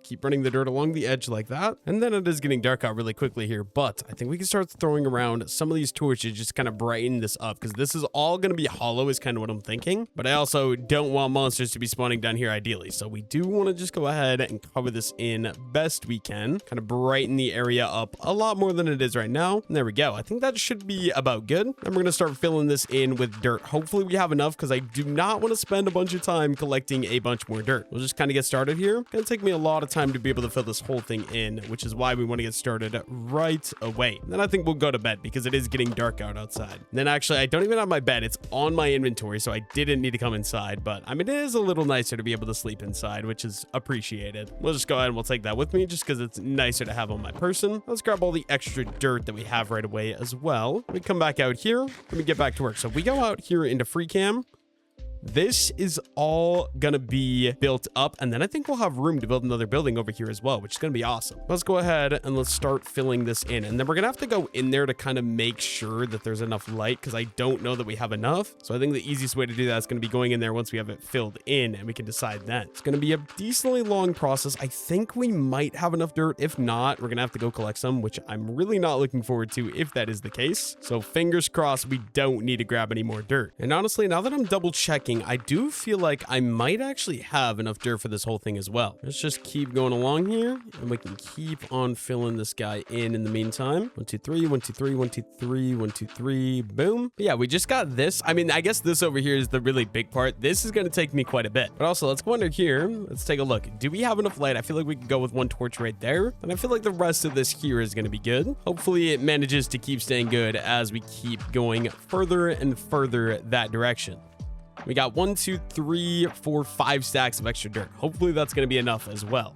Speaker 1: Keep running the dirt along the edge like that. And then it is getting dark out really quickly here, but I think we can start throwing around some of these torches, just kind of brighten this up because this is all going to be hollow is kind of what I'm thinking. But I also don't want monsters to be spawning down here ideally. So we do want to just go ahead and cover this in best we can, kind of brighten the area up a lot more than it is right now. And there we go. I think that should be about good. And we're going to start filling this in with dirt. Hopefully we have enough because I do not want to spend a bunch of time collecting a bunch more dirt. We'll just kind of get started here. It's going to take me a lot of time to be able to fill this whole thing in, which is why we want to get started right away. And then I think we'll go to bed because it is getting dark out outside. And then actually, I don't even have my bed. It's on my inventory, so I didn't need to come inside. But I mean, it is a little nicer to be able to sleep inside, which is appreciated. We'll just go ahead and we'll take that with me just because it's nicer to have on my person. Let's grab all the extra dirt that we have right away as well. We come back out here. Let me get back to work. So if we go out here into free cam, this is all gonna be built up, and then I think we'll have room to build another building over here as well, which is gonna be awesome. Let's go ahead and let's start filling this in, and then we're gonna have to go in there to kind of make sure that there's enough light because I don't know that we have enough. So I think the easiest way to do that is gonna be going in there once we have it filled in, and we can decide then. It's gonna be a decently long process. I think we might have enough dirt. If not, we're gonna have to go collect some, which I'm really not looking forward to if that is the case. So fingers crossed we don't need to grab any more dirt. And honestly, now that I'm double checking, I do feel like I might actually have enough dirt for this whole thing as well. Let's just keep going along here and we can keep on filling this guy in the meantime. 1 2 3 1 2 3 1 2 3 1 2 3 boom. But yeah, we just got this. I mean, I guess this over here is the really big part. This is going to take me quite a bit. But also, let's go under here. Let's take a look. Do we have enough light? I feel like we can go with 1 torch right there. And I feel like the rest of this here is going to be good. Hopefully it manages to keep staying good as we keep going further and further that direction. We got 1 2 3 4 5 stacks of extra dirt. Hopefully that's going to be enough as well.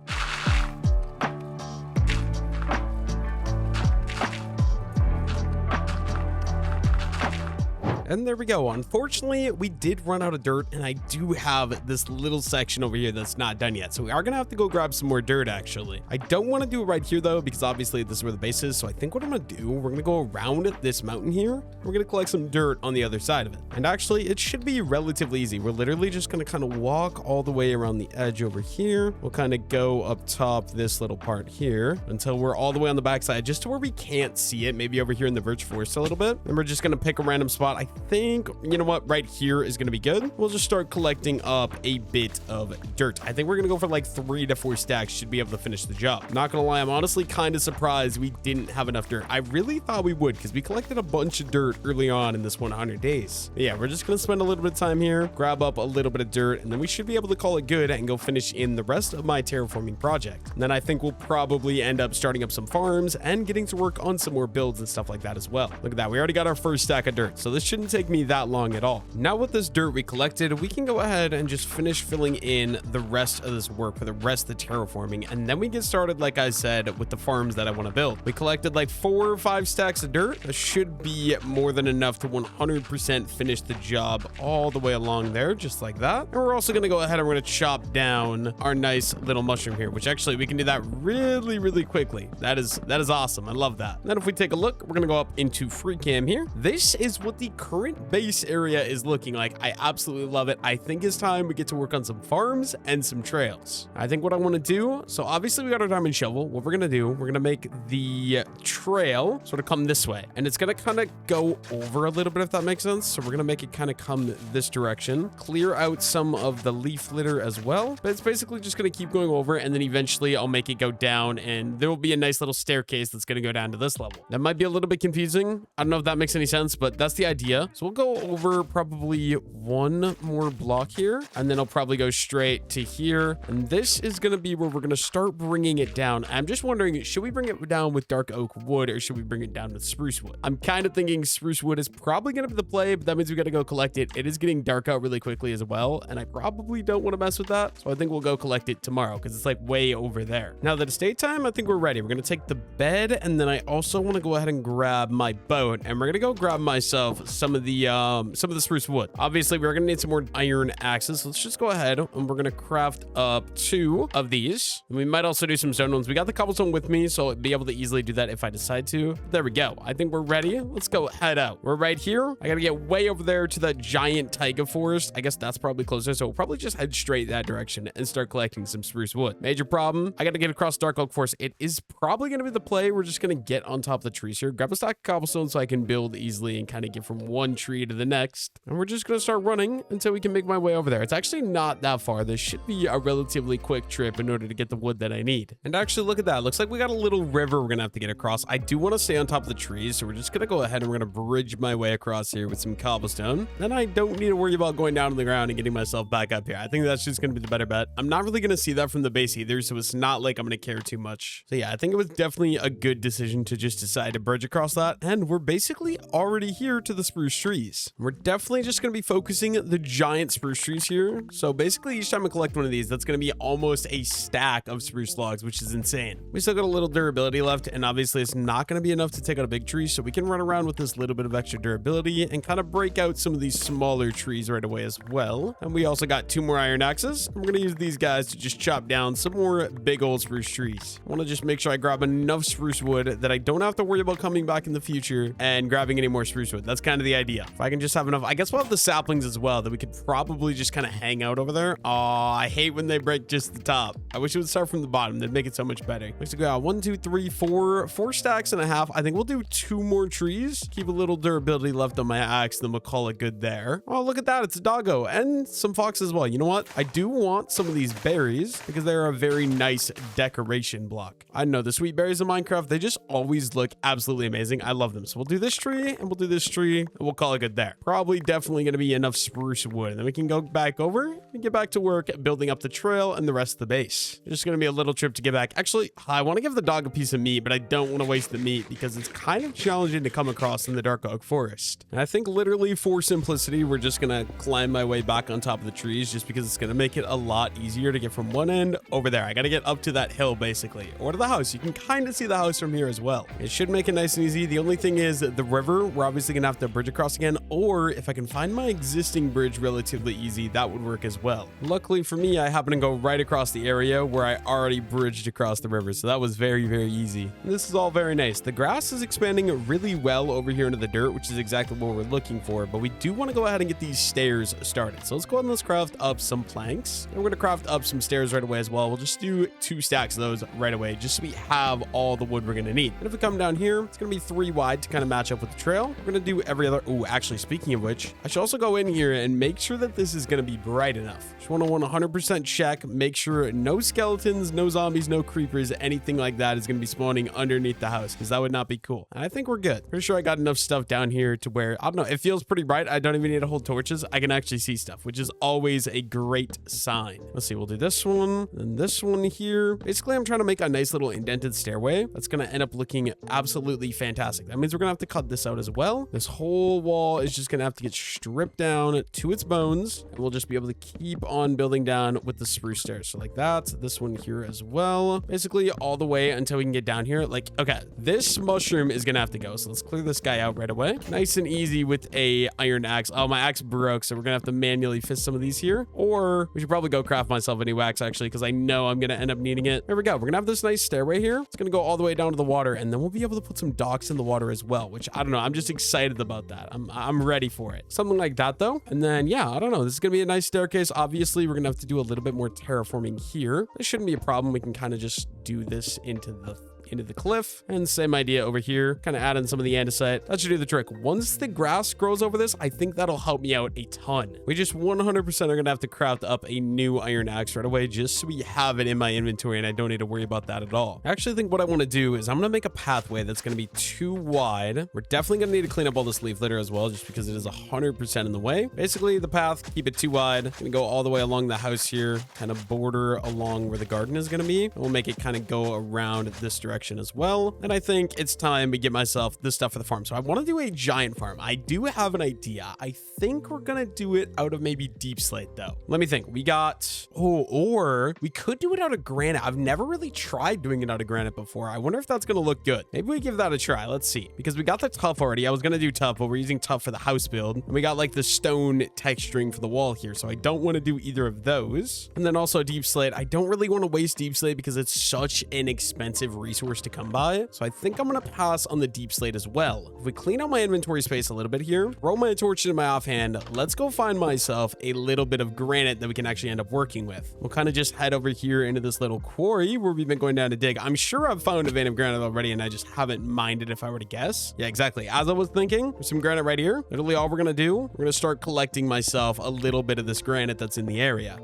Speaker 1: And there we go. Unfortunately, we did run out of dirt, and I do have this little section over here that's not done yet. So we are going to have to go grab some more dirt, actually. I don't want to do it right here, though, because obviously this is where the base is. So I think what I'm going to do, we're going to go around this mountain here. We're going to collect some dirt on the other side of it. And actually, it should be relatively easy. We're literally just going to kind of walk all the way around the edge over here. We'll kind of go up top this little part here until we're all the way on the backside, just to where we can't see it. Maybe over here in the Verge Forest a little bit. And we're just going to pick a random spot. I think, you know what, right here is going to be good. We'll just start collecting up a bit of dirt. I think we're going to go for like 3 to 4 stacks. Should be able to finish the job. Not going to lie, I'm honestly kind of surprised we didn't have enough dirt. I really thought we would because we collected a bunch of dirt early on in this 100 days. But yeah, we're just going to spend a little bit of time here, grab up a little bit of dirt, and then we should be able to call it good and go finish in the rest of my terraforming project. And then I think we'll probably end up starting up some farms and getting to work on some more builds and stuff like that as well. Look at that. We already got our first stack of dirt, so this shouldn't take me that long at all. Now with this dirt we collected, we can go ahead and just finish filling in the rest of this work for the rest of the terraforming, and then we get started, like I said, with the farms that I want to build. We collected like 4 or 5 stacks of dirt. That should be more than enough to 100% finish the job all the way along there, just like that. And we're also going to go ahead and we're going to chop down our nice little mushroom here, which actually we can do that really quickly. That is awesome. I love that. And then if we take a look, we're going to go up into free cam here. This is what the current current base area is looking like. I absolutely love it. I think it's time we get to work on some farms and some trails. I think what I want to do, so obviously we got our diamond shovel. What we're going to do, we're going to make the trail sort of come this way, and it's going to kind of go over a little bit, if that makes sense. So we're going to make it kind of come this direction, clear out some of the leaf litter as well, but it's basically just going to keep going over, and then eventually I'll make it go down, and there will be a nice little staircase that's going to go down to this level. That might be a little bit confusing. I don't know if that makes any sense, but that's the idea. So we'll go over probably one more block here, and then I'll probably go straight to here, and this is going to be where we're going to start bringing it down. I'm just wondering, should we bring it down with dark oak wood, or should we bring it down with spruce wood? I'm kind of thinking spruce wood is probably going to be the play, but that means we got to go collect it. It is getting dark out really quickly as well, and I probably don't want to mess with that, so I think we'll go collect it tomorrow because it's like way over there. Now that it's daytime, I think we're ready. We're going to take the bed, and then I also want to go ahead and grab my boat, and we're going to go grab myself some of the spruce wood. Obviously, we're going to need some more iron axes, so let's just go ahead and we're going to craft up 2 of these, and we might also do some stone ones. We got the cobblestone with me, so I'll be able to easily do that if I decide to. There we go. I think we're ready. Let's go head out. We're right here. I got to get way over there to that giant taiga forest. I guess that's probably closer, so we'll probably just head straight that direction and start collecting some spruce wood. Major problem, I got to get across dark oak forest. It is probably going to be the play. We're just going to get on top of the trees here, grab a stack of cobblestone so I can build easily and kind of get from one tree to the next, and we're just going to start running until we can make my way over there. It's actually not that far. This should be a relatively quick trip in order to get the wood that I need. And actually, look at that. Looks like we got a little river we're going to have to get across. I do want to stay on top of the trees, so we're just going to go ahead and we're going to bridge my way across here with some cobblestone. Then I don't need to worry about going down to the ground and getting myself back up here. I think that's just going to be the better bet. I'm not really going to see that from the base either, so it's not like I'm going to care too much. So yeah, I think it was definitely a good decision to just decide to bridge across that, and we're basically already here to the spruce trees. We're definitely just going to be focusing the giant spruce trees here. So basically each time I collect one of these, that's going to be almost a stack of spruce logs, which is insane. We still got a little durability left, and obviously it's not going to be enough to take out a big tree, so we can run around with this little bit of extra durability and kind of break out some of these smaller trees right away as well. And we also got 2 more iron axes. We're going to use these guys to just chop down some more big old spruce trees. I want to just make sure I grab enough spruce wood that I don't have to worry about coming back in the future and grabbing any more spruce wood. That's kind of the idea. If I can just have enough, I guess we'll have the saplings as well that we could probably just kind of hang out over there. Oh, I hate when they break just the top. I wish it would start from the bottom. That'd make it so much better. Looks like we got 1, 2, 3, 4 stacks and a half. I think we'll do 2 more trees. Keep a little durability left on my axe, then we'll call it good there. Oh, look at that. It's a doggo and some fox as well. You know what? I do want some of these berries because they're a very nice decoration block. I know the sweet berries in Minecraft, they just always look absolutely amazing. I love them. So we'll do this tree and we'll do this tree and we'll call it good there. Probably definitely going to be enough spruce wood, and then we can go back over and get back to work building up the trail and the rest of the base. It's just going to be a little trip to get back. Actually, I want to give the dog a piece of meat, but I don't want to waste the meat because it's kind of challenging to come across in the dark oak forest. And I think literally for simplicity, we're just going to climb my way back on top of the trees just because it's going to make it a lot easier to get from one end over there. I got to get up to that hill basically, or to the house. You can kind of see the house from here as well. It should make it nice and easy. The only thing is the river, we're obviously going to have to bridge across again, or if I can find my existing bridge relatively easy, that would work as well. Luckily for me, I happen to go right across the area where I already bridged across the river, so that was very, very easy. And this is all very nice. The grass is expanding really well over here into the dirt, which is exactly what we're looking for, but we do want to go ahead and get these stairs started. So let's go ahead and let's craft up some planks, and we're going to craft up some stairs right away as well. We'll just do 2 stacks of those right away, just so we have all the wood we're going to need. And if we come down here, it's going to be 3 wide to kind of match up with the trail. We're going to do every other. Oh, actually, speaking of which, I should also go in here and make sure that this is going to be bright enough. Just want to 100% check, make sure no skeletons, no zombies, no creepers, anything like that is going to be spawning underneath the house, because that would not be cool. And I think we're good. Pretty sure I got enough stuff down here to where, I don't know, it feels pretty bright. I don't even need to hold torches. I can actually see stuff, which is always a great sign. Let's see, we'll do this one and this one here. Basically, I'm trying to make a nice little indented stairway that's going to end up looking absolutely fantastic. That means we're going to have to cut this out as well. This whole wall is just going to have to get stripped down to its bones, and we'll just be able to keep on building down with the spruce stairs. So like that, this one here as well, basically all the way until we can get down here. Like, okay, this mushroom is gonna have to go, so let's clear this guy out right away. Nice and easy with a iron axe. Oh, my axe broke, so we're gonna have to manually fist some of these here, or we should probably go craft myself a new axe actually, because I know I'm gonna end up needing it. There we go. We're gonna have this nice stairway here. It's gonna go all the way down to the water, and then we'll be able to put some docks in the water as well, which I don't know, I'm just excited about that. that. I'm ready for it. Something like that though. And then, yeah, I don't know. This is going to be a nice staircase. Obviously, we're going to have to do a little bit more terraforming here. This shouldn't be a problem. We can kind of just do this into the cliff, and same idea over here, kind of add in some of the andesite. That should do the trick. Once the grass grows over this, I think that'll help me out a ton. We just 100% are gonna have to craft up a new iron axe right away, just so we have it in my inventory and I don't need to worry about that at all. I actually think what I want to do is I'm gonna make a pathway that's gonna be too wide. We're definitely gonna need to clean up all this leaf litter as well, just because it is 100% in the way. Basically, the path, keep it too wide. Gonna go all the way along the house here, kind of border along where the garden is gonna be. And we'll make it kind of go around this direction as well. And I think it's time we get myself this stuff for the farm. So I want to do a giant farm. I do have an idea. I think we're gonna do it out of maybe deep slate though. Let me think. We got, or we could do it out of granite. I've never really tried doing it out of granite before. I wonder if that's gonna look good. Maybe we give that a try. Let's see, because we got the tough already. I was gonna do tough, but we're using tough for the house build, and we got like the stone texturing for the wall here, so I don't want to do either of those. And then also deep slate. I don't really want to waste deep slate because it's such an expensive resource to come by, so I think I'm gonna pass on the deep slate as well. If we clean out my inventory space a little bit here, throw my torch into my offhand, let's go find myself a little bit of granite that we can actually end up working with. We'll kind of just head over here into this little quarry where we've been going down to dig. I'm sure I've found a vein of granite already and I just haven't mined it, if I were to guess. Yeah, exactly. As I was thinking, there's some granite right here. Literally all we're gonna do, we're gonna start collecting myself a little bit of this granite that's in the area.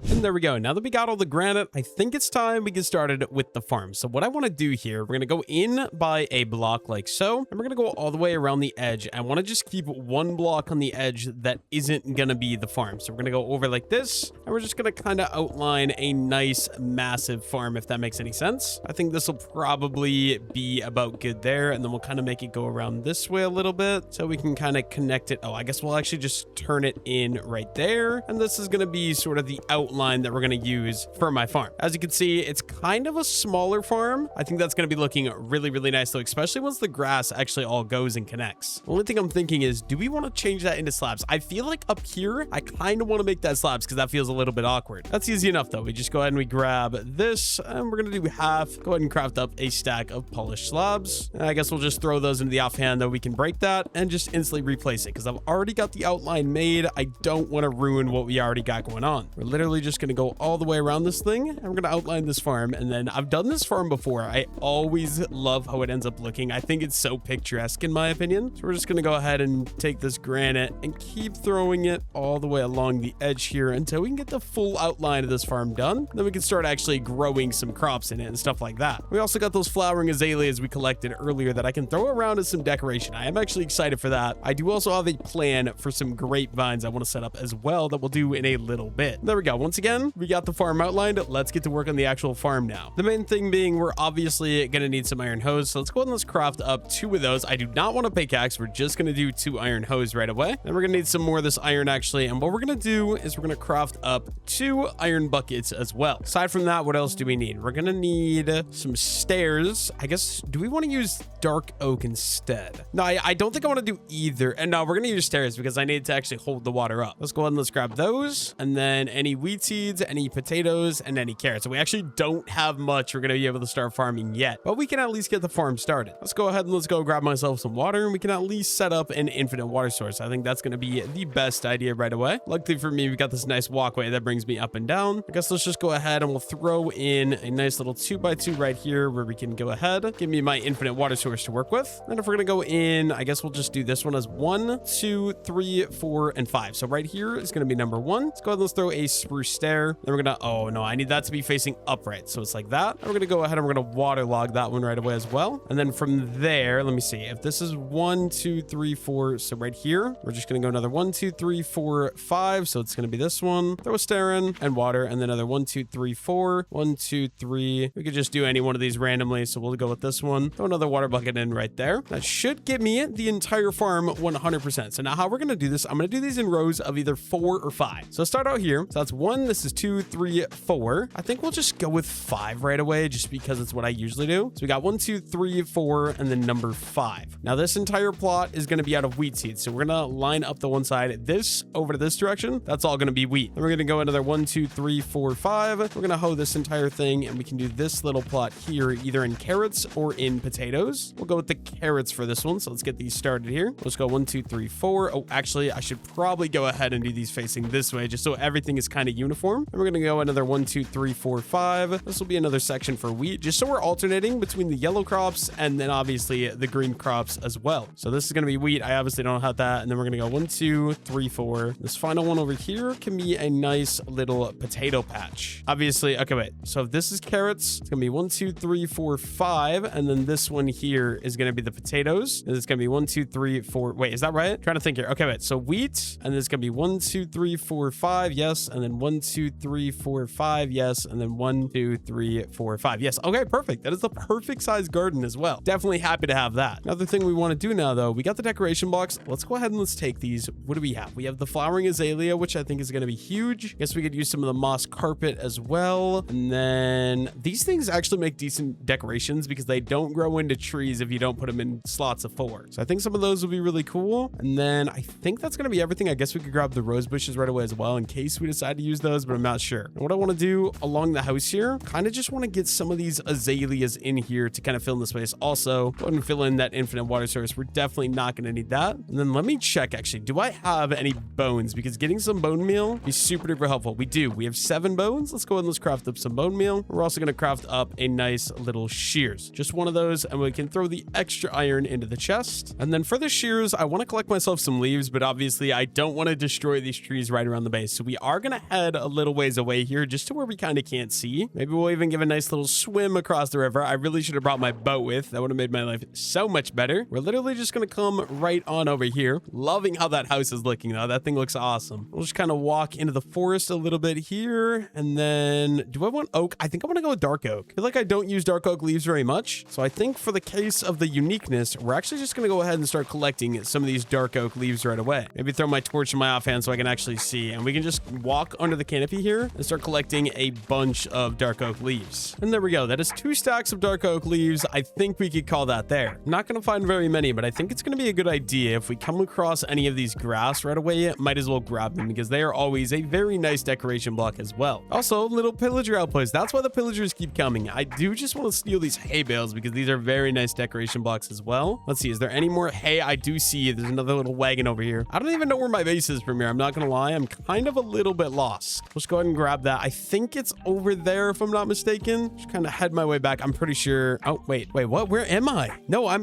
Speaker 1: And there we go. Now that we got all the granite, I think it's time we get started with the farm. So what I want to do here, we're going to go in by a block like so, and we're going to go all the way around the edge. I want to just keep one block on the edge that isn't going to be the farm. So we're going to go over like this, and we're just going to kind of outline a nice, massive farm, if that makes any sense. I think this will probably be about good there, and then we'll kind of make it go around this way a little bit, so we can kind of connect it. Oh, I guess we'll actually just turn it in right there, and this is going to be sort of the outline that we're going to use for my farm. As you can see, it's kind of a smaller farm. I think that's going to be looking really, really nice though, especially once the grass actually all goes and connects. The only thing I'm thinking is, do we want to change that into slabs? I feel like up here, I kind of want to make that slabs because that feels a little bit awkward. That's easy enough though. We just go ahead and we grab this, and we're going to do half. Go ahead and craft up a stack of polished slabs. And I guess we'll just throw those into the offhand though. We can break that and just instantly replace it because I've already got the outline made. I don't want to ruin what we already got going on. We're literally just going to go all the way around this thing, and we're going to outline this farm. And then I've done this farm before. I always love how it ends up looking. I think it's so picturesque in my opinion. So we're just going to go ahead and take this granite and keep throwing it all the way along the edge here until we can get the full outline of this farm done. Then we can start actually growing some crops in it and stuff like that. We also got those flowering azaleas we collected earlier that I can throw around as some decoration. I am actually excited for that. I do also have a plan for some grapevines I want to set up as well that we'll do in a little bit. There we go. Once again, we got the farm outlined. Let's get to work on the actual farm now. The main thing being, we're obviously going to need some iron hose. So let's go ahead and let's craft up 2 of those. I do not want a pickaxe. We're just going to do 2 iron hose right away. Then we're going to need some more of this iron actually. And what we're going to do is we're going to craft up 2 iron buckets as well. Aside from that, what else do we need? We're going to need some stairs. I guess, do we want to use dark oak instead? No, I don't think I want to do either. And no, we're going to use stairs because I need to actually hold the water up. Let's go ahead and let's grab those. And then any wheat seeds, any potatoes, and any carrots. So we actually don't have much we're going to be able to start farming yet, but we can at least get the farm started. Let's go ahead and let's go grab myself some water, and we can at least set up an infinite water source. I think that's going to be the best idea right away. Luckily for me, we got this nice walkway that brings me up and down. I guess let's just go ahead and we'll throw in a nice little 2x2 right here where we can go ahead, give me my infinite water source to work with. And if we're going to go in, I guess we'll just do this one as 1, 2, 3, 4, and 5. So right here is going to be number 1. Let's go ahead and let's throw a spruce stair. Then we're going to, oh no, I need that to be facing upright. So it's like that. And we're going to go ahead and we're going to waterlog that one right away as well. And then from there, let me see if this is 1, 2, 3, 4. So right here, we're just going to go another 1, 2, 3, 4, 5. So it's going to be this one. Throw a stair in and water, and then another 1, 2, 3, 4. 1, 2, 3. We could just do any one of these randomly. So we'll go with this one. Throw another water bucket in right there. That should give me the entire farm 100%. So now how we're going to do this, I'm going to do these in rows of either 4 or 5. So start out here. So that's 1, This is 2, 3, 4. I think we'll just go with 5 right away just because it's what I usually do. So we got 1, 2, 3, 4, and then number 5. Now this entire plot is going to be out of wheat seeds. So we're going to line up the one side, this over to this direction. That's all going to be wheat. Then we're going to go another 1, 2, 3, 4, 5. We're going to hoe this entire thing, and we can do this little plot here either in carrots or in potatoes. We'll go with the carrots for this one. So let's get these started here. Let's go 1, 2, 3, 4. Oh, actually, I should probably go ahead and do these facing this way just so everything is kind of uniform. And we're going to go another 1, 2, 3, 4, 5. This will be another section for wheat, just so we're alternating between the yellow crops and then obviously the green crops as well. So this is going to be wheat. I obviously don't have that. And then we're going to go 1, 2, 3, 4. This final one over here can be a nice little potato patch. Obviously, okay, wait. So if this is carrots, it's going to be 1, 2, 3, 4, 5. And then this one here is going to be the potatoes. And it's going to be 1, 2, 3, 4. Wait, is that right? I'm trying to think here. Okay, wait. So wheat, and then it's going to be 1, 2, 3, 4, 5. Yes. And then 1, 2, 3, 4, 5. Yes. And then 1, 2, 3, 4, 5. Yes. Okay, perfect. That is the perfect size garden as well. Definitely happy to have that. Another thing we want to do now, though, we got the decoration blocks. Let's go ahead and let's take these. What do we have? We have the flowering azalea, which I think is going to be huge. Guess we could use some of the moss carpet as well. And then these things actually make decent decorations because they don't grow into trees if you don't put them in slots of 4. So I think some of those will be really cool. And then I think that's going to be everything. I guess we could grab the rose bushes right away as well in case we decide to use those, but I'm not sure. And what I want to do along the house here, kind of just want to get some of these azaleas in here to kind of fill in the space. Also, go ahead and fill in that infinite water source. We're definitely not going to need that. And then let me check actually. Do I have any bones? Because getting some bone meal is super duper helpful. We do. We have 7 bones. Let's go ahead and let's craft up some bone meal. We're also going to craft up a nice little shears. Just one of those, and we can throw the extra iron into the chest. And then for the shears, I want to collect myself some leaves, but obviously I don't want to destroy these trees right around the base. So we are going to head a little ways away here just to where we kind of can't see. Maybe we'll even give a nice little swim across the river. I really should have brought my boat with. That would have made my life so much better. We're literally just going to come right on over here. Loving how that house is looking though. That thing looks awesome. We'll just kind of walk into the forest a little bit here. And then do I want oak? I think I want to go with dark oak. I feel like I don't use dark oak leaves very much. So I think for the case of the uniqueness, we're actually just going to go ahead and start collecting some of these dark oak leaves right away. Maybe throw my torch in my offhand so I can actually see. And we can just walk under the canopy here and start collecting a bunch of dark oak leaves. And there we go. That is 2 stacks of dark oak leaves. I think we could call that there. I'm not going to find very many, but I think it's going to be a good idea. If we come across any of these grass right away, might as well grab them because they are always a very nice decoration block as well. Also, little pillager outposts. That's why the pillagers keep coming. I do just want to steal these hay bales because these are very nice decoration blocks as well. Let's see. Is there any more hay? I do see there's another little wagon over here. I don't even know where my base is from here. I'm not going to lie. I'm kind of a little bit lost. Let's go ahead and grab that. I think it's over there if I'm not mistaken. Just kind of head my way back. I'm pretty sure. Oh, wait, what? Where am I? No, I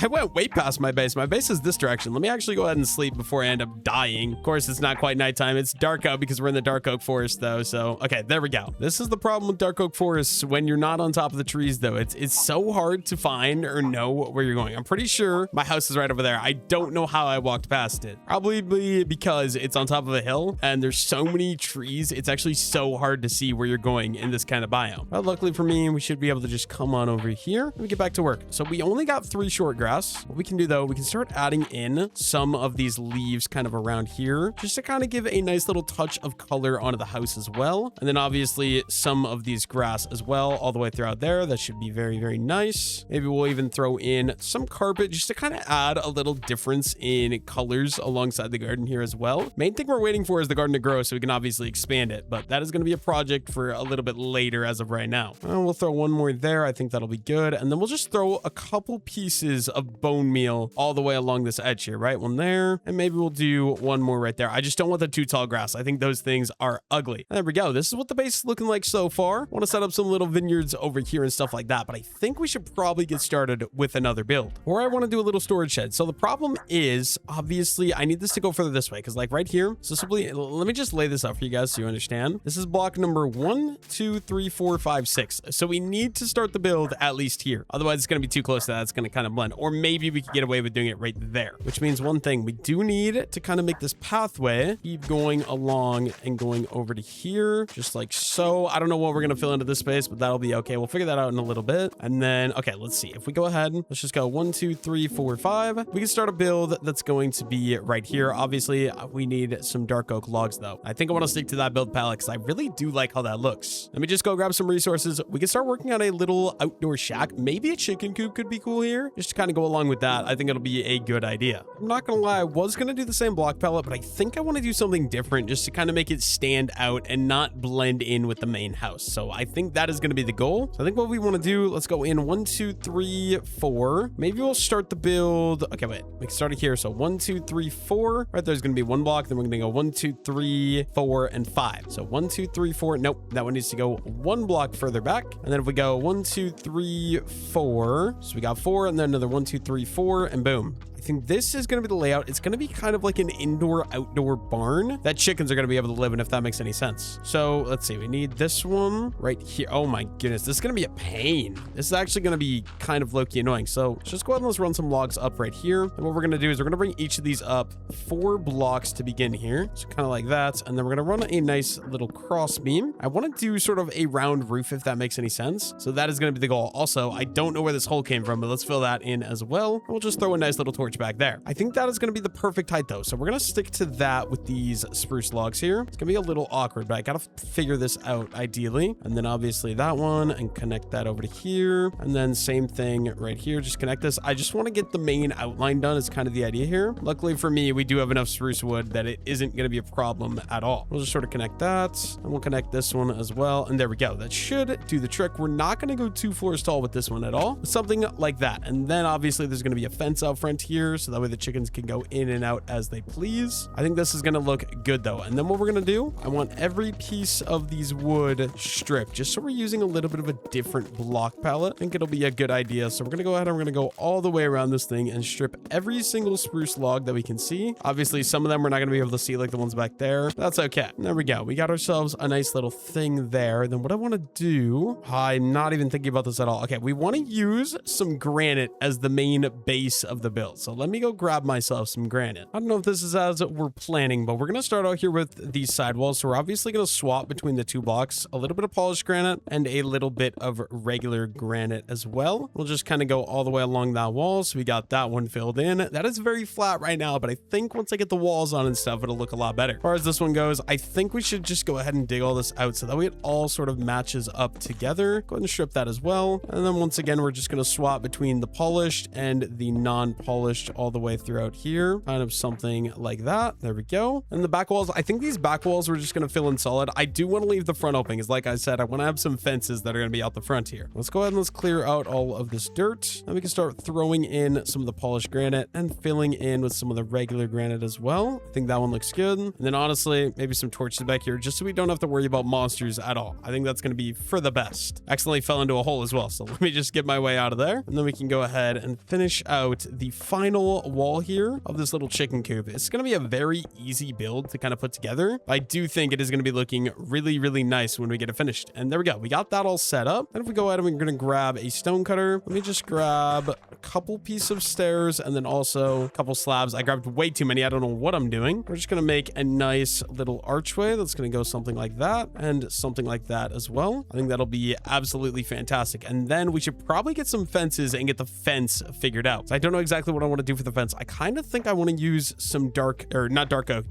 Speaker 1: went way past my base. My base is this direction. Let me actually go ahead and sleep before I end up dying. Of course, it's not quite nighttime. It's dark out because we're in the dark oak forest though. So, okay, there we go. This is the problem with dark oak forests when you're not on top of the trees though. It's so hard to find or know where you're going. I'm pretty sure my house is right over there. I don't know how I walked past it. Probably because it's on top of a hill and there's so many trees. It's actually so hard to see where you're going in this kind of biome. But luckily for me, we should be able to just come on over here. Let me get back to work. So we only got 3 short grass. What we can do though, we can start adding in some of these leaves kind of around here just to kind of give a nice little touch of color onto the house as well. And then obviously some of these grass as well all the way throughout there. That should be very, very nice. Maybe we'll even throw in some carpet just to kind of add a little difference in colors alongside the garden here as well. Main thing we're waiting for is the garden to grow so we can obviously expand it, but that is going to be a project for a little bit later as of right now. We'll throw one more there. I think that'll be good. And then we'll just throw a couple pieces of bone meal all the way along this edge here, right? One there, and maybe we'll do one more right there. I just don't want the too tall grass. I think those things are ugly. There we go. This is what the base is looking like so far. I want to set up some little vineyards over here and stuff like that, but I think we should probably get started with another build. Or I want to do a little storage shed. So the problem is, obviously, I need this to go further this way because like right here, so simply, let me just lay this out for you guys so you understand. This is block number 1, 2, 3, 4, 5, 6. So we need to start the build at least here. Otherwise, it's going to be too close to that. It's going to kind of blend. Or maybe we could get away with doing it right there, which means one thing, we do need to kind of make this pathway keep going along and going over to here, just like so. I don't know what we're going to fill into this space, but that'll be okay. We'll figure that out in a little bit. And then, okay, let's see. If we go ahead, let's just go 1, 2, 3, 4, 5. We can start a build that's going to be right here. Obviously, we need some dark oak logs though. I think I want to stick to that build build palette because I really do like how that looks. Let me just go grab some resources. We can start working on a little outdoor shack. Maybe a chicken coop could be cool here. Just to kind of go along with that, I think it'll be a good idea. I'm not gonna lie, I was gonna do the same block palette, but I think I want to do something different just to kind of make it stand out and not blend in with the main house. So I think that is going to be the goal. So I think what we want to do, let's go in 1, 2, 3, 4. Maybe we'll start the build. Okay, wait, we can start it here. So 1, 2, 3, 4. Right there's going to be 1 block. Then we're going to go 1, 2, 3, 4, and 5. So 1, 2, 3, 4. Nope, that one needs to go 1 block further back. And then if we go 1, 2, 3, 4. So we got 4, and then another 1, 2, 3, 4, and boom. I think this is going to be the layout. It's going to be kind of like an indoor-outdoor barn that chickens are going to be able to live in, if that makes any sense. So let's see. We need this one right here. Oh my goodness. This is going to be a pain. This is actually going to be kind of low-key annoying. So let's just go ahead and let's run some logs up right here. And what we're going to do is we're going to bring each of these up 4 blocks to begin here. So kind of like that. And then we're going to run a nice little cross beam. I want to do sort of a round roof, if that makes any sense. So that is going to be the goal. Also, I don't know where this hole came from, but let's fill that in as well. We'll just throw a nice little torch back there. I think that is going to be the perfect height though. So we're going to stick to that with these spruce logs here. It's going to be a little awkward, but I got to figure this out ideally. And then obviously that one and connect that over to here. And then same thing right here. Just connect this. I just want to get the main outline done is kind of the idea here. Luckily for me, we do have enough spruce wood that it isn't going to be a problem at all. We'll just sort of connect that and we'll connect this one as well. And there we go. That should do the trick. We're not going to go 2 floors tall with this one at all. Something like that. And then obviously there's going to be a fence out front here. So that way the chickens can go in and out as they please. I think this is going to look good though. And then what we're going to do, I want every piece of these wood stripped just so we're using a little bit of a different block palette. I think it'll be a good idea. So we're going to go ahead and we're going to go all the way around this thing and strip every single spruce log that we can see. Obviously some of them we're not going to be able to see, like the ones back there. That's okay. There we go. We got ourselves a nice little thing there. Then what I want to do, I'm not even thinking about this at all. Okay, we want to use some granite as the main base of the build. So let me go grab myself some granite. I don't know if this is as we're planning, but we're going to start out here with these sidewalls. So we're obviously going to swap between the 2 blocks, a little bit of polished granite and a little bit of regular granite as well. We'll just kind of go all the way along that wall. So we got that one filled in. That is very flat right now, but I think once I get the walls on and stuff, it'll look a lot better. As far as this one goes, I think we should just go ahead and dig all this out so that way it all sort of matches up together. Go ahead and strip that as well. And then once again, we're just going to swap between the polished and the non-polished all the way throughout here. Kind of something like that. There we go. And the back walls, I think these back walls we're just going to fill in solid. I do want to leave the front open because like I said, I want to have some fences that are going to be out the front here. Let's go ahead and let's clear out all of this dirt. Then we can start throwing in some of the polished granite and filling in with some of the regular granite as well. I think that one looks good. And then honestly, maybe some torches back here just so we don't have to worry about monsters at all. I think that's going to be for the best. Accidentally fell into a hole as well. So let me just get my way out of there. And then we can go ahead and finish out the final wall here of this little chicken coop. It's going to be a very easy build to kind of put together. I do think it is going to be looking really, really nice when we get it finished. And there we go. We got that all set up. And if we go ahead and we're going to grab a stone cutter, let me just grab a couple pieces of stairs and then also a couple slabs. I grabbed way too many. I don't know what I'm doing. We're just going to make a nice little archway that's going to go something like that and something like that as well. I think that'll be absolutely fantastic. And then we should probably get some fences and get the fence figured out. So I don't know exactly what I want to do for the fence. I kind of think I want to use some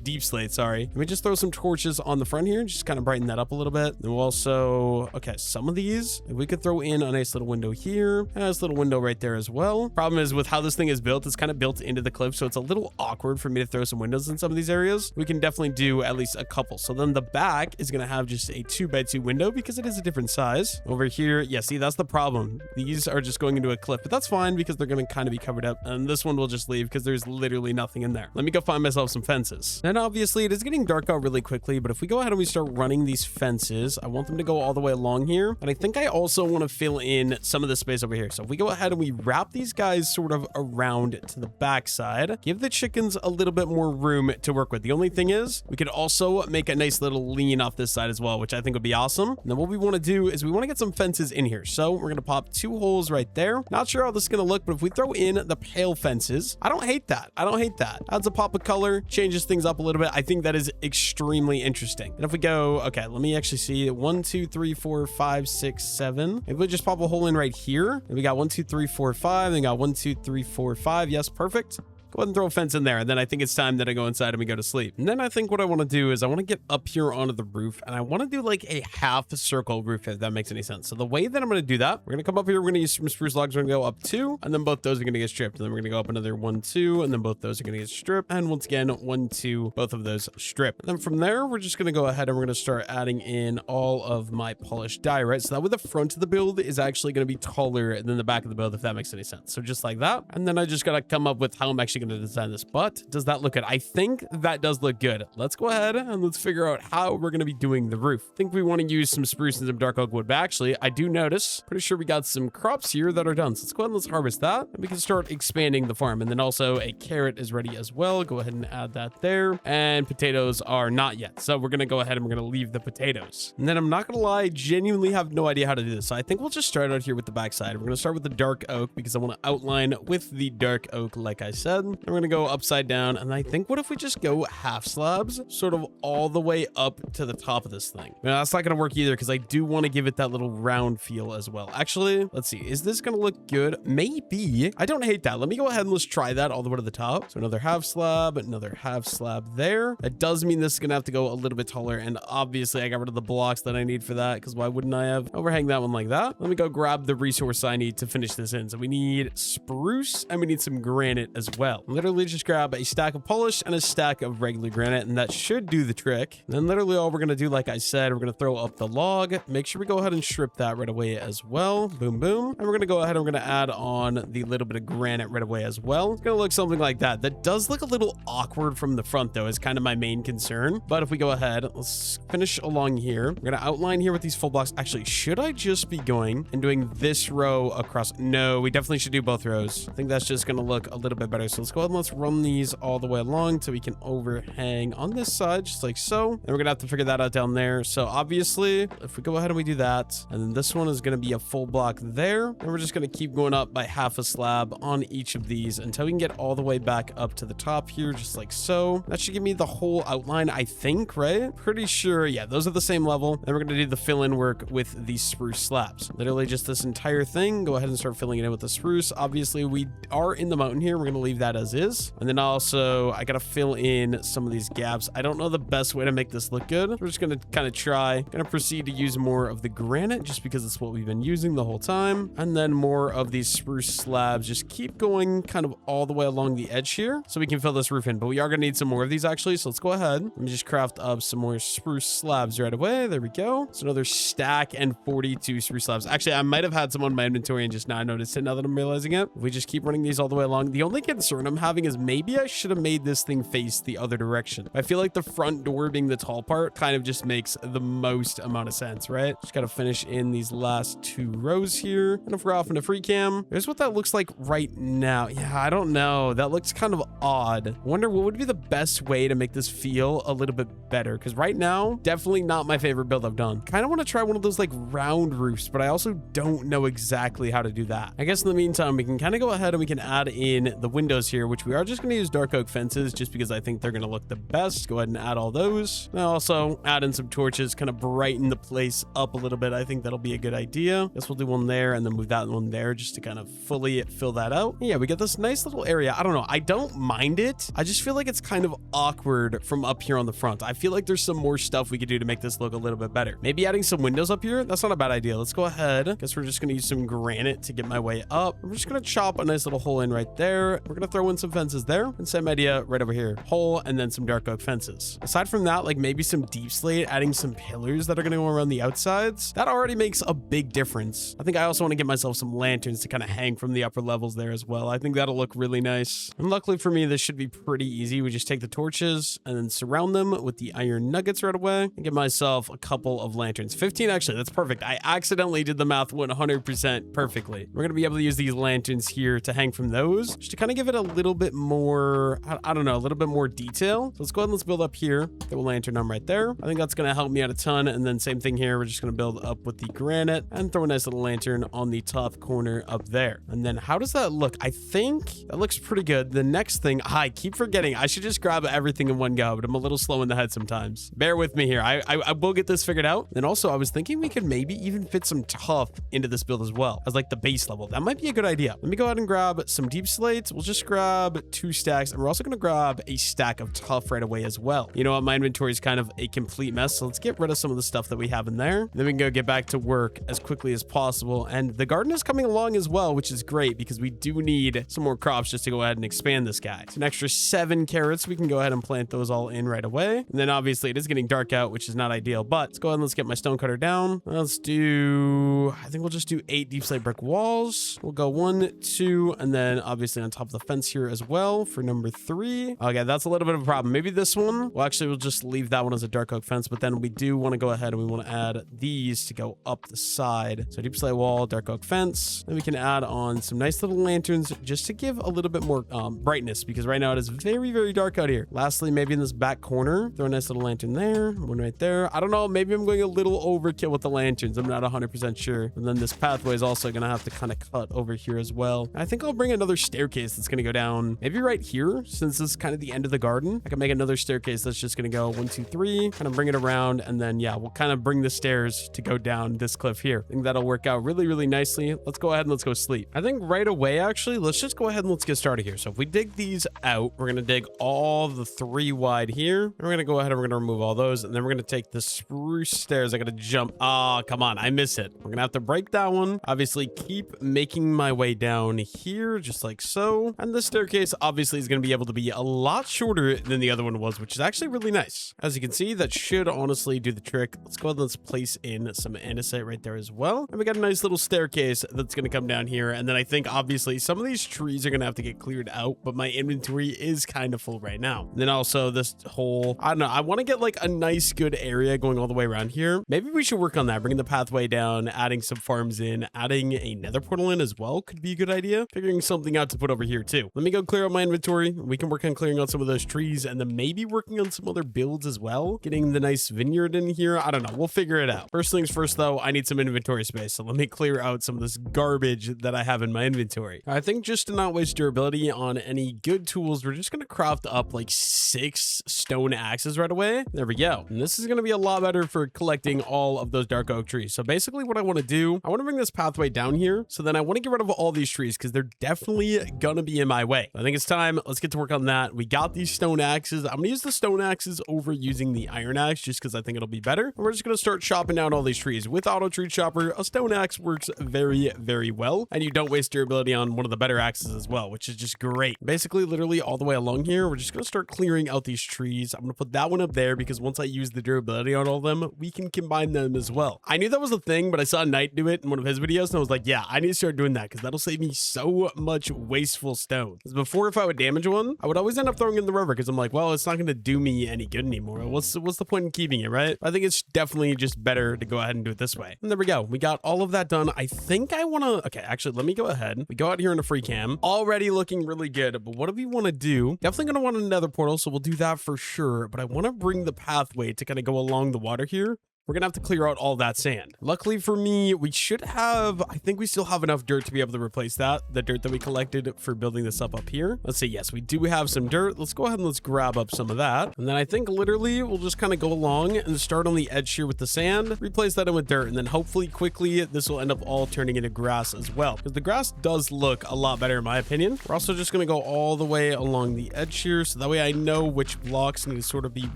Speaker 1: deep slate, sorry. Let me just throw some torches on the front here and just kind of brighten that up a little bit. And we'll also, okay, some of these, if we could throw in a nice little window here, and a nice little window right there as well. Problem is with how this thing is built, it's kind of built into the cliff, so it's a little awkward for me to throw some windows in some of these areas. We can definitely do at least a couple. So then the back is going to have just a 2x2 window because it is a different size. Over here, yeah, see, that's the problem. These are just going into a cliff, but that's fine because they're going to kind of be covered up. And this one will just leave because there's literally nothing in there. Let me go find myself some fences. And obviously it is getting dark out really quickly, but if we go ahead and we start running these fences, I want them to go all the way along here. And I think I also want to fill in some of the space over here. So if we go ahead and we wrap these guys sort of around to the backside, give the chickens a little bit more room to work with. The only thing is we could also make a nice little lean off this side as well, which I think would be awesome. And then what we want to do is we want to get some fences in here. So we're going to pop 2 holes right there. Not sure how this is going to look, but if we throw in the pale fences, I don't hate that. I don't hate that. Adds a pop of color, changes things up a little bit. I think that is extremely interesting. And if we go, okay, let me actually see 1, 2, 3, 4, 5, 6, 7. If we just pop a hole in right here, and we got 1, 2, 3, 4, 5, and we got 1, 2, 3, 4, 5. Yes, perfect. Go ahead and throw a fence in there. And then I think it's time that I go inside and we go to sleep. And then I think what I want to do is I want to get up here onto the roof and I want to do like a half circle roof, if that makes any sense. So the way that I'm going to do that, we're going to come up here. We're going to use some spruce logs. We're going to go up 2 and then both those are going to get stripped. And then we're going to go up another 1, 2, and then both those are going to get stripped. And once again, 1, 2, both of those stripped. And then from there, we're just going to go ahead and we're going to start adding in all of my polished diorite. So that way the front of the build is actually going to be taller than the back of the build, if that makes any sense. So just like that. And then I just got to come up with how I'm actually going to design this. But does that look good? I think that does look good. Let's go ahead and let's figure out how we're going to be doing the roof. I think we want to use some spruce and some dark oak wood. But actually, I do notice, pretty sure we got some crops here that are done. So let's go ahead and let's harvest that. And we can start expanding the farm. And then also a carrot is ready as well. Go ahead and add that there. And potatoes are not yet. So we're going to go ahead and we're going to leave the potatoes. And then I'm not going to lie, I genuinely have no idea how to do this. So I think we'll just start out here with the backside. We're going to start with the dark oak because I want to outline with the dark oak, like I said. And we're going to go upside down. And I think what if we just go half slabs sort of all the way up to the top of this thing? Now, that's not going to work either because I do want to give it that little round feel as well. Actually, let's see. Is this going to look good? Maybe. I don't hate that. Let me go ahead and let's try that all the way to the top. So another half slab there. That does mean this is going to have to go a little bit taller. And obviously I got rid of the blocks that I need for that because why wouldn't I have overhang that one like that? Let me go grab the resource I need to finish this in. So we need spruce and we need some granite as well. Literally just grab a stack of polished and a stack of regular granite and that should do the trick. And then literally all we're going to do, like I said, we're going to throw up the log. Make sure we go ahead and strip that right away as well. Boom, boom. And we're going to go ahead and we're going to add on the little bit of granite right away as well. It's going to look something like that. That does look a little awkward from the front though, is kind of my main concern. But if we go ahead, let's finish along here. We're going to outline here with these full blocks. Actually, should I just be going and doing this row across? No, we definitely should do both rows. I think that's just going to look a little bit better. So let's go ahead and let's run these all the way along so we can overhang on this side, just like so. And we're going to have to figure that out down there. So obviously, if we go ahead and we do that, and then this one is going to be a full block there. And we're just going to keep going up by half a slab on each of these until we can get all the way back up to the top here, just like so. That should give me the whole outline, I think, right? Pretty sure. Yeah, those are the same level. Then we're going to do the fill-in work with these spruce slabs. Literally just this entire thing. Go ahead and start filling it in with the spruce. Obviously, we are in the mountain here. We're going to leave that as is. And then also, I got to fill in some of these gaps. I don't know the best way to make this look good. We're just going to kind of try. Going to proceed to use more of the granite just because it's what we've been using the whole time. And then more of these spruce slabs. Just keep going kind of all the way along the edge here so we can fill this roof in. But we are going to need some more of these actually. So let's go ahead. Let me just craft up some more spruce slabs right away. There we go. So another stack and 42 spruce slabs. Actually, I might have had some on my inventory and just now noticed it now that I'm realizing it. If we just keep running these all the way along. The only concern I'm having is maybe I should have made this thing face the other direction. I feel like the front door being the tall part kind of just makes the most amount of sense, right? Just got to finish in these last 2 rows here. And if we're off into free cam, here's what that looks like right now. Yeah, I don't know. That looks kind of odd. I wonder what would be the best way to make this feel a little bit better. Because right now, definitely not my favorite build I've done. Kind of want to try one of those like round roofs, but I also don't know exactly how to do that. I guess in the meantime, we can kind of go ahead and we can add in the windows here, which we are just going to use dark oak fences just because I think they're going to look the best. Go ahead and add all those. And also add in some torches, kind of brighten the place up a little bit. I think that'll be a good idea. Guess we'll do one there and then move that one there just to kind of fully fill that out. Yeah, we get this nice little area. I don't know. I don't mind it. I just feel like it's kind of awkward from up here on the front. I feel like there's some more stuff we could do to make this look a little bit better. Maybe adding some windows up here. That's not a bad idea. Let's go ahead. Guess we're just going to use some granite to get my way up. We're just going to chop a nice little hole in right there. We're going to throw in some fences there and same idea right over here. Hole and then some dark oak fences. Aside from that, like maybe some deep slate, adding some pillars that are going to go around the outsides. That already makes a big difference. I think I also want to get myself some lanterns to kind of hang from the upper levels there as well. I think that'll look really nice. And luckily for me, this should be pretty easy. We just take the torches and then surround them with the iron nuggets right away and get myself a couple of lanterns. 15 actually, that's perfect. I accidentally did the math 100% perfectly. We're going to be able to use these lanterns here to hang from those just to kind of give it a little bit more, I don't know, a little bit more detail. So let's go ahead and let's build up here. Throw a lantern on right there. I think that's going to help me out a ton. And then same thing here. We're just going to build up with the granite and throw a nice little lantern on the top corner up there. And then how does that look? I think that looks pretty good. The next thing, I keep forgetting. I should just grab everything in one go, but I'm a little slow in the head sometimes. Bear with me here. I will get this figured out. And also I was thinking we could maybe even fit some tuff into this build as well as like the base level. That might be a good idea. Let me go ahead and grab some deep slates. We'll just grab grab 2 stacks, and we're also going to grab a stack of tough right away as well. You know what? My inventory is kind of a complete mess, so let's get rid of some of the stuff that we have in there. Then we can go get back to work as quickly as possible. And the garden is coming along as well, which is great because we do need some more crops just to go ahead and expand this guy. It's an extra 7 carrots. We can go ahead and plant those all in right away. And then obviously it is getting dark out, which is not ideal, but let's go ahead and let's get my stone cutter down. Let's do, I think we'll just do 8 deep slate brick walls. We'll go 1, 2, and then obviously on top of the fence here as well for number 3. Okay, that's a little bit of a problem. Maybe this one, well, actually we'll just leave that one as a dark oak fence, but then we do want to go ahead and we want to add these to go up the side. So deep slate wall, dark oak fence. Then we can add on some nice little lanterns just to give a little bit more brightness, because right now it is very, very dark out here. Lastly, maybe in this back corner, throw a nice little lantern there, one right there. I don't know, maybe I'm going a little overkill with the lanterns. I'm not 100% sure. And then this pathway is also going to have to kind of cut over here as well. I think I'll bring another staircase that's going to go down maybe right here, since this is kind of the end of the garden. I can make another staircase that's just going to go 1, 2, 3, kind of bring it around, and then yeah, we'll kind of bring the stairs to go down this cliff here. I think that'll work out really, really nicely. Let's go ahead and let's go sleep. I think right away, actually, let's just go ahead and let's get started here. So if we dig these out, we're going to dig all the 3 wide here. And we're going to go ahead and we're going to remove all those. And then we're going to take the spruce stairs. I got to jump. Oh, come on. I miss it. We're going to have to break that one. Obviously, keep making my way down here, just like so. And the staircase obviously is going to be able to be a lot shorter than the other one was, which is actually really nice. As you can see, that should honestly do the trick. Let's go ahead and let's place in some andesite right there as well. And we got a nice little staircase that's going to come down here. And then I think obviously some of these trees are going to have to get cleared out, but my inventory is kind of full right now. And then also this whole, I don't know, I want to get like a nice good area going all the way around here. Maybe we should work on that, bringing the pathway down, adding some farms in, adding a nether portal in as well could be a good idea. Figuring something out to put over here too. Let me go clear out my inventory. We can work on clearing out some of those trees and then maybe working on some other builds as well. Getting the nice vineyard in here. I don't know. We'll figure it out. First things first though, I need some inventory space. So let me clear out some of this garbage that I have in my inventory. I think just to not waste durability on any good tools, we're just going to craft up like 6 stone axes right away. There we go. And this is going to be a lot better for collecting all of those dark oak trees. So basically what I want to do, I want to bring this pathway down here. So then I want to get rid of all these trees because they're definitely going to be in my way. I think it's time. Let's get to work on that. We got these stone axes. I'm going to use the stone axes over using the iron axe just because I think it'll be better. And we're just going to start chopping down all these trees. With auto tree chopper, a stone axe works very, very well. And you don't waste durability on one of the better axes as well, which is just great. Basically, literally all the way along here, we're just going to start clearing out these trees. I'm going to put that one up there because once I use the durability on all of them, we can combine them as well. I knew that was a thing, but I saw Knight do it in one of his videos and I was like, yeah, I need to start doing that because that'll save me so much wasteful stone. Because before, if I would damage one, I would always end up throwing it in the river because I'm like, well, it's not going to do me any good anymore. What's the point in keeping it, right? I think it's definitely just better to go ahead and do it this way. And there we go. We got all of that done. I think I want to, okay, actually, let me go ahead. We go out here in a free cam, already looking really good, but what do we want to do? Definitely going to want another portal, so we'll do that for sure, but I want to bring the pathway to kind of go along the water here. We're going to have to clear out all that sand. Luckily for me, we should have, I think we still have enough dirt to be able to replace that, the dirt that we collected for building this up here. Let's see. Yes, we do have some dirt. Let's go ahead and let's grab up some of that. And then I think literally we'll just kind of go along and start on the edge here with the sand, replace that in with dirt. And then hopefully quickly, this will end up all turning into grass as well. Because the grass does look a lot better in my opinion. We're also just going to go all the way along the edge here. So that way I know which blocks need to sort of be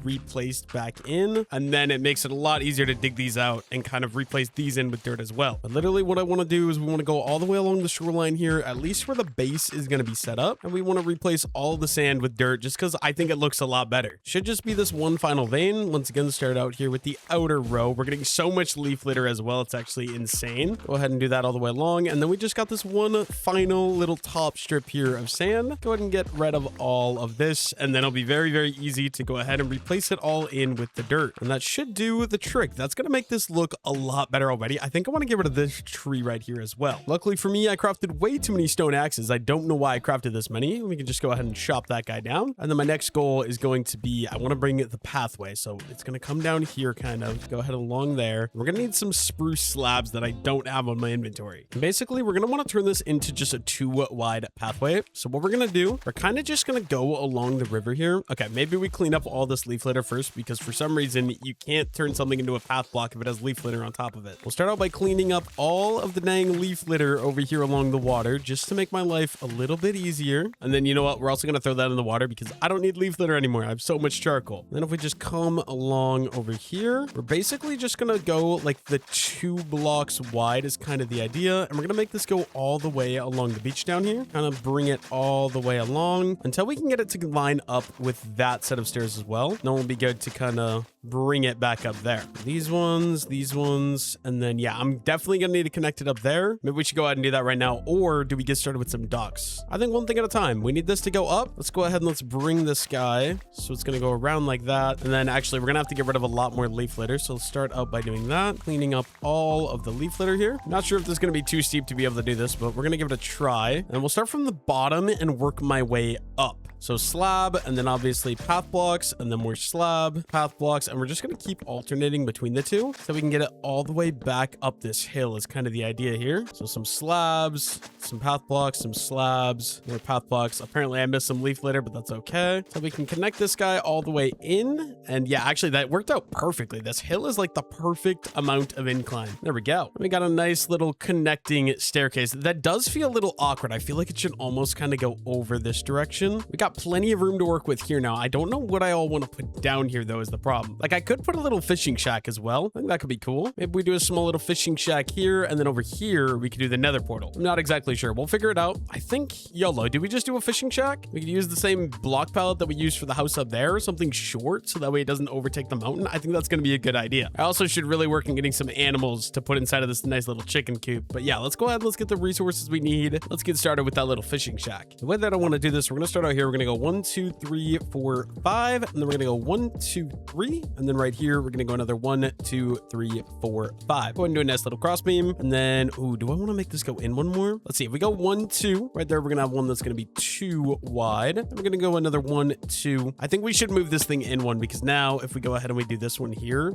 Speaker 1: replaced back in. And then it makes it a lot easier to dig these out and kind of replace these in with dirt as well. But literally what I want to do is we want to go all the way along the shoreline here, at least where the base is going to be set up. And we want to replace all the sand with dirt just because I think it looks a lot better. Should just be this one final vein. Once again, start out here with the outer row. We're getting so much leaf litter as well. It's actually insane. Go ahead and do that all the way along. And then we just got this one final little top strip here of sand. Go ahead and get rid of all of this. And then it'll be very, very easy to go ahead and replace it all in with the dirt. And that should do the trick. That's going to make this look a lot better already. I think I want to get rid of this tree right here as well. Luckily for me, I crafted way too many stone axes. I don't know why I crafted this many. We can just go ahead and chop that guy down. And then my next goal is going to be, I want to bring the pathway. So it's going to come down here kind of, go ahead along there. We're going to need some spruce slabs that I don't have on my inventory. And basically, we're going to want to turn this into just a 2-wide pathway. So what we're going to do, we're kind of just going to go along the river here. Okay, maybe we clean up all this leaf litter first because for some reason you can't turn something into a path block if it has leaf litter on top of it. We'll start out by cleaning up all of the dang leaf litter over here along the water just to make my life a little bit easier. And then you know what? We're also going to throw that in the water because I don't need leaf litter anymore. I have so much charcoal. Then if we just come along over here, we're basically just going to go like the 2 blocks wide is kind of the idea. And we're going to make this go all the way along the beach down here. Kind of bring it all the way along until we can get it to line up with that set of stairs as well. Then it'll be good to kind of bring it back up there. These ones, and then yeah, I'm definitely gonna need to connect it up there. Maybe we should go ahead and do that right now, or do we get started with some ducks? I think one thing at a time. We need this to go up. Let's go ahead and let's bring this guy. So it's gonna go around like that. And then actually we're gonna have to get rid of a lot more leaf litter. So let's start out by doing that, cleaning up all of the leaf litter here. Not sure if this is gonna be too steep to be able to do this, but we're gonna give it a try. And we'll start from the bottom and work my way up. So slab, and then obviously path blocks, and then more slab, path blocks, and we're just going to keep alternating between the two so we can get it all the way back up this hill is kind of the idea here. So some slabs, some path blocks, some slabs, more path blocks. Apparently I missed some leaf litter, but that's okay. So we can connect this guy all the way in, and yeah, actually that worked out perfectly. This hill is like the perfect amount of incline. There we go. We got a nice little connecting staircase. That does feel a little awkward. I feel like it should almost kind of go over this direction. We got plenty of room to work with here now. I don't know what I all want to put down here though is the problem. Like I could put a little fishing shack as well. I think that could be cool. Maybe we do a small little fishing shack here, and then over here we could do the nether portal. I'm not exactly sure. We'll figure it out. I think YOLO. Do we just do a fishing shack? We could use the same block palette that we used for the house up there, something short so that way it doesn't overtake the mountain. I think that's going to be a good idea. I also should really work on getting some animals to put inside of this nice little chicken coop. But yeah, let's go ahead and let's get the resources we need. Let's get started with that little fishing shack. The way that I want to do this, we're going to start out here. We're going to go 1, 2, 3, 4, 5, and then we're gonna go 1, 2, 3, and then right here we're gonna go another 1, 2, 3, 4, 5. Go ahead and do a nice little cross beam, and then ooh, do I want to make this go in one more? Let's see. If we go 1, 2 right there, we're gonna have one that's gonna be 2 wide. Then we're gonna go another 1, 2. I think we should move this thing in one because now if we go ahead and we do this one here,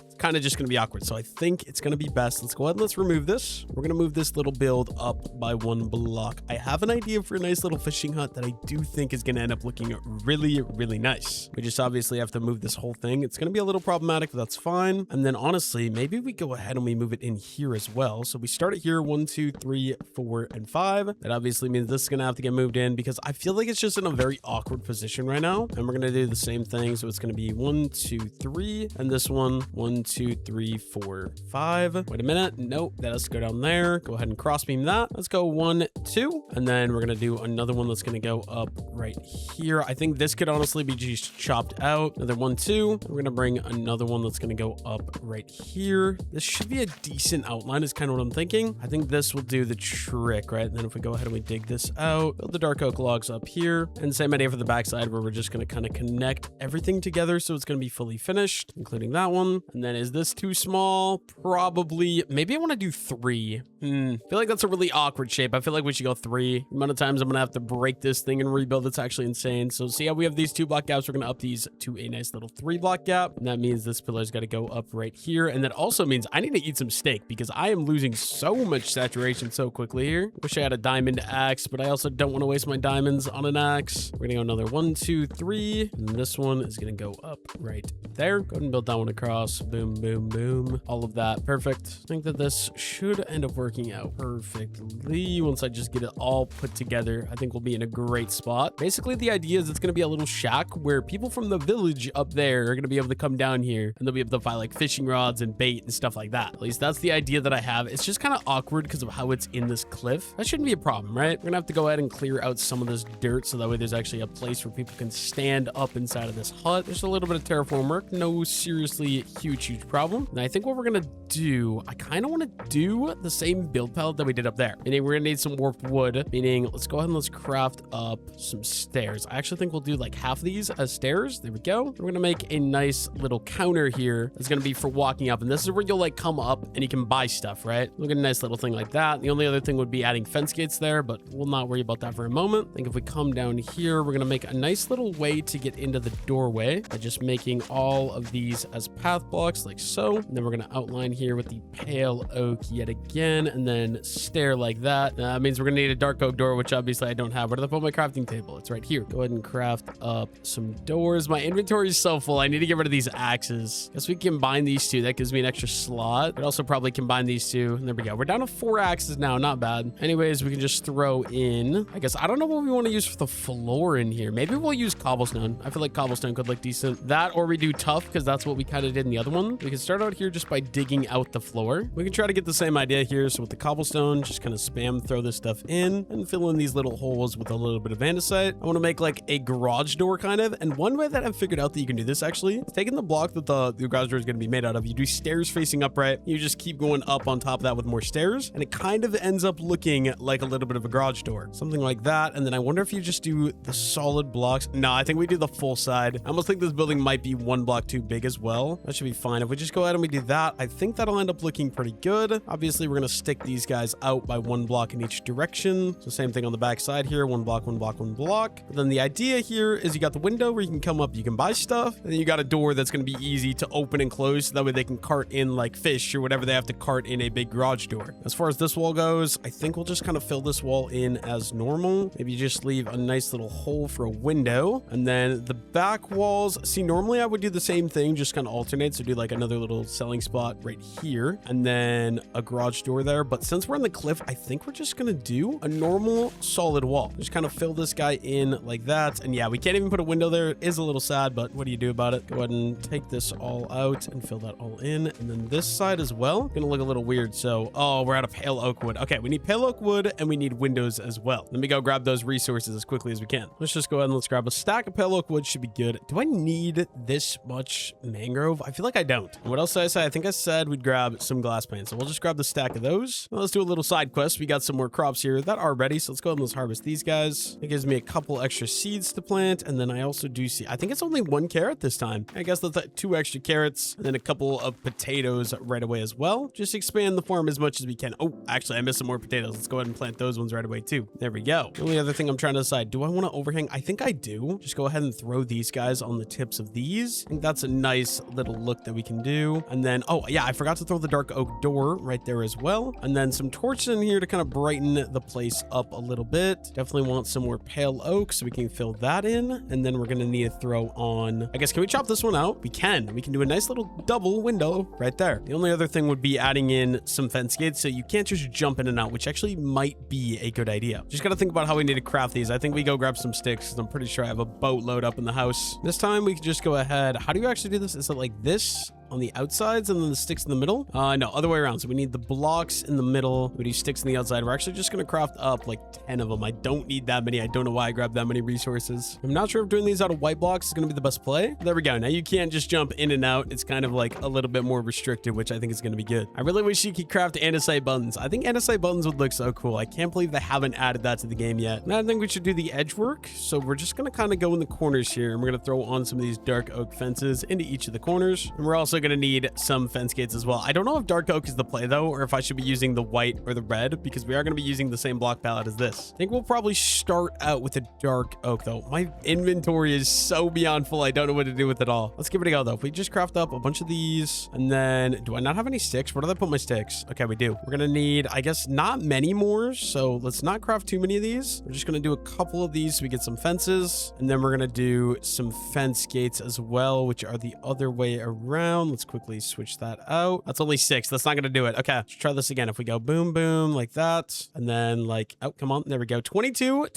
Speaker 1: it's kind of just going to be awkward. So I think it's going to be best. Let's go ahead and let's remove this. We're going to move this little build up by 1 block. I have an idea for a nice little fishing hut that I do think is going to end up looking really, really nice. We just obviously have to move this whole thing. It's going to be a little problematic, but that's fine. And then honestly, maybe we go ahead and we move it in here as well. So we start it here, 1, 2, 3, 4, and 5. That obviously means this is going to have to get moved in because I feel like it's just in a very awkward position right now. And we're going to do the same thing. So it's going to be 1, 2, 3, and this one, 1, 2, 3, 4, 5. Wait a minute. Nope. That has to go down there. Go ahead and cross beam that. Let's go 1, 2. And then we're going to do another one that's going to go up right here. I think this could honestly be just chopped out. Another 1, 2. We're going to bring another one that's going to go up right here. This should be a decent outline is kind of what I'm thinking. I think this will do the trick, right? And then if we go ahead and we dig this out, build the dark oak logs up here. And same idea for the backside where we're just going to kind of connect everything together so it's going to be fully finished, including that one. And then is this too small? Probably. Maybe I want to do 3. I feel like that's a really awkward shape. I feel like we should go 3. The amount of times I'm going to have to break this thing and rebuild, it's actually insane. So see how we have these 2 block gaps? We're going to up these to a nice little 3 block gap. And that means this pillar's got to go up right here. And that also means I need to eat some steak because I am losing so much saturation so quickly here. Wish I had a diamond axe, but I also don't want to waste my diamonds on an axe. We're going to go another 1, 2, 3. And this one is going to go up right there. Go ahead and build that one across. Boom, boom, boom. All of that. Perfect. I think that this should end up working out perfectly once I just get it all put together. I think we'll be in a great spot. Basically, the idea is it's going to be a little shack where people from the village up there are going to be able to come down here and they'll be able to find like fishing rods and bait and stuff like that. At least that's the idea that I have. It's just kind of awkward because of how it's in this cliff. That shouldn't be a problem, right? We're gonna have to go ahead and clear out some of this dirt so that way there's actually a place where people can stand up inside of this hut. There's a little bit of terraform work. No seriously huge problem. And I think what we're gonna do, I kind of want to do the same build palette that we did up there. Meaning we're gonna need some warped wood. Meaning let's go ahead and let's craft up some stairs. I actually think we'll do like half of these as stairs. There we go. We're gonna make a nice little counter here. It's gonna be for walking up. And this is where you'll like come up and you can buy stuff, right? Look at a nice little thing like that. The only other thing would be adding fence gates there, but we'll not worry about that for a moment. I think if we come down here, we're gonna make a nice little way to get into the doorway by just making all of these as path blocks like so. And then we're gonna outline here here with the pale oak yet again, and then stair like that. That means we're gonna need a dark oak door, which obviously I don't have. Where did I put my crafting table? It's right here. Go ahead and craft up some doors. My inventory is so full. I need to get rid of these axes. Guess we combine these two. That gives me an extra slot. I'd also probably combine these two. And there we go. We're down to 4 axes now. Not bad. Anyways, we can just throw in, I guess, I don't know what we want to use for the floor in here. Maybe we'll use cobblestone. I feel like cobblestone could look decent. That, or we do tough, because that's what we kind of did in the other one. We can start out here just by digging out the floor. We can try to get the same idea here. So with the cobblestone, just kind of spam throw this stuff in and fill in these little holes with a little bit of andesite. I want to make like a garage door kind of. And one way that I've figured out that you can do this actually is taking the block that the garage door is going to be made out of. You do stairs facing upright. You just keep going up on top of that with more stairs. And it kind of ends up looking like a little bit of a garage door. Something like that. And then I wonder if you just do the solid blocks. No, I think we do the full side. I almost think this building might be 1 block too big as well. That should be fine. If we just go ahead and we do that, I think that'll end up looking pretty good. Obviously, we're going to stick these guys out by 1 block in each direction. So same thing on the back side here. 1 block, 1 block, 1 block. But then the idea here is you got the window where you can come up, you can buy stuff. And then you got a door that's going to be easy to open and close. So that way they can cart in like fish or whatever they have to cart in a big garage door. As far as this wall goes, I think we'll just kind of fill this wall in as normal. Maybe just leave a nice little hole for a window. And then the back walls, see, normally I would do the same thing, just kind of alternate. So do like another little selling spot right here and then a garage door there. But since we're on the cliff, I think we're just going to do a normal solid wall. Just kind of fill this guy in like that. And yeah, we can't even put a window there. It is a little sad, but what do you do about it? Go ahead and take this all out and fill that all in. And then this side as well, gonna look a little weird. So, oh, we're out of pale oak wood. Okay, we need pale oak wood and we need windows as well. Let me go grab those resources as quickly as we can. Let's just go ahead and let's grab a stack of pale oak wood. Should be good. Do I need this much mangrove? I feel like I don't. And what else did I say? I think I said we'd grab some glass panes. So we'll just grab the stack of those. Now let's do a little side quest. We got some more crops here that are ready. So let's go ahead and let's harvest these guys. It gives me a couple extra seeds to plant. And then I also do see, I think it's only 1 carrot this time. I guess that's 2 extra carrots and then a couple of potatoes right away as well. Just expand the farm as much as we can. Oh, actually I missed some more potatoes. Let's go ahead and plant those ones right away too. There we go. The only other thing I'm trying to decide, do I want to overhang? I think I do. Just go ahead and throw these guys on the tips of these. I think that's a nice little look that we can do. And then, oh yeah, I forgot to throw the dark oak door right there as well. And then some torches in here to kind of brighten the place up a little bit. Definitely want some more pale oak so we can fill that in. And then we're going to need to throw on, I guess, can we chop this one out? We can do a nice little double window right there. The only other thing would be adding in some fence gates so you can't just jump in and out, which actually might be a good idea. Just got to think about how we need to craft these. I think we go grab some sticks because I'm pretty sure I have a boatload up in the house. This time we can just go ahead. How do you actually do this? Is it like this on the outsides and then the sticks in the middle? No, other way around. So we need the blocks in the middle. We do sticks on the outside. We're actually just going to craft up like 10 of them. I don't need that many. I don't know why I grabbed that many resources. I'm not sure if doing these out of white blocks is going to be the best play. There we go. Now you can't just jump in and out. It's kind of like a little bit more restricted, which I think is going to be good. I really wish you could craft andesite buttons. I think andesite buttons would look so cool. I can't believe they haven't added that to the game yet. And I think we should do the edge work. So we're just going to kind of go in the corners here and we're going to throw on some of these dark oak fences into each of the corners. And we're also going to need some fence gates as well. I don't know if dark oak is the play though, or if I should be using the white or the red, because we are going to be using the same block palette as this. I think we'll probably start out with the dark oak though. My inventory is so beyond full. I don't know what to do with it all. Let's give it a go though. If we just craft up a bunch of these, and then do I not have any sticks? Where did I put my sticks? Okay, we do. We're going to need, I guess, not many more. So let's not craft too many of these. We're just going to do a couple of these so we get some fences, and then we're going to do some fence gates as well, which are the other way around. Let's quickly switch that out. That's only 6. That's not going to do it. Okay, let's try this again. If we go boom, boom, like that, and then like, oh, come on. There we go. 22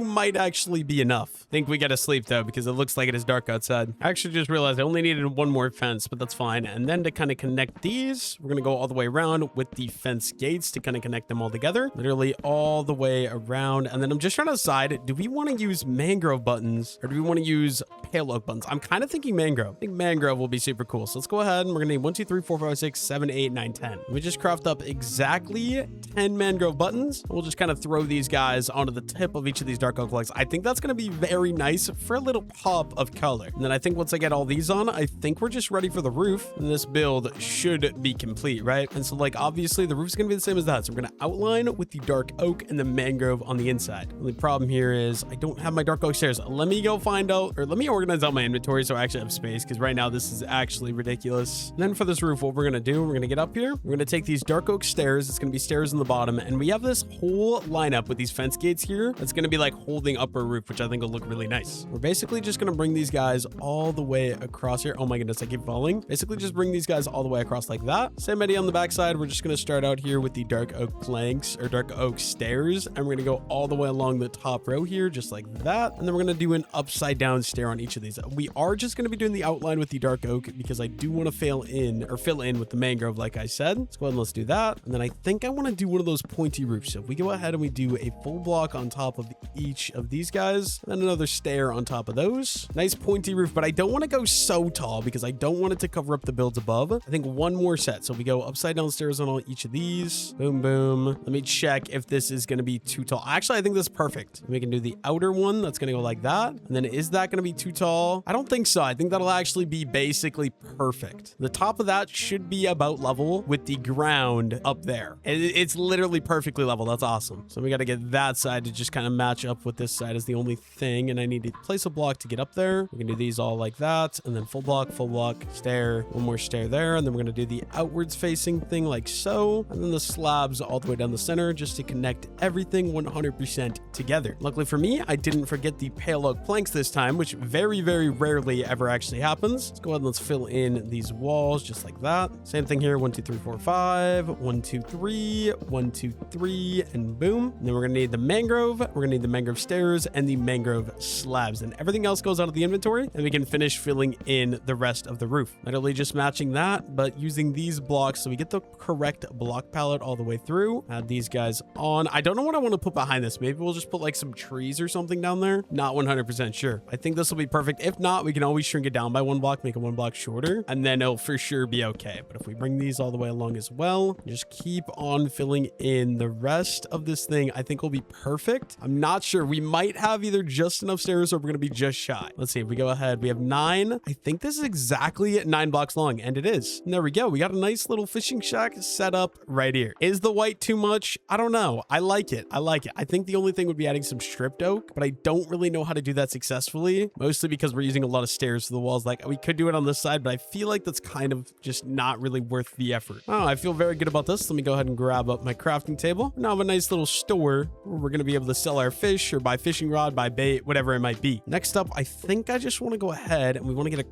Speaker 1: might actually be enough. I think we got to sleep though, because it looks like it is dark outside. I actually just realized I only needed 1 more fence, but that's fine. And then to kind of connect these, we're going to go all the way around with the fence gates to kind of connect them all together, literally all the way around. And then I'm just trying to decide, do we want to use mangrove buttons or do we want to use pale oak buttons? I'm kind of thinking mangrove. I think mangrove will be super cool. So let's go ahead and we're going to need 1, 2, 3, 4, 5, 6, 7, 8, 9, 10. Let me just craft up exactly 10 mangrove buttons. We'll just kind of throw these guys onto the tip of each of these dark oak legs. I think that's going to be very nice for a little pop of color. And then I think once I get all these on, I think we're just ready for the roof. And this build should be complete, right? And so like, obviously the roof's going to be the same as that. So we're going to outline with the dark oak and the mangrove on the inside. The only problem here is I don't have my dark oak stairs. Let me go find out, or let me organize out my inventory so I actually have space, because right now this is actually ridiculous. ridiculous. And then for this roof, what we're gonna do, we're gonna get up here. We're gonna take these dark oak stairs. It's gonna be stairs in the bottom, and we have this whole lineup with these fence gates here. That's gonna be like holding up our roof, which I think will look really nice. We're basically just gonna bring these guys all the way across here. Oh my goodness, I keep falling. Basically just bring these guys all the way across like that. Same idea on the backside. We're just gonna start out here with the dark oak planks or dark oak stairs, and we're gonna go all the way along the top row here, just like that. And then we're gonna do an upside down stair on each of these. We are just gonna be doing the outline with the dark oak because I do want to fill in with the mangrove, like I said. Let's go ahead and let's do that. And then I think I want to do one of those pointy roofs. So if we go ahead and we do a full block on top of each of these guys, then another stair on top of those. Nice pointy roof, but I don't want to go so tall because I don't want it to cover up the builds above. I think one more set. So we go upside down stairs on each of these. Boom, boom. Let me check if this is going to be too tall. Actually, I think this is perfect. We can do the outer one. That's going to go like that. And then is that going to be too tall? I don't think so. I think that'll actually be basically perfect. The top of that should be about level with the ground up there. It's literally perfectly level. That's awesome. So we got to get that side to just kind of match up with this side is the only thing. And I need to place a block to get up there. We can do these all like that. And then full block, stair, one more stair there. And then we're going to do the outwards facing thing like so. And then the slabs all the way down the center just to connect everything 100% together. Luckily for me, I didn't forget the pale oak planks this time, which very, very rarely ever actually happens. Let's go ahead and let's fill in these walls just like that. Same thing here. 1, 2, 3, 4, 5. 1, 2, 3. 1, 2, 3, and boom. And then we're gonna need the mangrove. We're gonna need the mangrove stairs and the mangrove slabs, and everything else goes out of the inventory, and we can finish filling in the rest of the roof. Literally just matching that, but using these blocks so we get the correct block palette all the way through. Add these guys on. I don't know what I want to put behind this. Maybe we'll just put like some trees or something down there. Not 100% sure. I think this will be perfect. If not, we can always shrink it down by one block, make it one block shorter, and then it'll for sure be okay. But if we bring these all the way along as well, just keep on filling in the rest of this thing, I think will be perfect. I'm not sure. We might have either just enough stairs or we're going to be just shy. Let's see if we go ahead. We have 9. I think this is exactly 9 blocks long, and it is. And there we go. We got a nice little fishing shack set up right here. Is the white too much? I don't know. I like it. I think the only thing would be adding some stripped oak, but I don't really know how to do that successfully, mostly because we're using a lot of stairs to the walls. Like, we could do it on this side, but I feel like that's kind of just not really worth the effort. Oh, I feel very good about this. Let me go ahead and grab up my crafting table. Now I have a nice little store where we're going to be able to sell our fish or buy fishing rod, buy bait, whatever it might be. Next up, I think I just want to go ahead and we want to get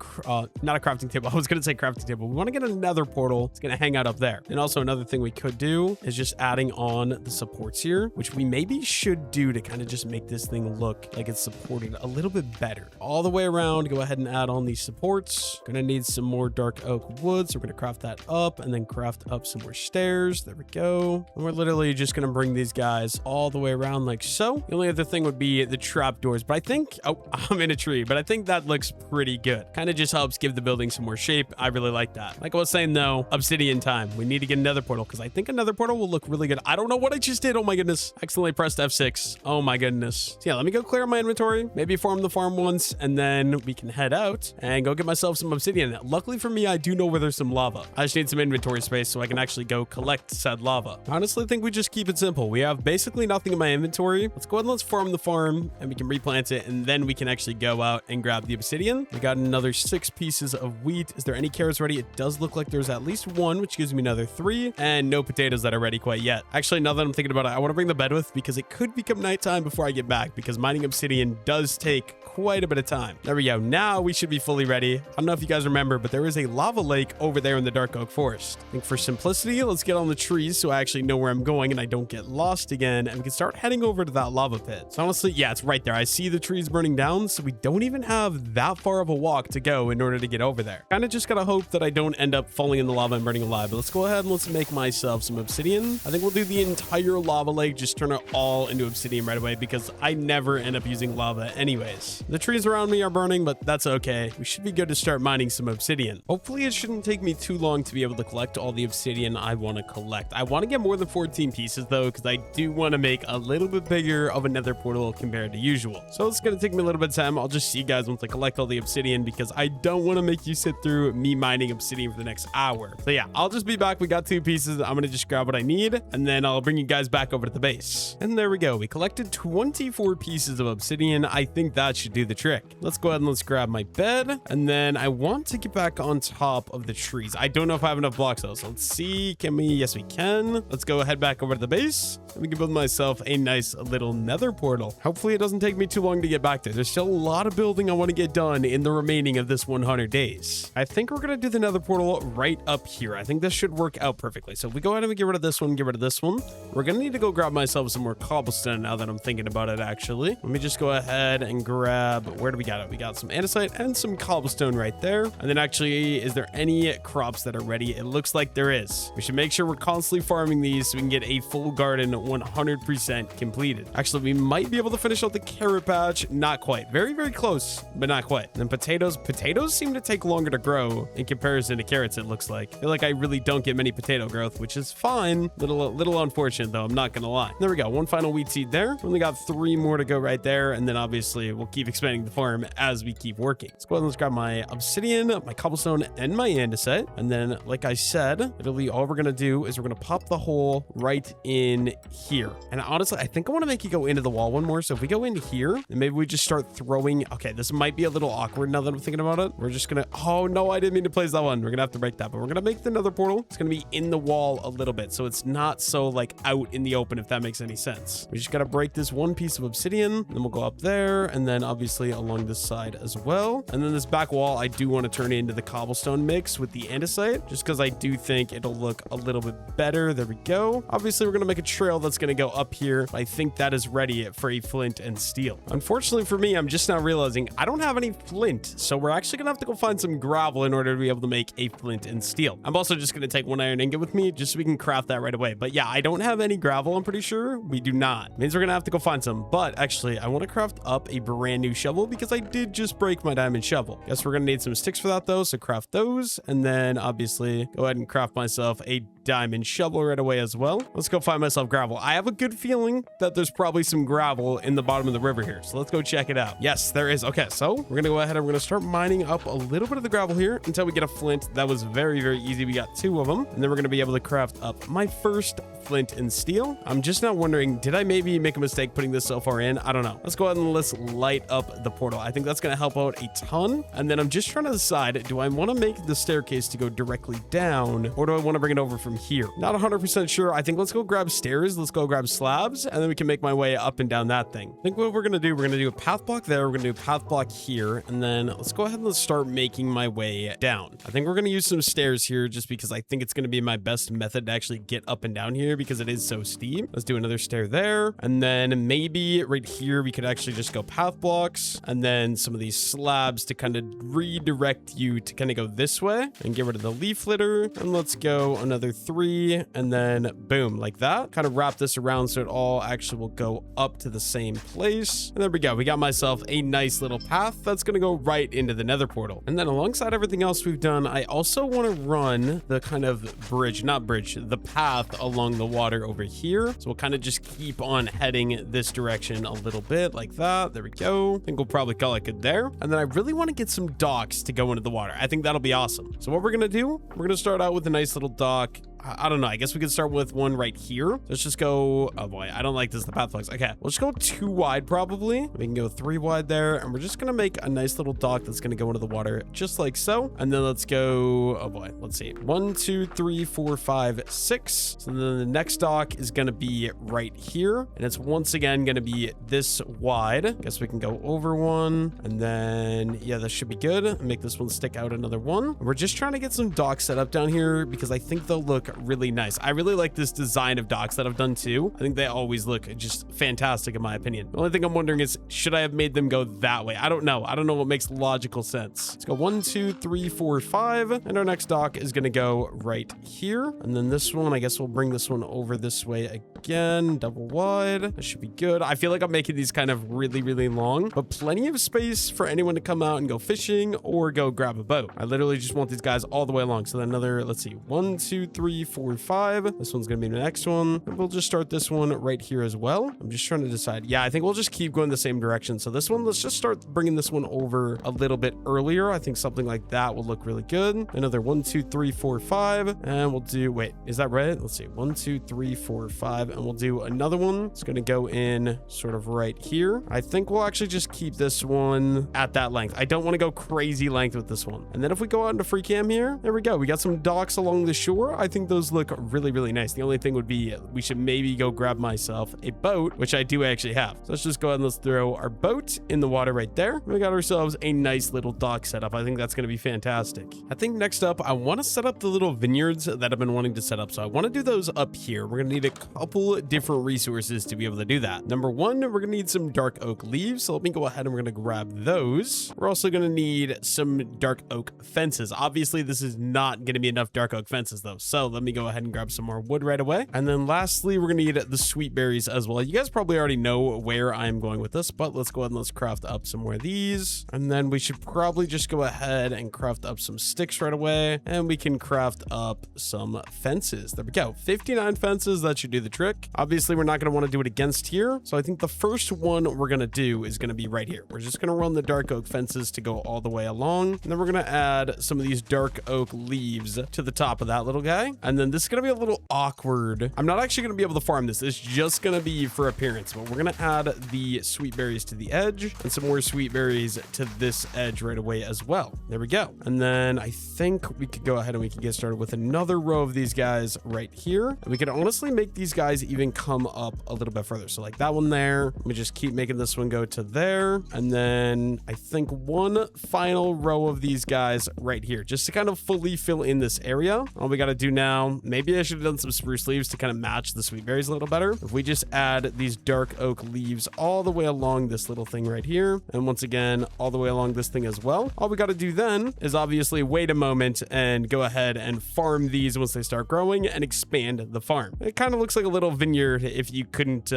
Speaker 1: not a crafting table. I was going to say crafting table. We want to get another portal. It's going to hang out up there. And also another thing we could do is just adding on the supports here, which we maybe should do to kind of just make this thing look like it's supported a little bit better. All the way around, go ahead and add on these supports. Gonna need some more dark oak wood, so we're gonna craft that up and then craft up some more stairs. There we go. And we're literally just gonna bring these guys all the way around like so. The only other thing would be the trap doors, but I think, oh, I'm in a tree, but I think that looks pretty good. Kind of just helps give the building some more shape. I really like that. Like I was saying though, obsidian time. We need to get another portal because I think another portal will look really good. I don't know what I just did. Oh my goodness. Accidentally pressed F6. Oh my goodness. So yeah, let me go clear my inventory, maybe farm the farm once, and then we can head out and go get myself some obsidian. Luckily for me, I do know where there's some lava. I just need some inventory space so I can actually go collect said lava. I honestly think we just keep it simple. We have basically nothing in my inventory. Let's go ahead and let's farm the farm and we can replant it, and then we can actually go out and grab the obsidian. We got another 6 pieces of wheat. Is there any carrots ready? It does look like there's at least 1, which gives me another 3, and no potatoes that are ready quite yet. Actually, now that I'm thinking about it, I want to bring the bed with because it could become nighttime before I get back, because mining obsidian does take quite a bit of time. There we go. Now we should be fully ready. I don't know if you guys remember, but there is a lava lake over there in the dark oak forest. I think for simplicity, let's get on the trees so I actually know where I'm going and I don't get lost again, and we can start heading over to that lava pit. So honestly, yeah, it's right there. I see the trees burning down, so we don't even have that far of a walk to go in order to get over there. Kind of just gotta hope that I don't end up falling in the lava and burning alive. But let's go ahead and let's make myself some obsidian. I think we'll do the entire lava lake, just turn it all into obsidian right away because I never end up using lava anyways. The trees around me are burning, but that's okay. We should be good to start mining some obsidian. Hopefully it shouldn't take me too long to be able to collect all the obsidian I want to collect. I want to get more than 14 pieces though, because I do want to make a little bit bigger of another portal compared to usual. So it's going to take me a little bit of time. I'll just see you guys once I collect all the obsidian because I don't want to make you sit through me mining obsidian for the next hour. So yeah, I'll just be back. We got 2 pieces. I'm going to just grab what I need and then I'll bring you guys back over to the base. And there we go. We collected 24 pieces of obsidian. I think that should should do the trick. Let's go ahead and let's grab my bed. And then I want to get back on top of the trees. I don't know if I have enough blocks though. So let's see. Can we? Yes, we can. Let's go head back over to the base. Let me build myself a nice little nether portal. Hopefully it doesn't take me too long to get back there. There's still a lot of building I want to get done in the remaining of this 100 days. I think we're going to do the nether portal right up here. I think this should work out perfectly. So if we go ahead and we get rid of this one, get rid of this one, we're going to need to go grab myself some more cobblestone now that I'm thinking about it, actually. Let me just go ahead and grab, where do we got it? We got some andesite and some cobblestone right there. And then actually, is there any crops that are ready? It looks like there is. We should make sure we're constantly farming these so we can get a full garden 100% completed. Actually, we might be able to finish out the carrot patch. Not quite. Very, very close, but not quite. And then potatoes. Potatoes seem to take longer to grow in comparison to carrots, it looks like. I feel like I really don't get many potato growth, which is fine. Little unfortunate, though. I'm not going to lie. There we go. One final wheat seed there. Only got 3 more to go right there. And then obviously, we'll keep expanding the farm as we keep working. Let's go ahead and let's grab my obsidian, my cobblestone, and my andesite. And then, like I said, literally all we're going to do is we're going to pop the hole right in here. And honestly, I think I want to make you go into the wall one more. So if we go in here, and maybe we just start throwing. Okay, this might be a little awkward now that I'm thinking about it. We're just going to, oh no, I didn't mean to place that one. We're going to have to break that, but we're going to make the nether portal. It's going to be in the wall a little bit. So it's not so like out in the open, if that makes any sense. We just got to break this one piece of obsidian, and then we'll go up there. And then obviously along this side as well. And then this back wall, I do want to turn into the cobblestone mix with the andesite, just because I do think it'll look a little bit better. There we go. Obviously, we're going to make a trail that's going to go up here. I think that is ready for a flint and steel. Unfortunately for me, I'm just now realizing I don't have any flint. So we're actually going to have to go find some gravel in order to be able to make a flint and steel. I'm also just going to take one iron ingot with me just so we can craft that right away. But yeah, I don't have any gravel. I'm pretty sure we do not. Means we're going to have to go find some. But actually, I want to craft up a brand new shovel because I did just break my diamond shovel. Guess we're going to need some sticks for that though. So craft those. And then obviously go ahead and craft myself a diamond shovel right away as well. Let's go find myself gravel. I have a good feeling that there's probably some gravel in the bottom of the river here. So let's go check it out. Yes, there is. Okay, so we're going to go ahead and we're going to start mining up a little bit of the gravel here until we get a flint. That was very, very easy. We got 2 of them. And then we're going to be able to craft up my first flint and steel. I'm just now wondering, did I maybe make a mistake putting this so far in? I don't know. Let's go ahead and let's light up the portal. I think that's going to help out a ton. And then I'm just trying to decide, do I want to make the staircase to go directly down, or do I want to bring it over from here? Not 100% sure. I think let's go grab stairs. Let's go grab slabs, and then we can make my way up and down that thing. I think what we're going to do, we're going to do a path block there. We're going to do a path block here, and then let's go ahead and let's start making my way down. I think we're going to use some stairs here just because I think it's going to be my best method to actually get up and down here because it is so steep. Let's do another stair there, and then maybe right here we could actually just go path blocks, and then some of these slabs to kind of redirect you to kind of go this way and get rid of the leaf litter. And let's go another 3, and then boom, like that. Kind of wrap this around so it all actually will go up to the same place. And there we go. We got myself a nice little path that's going to go right into the nether portal. And then alongside everything else we've done, I also want to run the kind of bridge, not bridge, the path along the water over here. So we'll kind of just keep on heading this direction a little bit like that. There we go. I think we'll probably call it good there. And then I really want to get some docks to go into the water. I think that'll be awesome. So what we're going to do, we're going to start out with a nice little dock. I don't know. I guess we could start with one right here. Let's just go. Oh boy, I don't like this. The path flex. Okay, we'll just go 2 wide probably. We can go 3 wide there, and we're just gonna make a nice little dock that's gonna go into the water just like so. And then let's go. Oh boy, let's see. 1, 2, 3, 4, 5, 6. So then the next dock is gonna be right here, and it's once again gonna be this wide. Guess we can go over one, and then yeah, this should be good. Make this one stick out another one. We're just trying to get some docks set up down here because I think they'll look really nice. I really like this design of docks that I've done too. I think they always look just fantastic in my opinion. The only thing I'm wondering is, should I have made them go that way? I don't know. I don't know what makes logical sense. Let's go 1, 2, 3, 4, 5. And our next dock is going to go right here. And then this one, I guess we'll bring this one over this way again. Double wide. That should be good. I feel like I'm making these kind of really, really long, but plenty of space for anyone to come out and go fishing or go grab a boat. I literally just want these guys all the way along. So then another, let's see, 1, 2, 3, 3, 4, 5. This one's gonna be the next one. And we'll just start this one right here as well. I'm just trying to decide. Yeah, I think we'll just keep going the same direction. So this one, let's just start bringing this one over a little bit earlier. I think something like that will look really good. Another 1, 2, 3, 4, 5. And we'll do, wait, is that right? Let's see, 1, 2, 3, 4, 5. And we'll do another one. It's gonna go in sort of right here. I think we'll actually just keep this one at that length. I don't want to go crazy length with this one. And then if we go out into free cam here, there we go. We got some docks along the shore. I think those look really, really nice. The only thing would be we should maybe go grab myself a boat, which I do actually have. So let's just go ahead and let's throw our boat in the water right there. We got ourselves a nice little dock setup. I think that's going to be fantastic. I think next up, I want to set up the little vineyards that I've been wanting to set up. So I want to do those up here. We're going to need a couple different resources to be able to do that. Number one, we're going to need some dark oak leaves. So let me go ahead and we're going to grab those. We're also going to need some dark oak fences. Obviously, this is not going to be enough dark oak fences though. So let me go ahead and grab some more wood right away. And then lastly, we're going to need the sweet berries as well. You guys probably already know where I'm going with this, but let's go ahead and let's craft up some more of these. And then we should probably just go ahead and craft up some sticks right away. And we can craft up some fences. There we go. 59 fences. That should do the trick. Obviously, we're not going to want to do it against here. So I think the first one we're going to do is going to be right here. We're just going to run the dark oak fences to go all the way along. And then we're going to add some of these dark oak leaves to the top of that little guy. And then this is going to be a little awkward. I'm not actually going to be able to farm this. It's just going to be for appearance, but we're going to add the sweet berries to the edge and some more sweet berries to this edge right away as well. There we go. And then I think we could go ahead and we can get started with another row of these guys right here. And we could honestly make these guys even come up a little bit further. So like that one there, let me just keep making this one go to there. And then I think one final row of these guys right here, just to kind of fully fill in this area. All we got to do now, maybe I should have done some spruce leaves to kind of match the sweet berries a little better. If we just add these dark oak leaves all the way along this little thing right here. And once again, all the way along this thing as well. All we got to do then is obviously wait a moment and go ahead and farm these once they start growing and expand the farm. It kind of looks like a little vineyard if you couldn't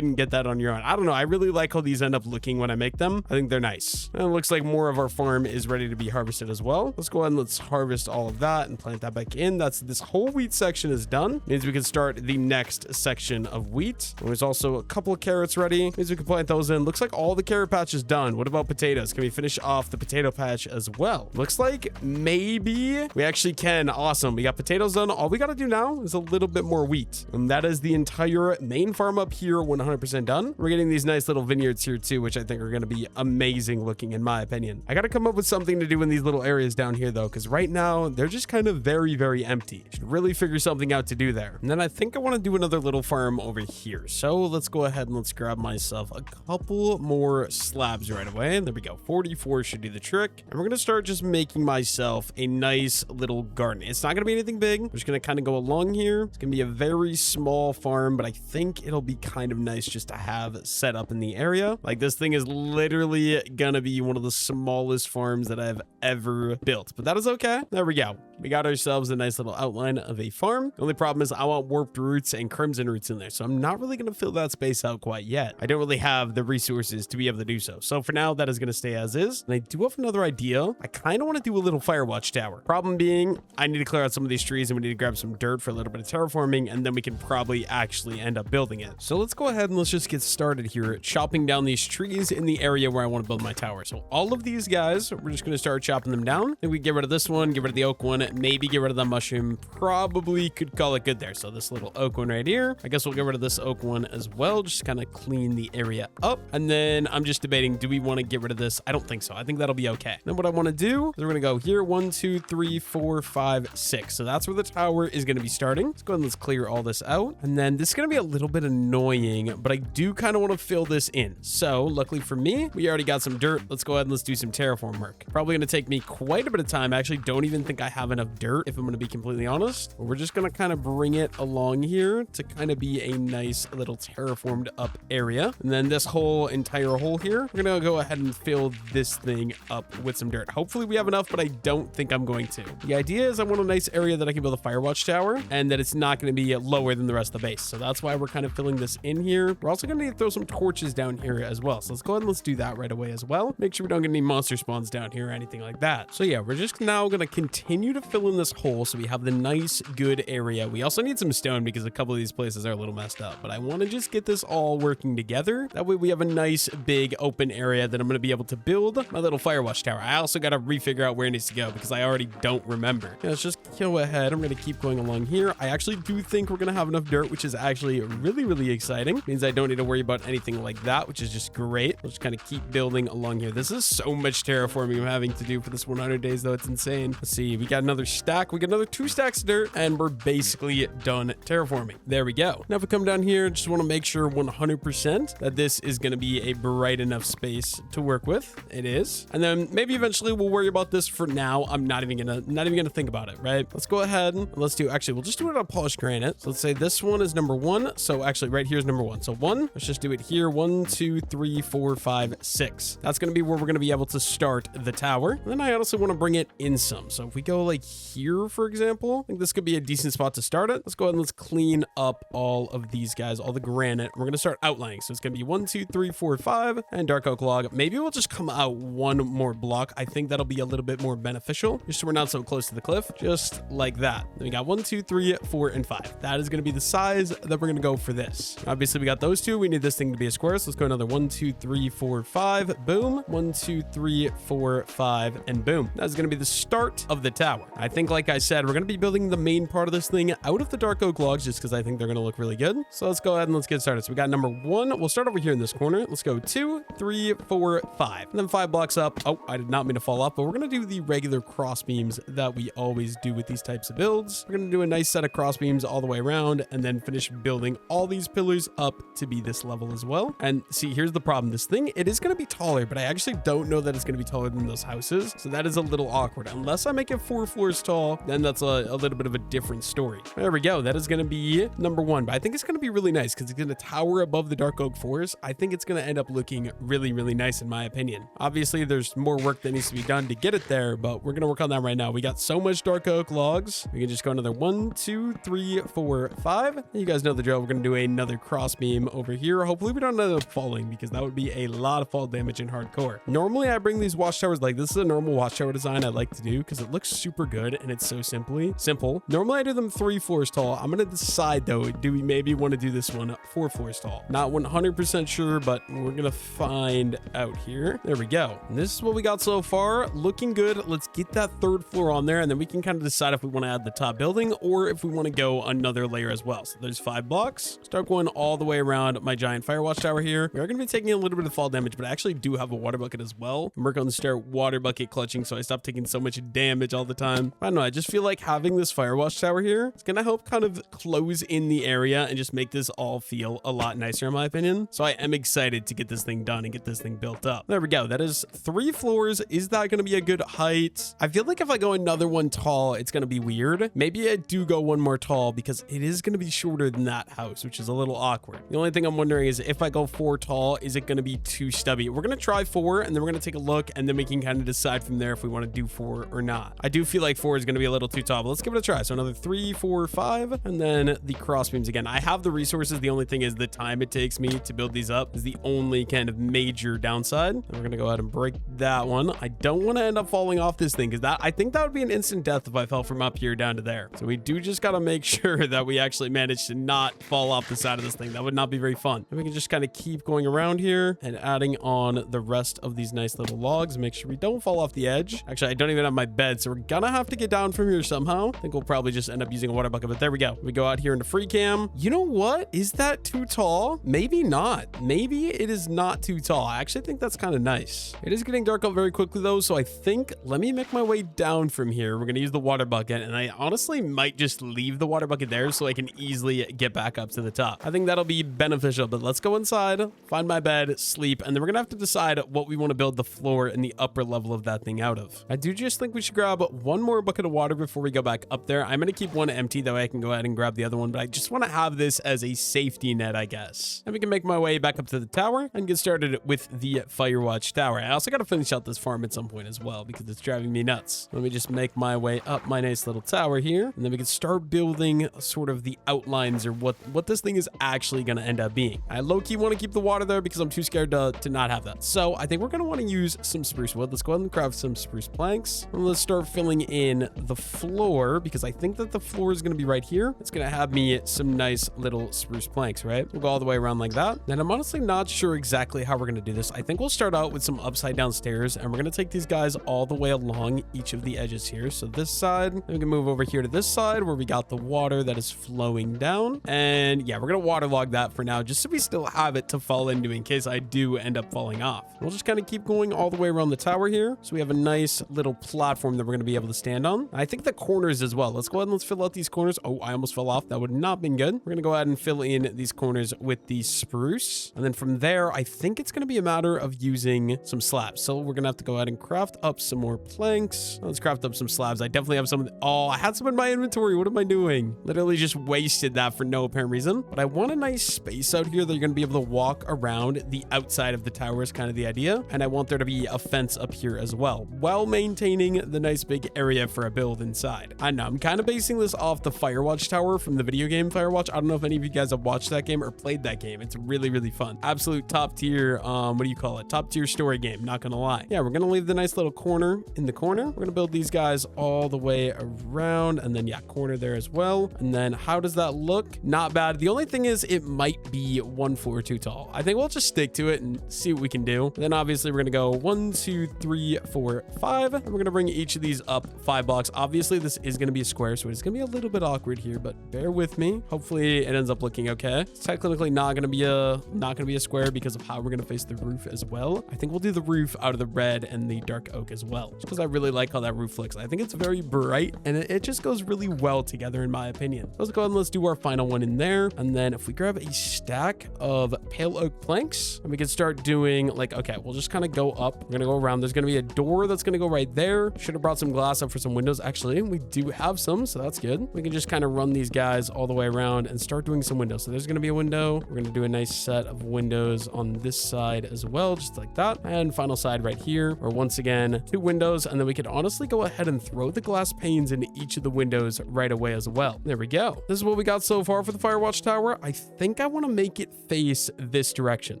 Speaker 1: get that on your own. I don't know. I really like how these end up looking when I make them. I think they're nice. And it looks like more of our farm is ready to be harvested as well. Let's go ahead and let's harvest all of that and plant that back in. That's this whole wheat section is done. Means we can start the next section of wheat. And there's also a couple of carrots ready. Means we can plant those in. Looks like all the carrot patch is done. What about potatoes? Can we finish off the potato patch as well? Looks like maybe we actually can. Awesome. We got potatoes done. All we got to do now is a little bit more wheat. And that is the entire main farm up here 100% done. We're getting these nice little vineyards here too, which I think are going to be amazing looking in my opinion. I got to come up with something to do in these little areas down here though, because right now they're just kind of very, very empty. Should really figure something out to do there. And then I think I want to do another little farm over here. So let's go ahead and let's grab myself a couple more slabs right away. There we go. 44 should do the trick. And we're going to start just making myself a nice little garden. It's not going to be anything big. We're just going to kind of go along here. It's going to be a very small farm, but I think it'll be kind of nice just to have set up in the area. Like this thing is literally going to be one of the smallest farms that I've ever built, but that is okay. There we go. We got ourselves a nice little outline of a farm. The only problem is I want warped roots and crimson roots in there, so I'm not really going to fill that space out quite yet. I don't really have the resources to be able to do so. So for now, that is going to stay as is. And I do have another idea. I kind of want to do a little fire watch tower. Problem being, I need to clear out some of these trees and we need to grab some dirt for a little bit of terraforming, and then we can probably actually end up building it. So let's go ahead and let's just get started here, chopping down these trees in the area where I want to build my tower. So all of these guys, we're just going to start chopping them down. And we get rid of this one, get rid of the oak one, maybe get rid of the mushroom. Probably could call it good there. So this little oak one right here, I guess we'll get rid of this oak one as well, just kind of clean the area up. And then I'm just debating, do we want to get rid of this? I don't think so. I think that'll be okay. Then what I want to do is we're going to go here, 1, 2, 3, 4, 5, 6. So that's where the tower is going to be starting. Let's go ahead and let's clear all this out. And then this is going to be a little bit annoying, but I do kind of want to fill this in. So luckily for me, we already got some dirt. Let's go ahead and let's do some terraform work. Probably going to take me quite a bit of time. I actually don't even think I have enough dirt, if I'm going to be completely honest. But we're just going to kind of bring it along here to kind of be a nice little terraformed up area. And then this whole entire hole here, we're going to go ahead and fill this thing up with some dirt. Hopefully we have enough, but I don't think I'm going to. The idea is I want a nice area that I can build a fire watch tower and that it's not going to be lower than the rest of the base. So that's why we're kind of filling this in here. We're also going to need to throw some torches down here as well. So let's go ahead and let's do that right away as well. Make sure we don't get any monster spawns down here or anything like that. So yeah, we're just now going to continue to fill in this hole so we have the nice good area. We also need some stone because a couple of these places are a little messed up, but I want to just get this all working together. That way we have a nice big open area that I'm going to be able to build my little fire watch tower. I also got to refigure out where it needs to go because I already don't remember. Yeah, let's just go ahead. I'm going to keep going along here. I actually do think we're going to have enough dirt, which is actually really, really exciting. Means I don't need to worry about anything like that, which is just great. We'll just kind of keep building along here. This is so much terraforming I'm having to do for this 100 days, though. It's insane. Let's see. We got another stack. We got another 2 stacks of dirt, and we're basically done terraforming. There we go. Now, if we come down here, just want to make sure 100% that this is going to be a bright enough space to work with. It is. And then maybe eventually we'll worry about this. For now, I'm not even gonna think about it, right? Let's go ahead and let's do, actually, we'll just do it on polished granite. So let's say this one is number 1. So actually right here is number 1. So 1, let's just do it here. 1, 2, 3, 4, 5, 6. That's going to be where we're going to be able to start the tower. And then I honestly want to bring it in some. So if we go like here, for example, I think this could be a decent spot to start it. Let's go ahead and let's clean up all of these guys, all the granite. We're going to start outlining. So it's going to be 1, 2, 3, 4, 5, and dark oak log. Maybe we'll just come out one more block. I think that'll be a little bit more beneficial, just so we're not so close to the cliff, just like that. Then we got 1, 2, 3, 4, and 5. That is going to be the size that we're going to go for this. Obviously, we got those two. We need this thing to be a square. So let's go another 1, 2, 3, 4, 5. Boom. 1, 2, 3, 4, 5, and boom. That's going to be the start of the tower. I think, like I said, we're going to be building the main part of this thing out of the dark oak logs just because I think they're going to look really good. So let's go ahead and let's get started. So we got number 1. We'll start over here in this corner. Let's go 2, 3, 4, 5. And then 5 blocks up. Oh, I did not mean to fall off, but we're going to do the regular cross beams that we always do with these types of builds. We're going to do a nice set of cross beams all the way around and then finish building all these pillars up to be this level as well. And see, here's the problem. This thing, it is going to be taller, but I actually don't know that it's going to be taller than those houses. So that is a little awkward. Unless I make it 4 floors tall, then that's a little bit of a different story. There we go. That is going to be number 1, but I think it's going to be really nice because it's going to tower above the dark oak forest. I think it's going to end up looking really, really nice in my opinion. Obviously, there's more work that needs to be done to get it there, but we're going to work on that right now. We got so much dark oak logs. We can just go another 1, 2, 3, 4, 5. You guys know the drill. We're going to do another cross beam over here. Hopefully we don't end up falling because that would be a lot of fall damage in hardcore. Normally I bring these watchtowers, like this is a normal watchtower design I like to do because it looks super good and it's so simple. Normally I do them 3 floors tall. I'm going to decide though, do we maybe want to do this one 4 floors tall? Not 100% sure, but we're going to find out here. There we go. And this is what we got so far. Looking good. Let's get that 3rd floor on there and then we can kind of decide if we want to add the top building or if we want to go another layer as well. So there's 5 blocks. Start going all the way around my giant fire watch tower here. We are going to be taking a little bit of fall damage, but I actually do have a water bucket as well. I'm working on the start water bucket clutching so I stop taking so much damage all the time. I don't know. I just feel like having this fire watch tower here, it's going to help kind of close in the area and just make this all feel a lot nicer in my opinion. So I am excited to get this thing done and get this thing built up. There we go. That is 3 floors. Is that going to be a good height? I feel like if I go another one tall, it's going to be weird. Maybe I do go one more tall because it is going to be shorter than that house, which is a little awkward. The only thing I'm wondering is if I go 4 tall, is it going to be too stubby? We're going to try 4 and then we're going to take a look and then we can kind of decide from there if we want to do 4 or not. I do feel like 4 is going to be a little too tall, but let's give it a try. So another 3, 4, 5, and then the cross beams again. I have the resources. The only thing is the time it takes me to build these up is the only kind of major downside. And we're going to go ahead and break that one. I don't want to end up falling off this thing because I think that would be an instant death if I fell from up here down to there. So we do just got to make sure that we actually manage to not fall off the side of this thing. That would not be very fun. And we can just kind of keep going around here and adding on the rest of these nice little logs. Make sure we don't fall off the edge. Actually, I don't even have my bed, so we're gonna have to get down from here somehow. I think we'll probably just end up using a water bucket, but there we go. We go out here into free cam. You know what? Is that too tall? Maybe not. Maybe it is not too tall. I actually think that's kind of nice. It is getting dark out very quickly though, so I think let me make my way down from here. We're gonna use the water bucket, and I honestly might just leave the water bucket there so I can easily get back up to the top. I think that'll be beneficial, but let's go inside, find my bed, sleep, and then we're gonna have to decide what we want to build the floor and the upper level of that thing out of. I do just think we should grab one more bucket of water before we go back up there. I'm gonna keep one empty, that way I can go ahead and grab the other one, but I just want to have this as a safety net, I guess. And we can make my way back up to the tower and get started with the Firewatch Tower. I also got to finish out this farm at some point as well because it's driving me nuts. Let me just make my way up my nice little tower here, and then we can start building sort of the outlines or what this thing is actually going to end up being. I low-key want to keep the water there because I'm too scared to not have that. So I think we're going to want to use some spruce wood. Let's go ahead and craft some spruce planks. And let's start filling in the floor because I think that the floor is going to be right here. It's going to have me some nice little spruce planks, right? We'll go all the way around like that. And I'm honestly not sure exactly how we're going to do this. I think we'll start out with some upside down stairs, and we're going to take these guys all the way along each of the edges here. So this side, then we can move over here to this side where we got the water that is flowing down. And yeah, we're going to waterlog that for now, just so we still have it to fall into in case I do end up falling off. We'll just kind of keep going all the way around the tower here. So we have a nice little platform that we're going to be able to stand on. I think the corners as well. Let's go ahead and let's fill out these corners. Oh, I almost fell off. That would not have been good. We're going to go ahead and fill in these corners with the spruce. And then from there, I think it's going to be a matter of using some slabs. So we're going to have to go ahead and craft up some more planks. Let's craft up some slabs. I definitely have some. Oh, I had some in my inventory. What am I doing? Literally just wasted that for no apparent reason. But I want a nice space out here that you're going to be able to walk around the outside of the tower is kind of the idea. And I want there to be a fence up here as well, while maintaining the nice big area for a build inside. I know I'm kind of basing this off the Firewatch tower from the video game Firewatch. I don't know if any of you guys have watched that game or played that game. It's really, really fun. Absolute top tier, what do you call it? Top tier story game, not gonna lie. Yeah, we're gonna leave the nice little corner in the corner. We're gonna build these guys all the way around, and then yeah, corner there as well. And then how does that look? Not bad. The only thing is it might be 1 floor too tall. I think we'll just stick to it and see what we can do. And then obviously we're gonna go 1, 2, 3, 4, 5, and we're gonna bring each of these up 5 blocks. Obviously this is gonna be a square, so it's gonna be a little bit awkward here, but bear with me. Hopefully it ends up looking okay. It's technically not gonna be a square because of how we're gonna face the roof as well. I think we'll do the roof out of the red and the dark oak as well, just because I really like how that roof looks. I think it's very bright and it just goes really well together in my opinion. Let's go ahead and let's do our final one in there. And then if we grab a stack of pale oak planks, and we can start doing like, okay, we'll just kind of go up. We're gonna go around. There's gonna be a door that's gonna go right there. Should have brought some glass up for some windows. Actually, we do have some, so that's good. We can just kind of run these guys all the way around and start doing some windows. So there's gonna be a window. We're gonna do a nice set of windows on this side as well, just like that. And final side right here, or once again, 2 windows. And then we could honestly go ahead and throw the glass panes into each of the windows right away as well. There we go. This is what we got so far for the Firewatch Tower. I think I want to make it face this direction.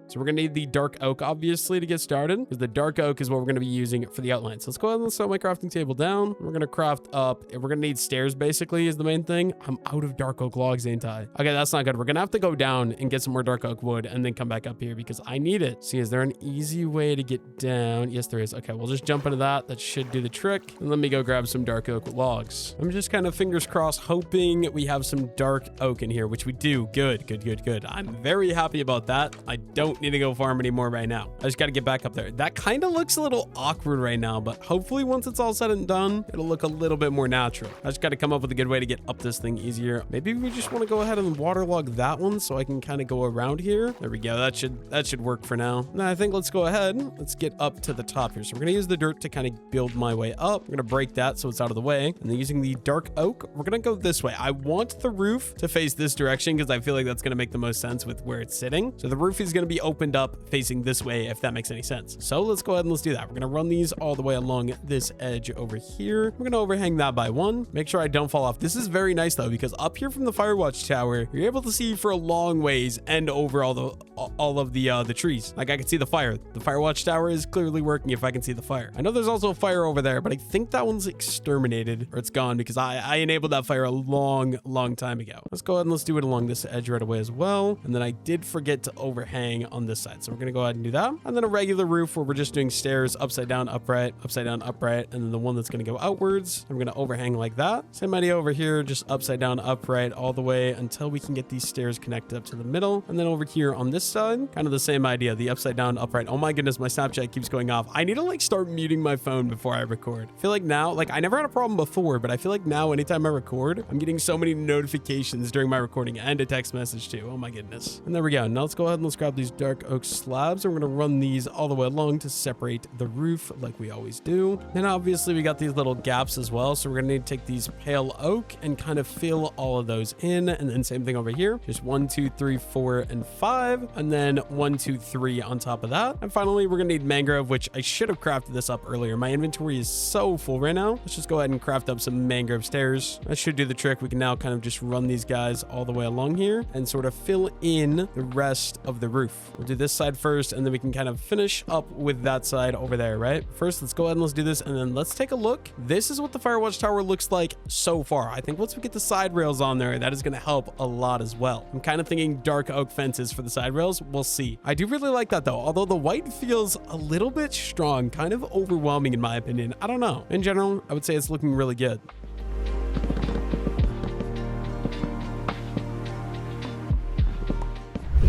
Speaker 1: So we're going to need the dark oak, obviously, to get started, because the dark oak is what we're going to be using for the outline. So let's go ahead and set my crafting table down. We're going to craft up. We're going to need stairs, basically, is the main thing. I'm out of dark oak logs, ain't I? Okay, that's not good. We're going to have to go down and get some more dark oak wood and then come back up here because I need it. See, is there an easy way to get down? Yes, there is. Okay, we'll just jump into that. That should do the trick. And let me go grab some dark oak logs. I'm just kind of fingers crossed, hoping we have some dark oak in here, which we do. Good, good, good, good. I'm very happy about that. I don't need to go farm anymore right now. I just got to get back up there. That kind of looks a little awkward right now, but hopefully once it's all said and done, it'll look a little bit more natural. I just got to come up with a good way to get up this thing easier. Maybe we just want to go ahead and waterlog that one so I can kind of go around here. There we go. That should work for now. Now I think let's go ahead. Let's get up to the top here. So we're going to use the dirt to kind of build my way up. We're going to break that so it's out of the way. And then using the dark oak, we're going to go this way. I want the roof to face this direction because I feel like that's going to make the most sense with where it's sitting. So the roof is going to be opened up facing this way, if that makes any sense. So let's go ahead and let's do that. We're going to run these all the way along this edge over here. We're going to overhang that by 1. Make sure I don't fall off. This is very nice though, because up here from the Firewatch Tower, you're able to see for a long ways and over all of the trees. Like I can see the fire. The Firewatch Tower is clearly working if I can see the fire. I know there's also a fire over there, but I think that one's exterminated or it's gone because I enabled that fire a long time ago. Let's go ahead and let's do it along this edge right away as well. And then I did forget to overhang on this side. So we're going to go ahead and do that. And then a regular roof where we're just doing stairs, upside down, upright, and then the one that's going to go outwards. And we're going to overhang like that. Same idea over here, just upside down, upright, all the way until we can get these stairs connected up to the middle. And then over here on this side, kind of the same idea, the upside down, upright. Oh my goodness, my Snapchat keeps going off. I need to like start muting my phone before I record. I feel like now, like I never had a problem before, but I feel like now anytime I record, I'm getting so many notifications during my recording and a text message too. Oh my goodness. And there we go. Now let's go ahead and let's grab these dark oak slabs. We're going to run these all the way along to separate the roof like we always do. And obviously we got these little gaps as well. So we're going to need to take these pale oak and kind of fill all of those in. And then same thing over here. Just 1, 2, 3, 4, and 5. And and then 1, 2, 3 on top of that. And finally, we're gonna need mangrove, which I should have crafted this up earlier. My inventory is so full right now. Let's just go ahead and craft up some mangrove stairs. That should do the trick. We can now kind of just run these guys all the way along here and sort of fill in the rest of the roof. We'll do this side first, and then we can kind of finish up with that side over there, right? First, let's go ahead and let's do this, and then let's take a look. This is what the Firewatch Tower looks like so far. I think once we get the side rails on there, that is going to help a lot as well. I'm kind of thinking dark oak fences for the side rails. We'll see. I do really like that though, although the white feels a little bit strong, kind of overwhelming in my opinion. I don't know. In general, I would say it's looking really good.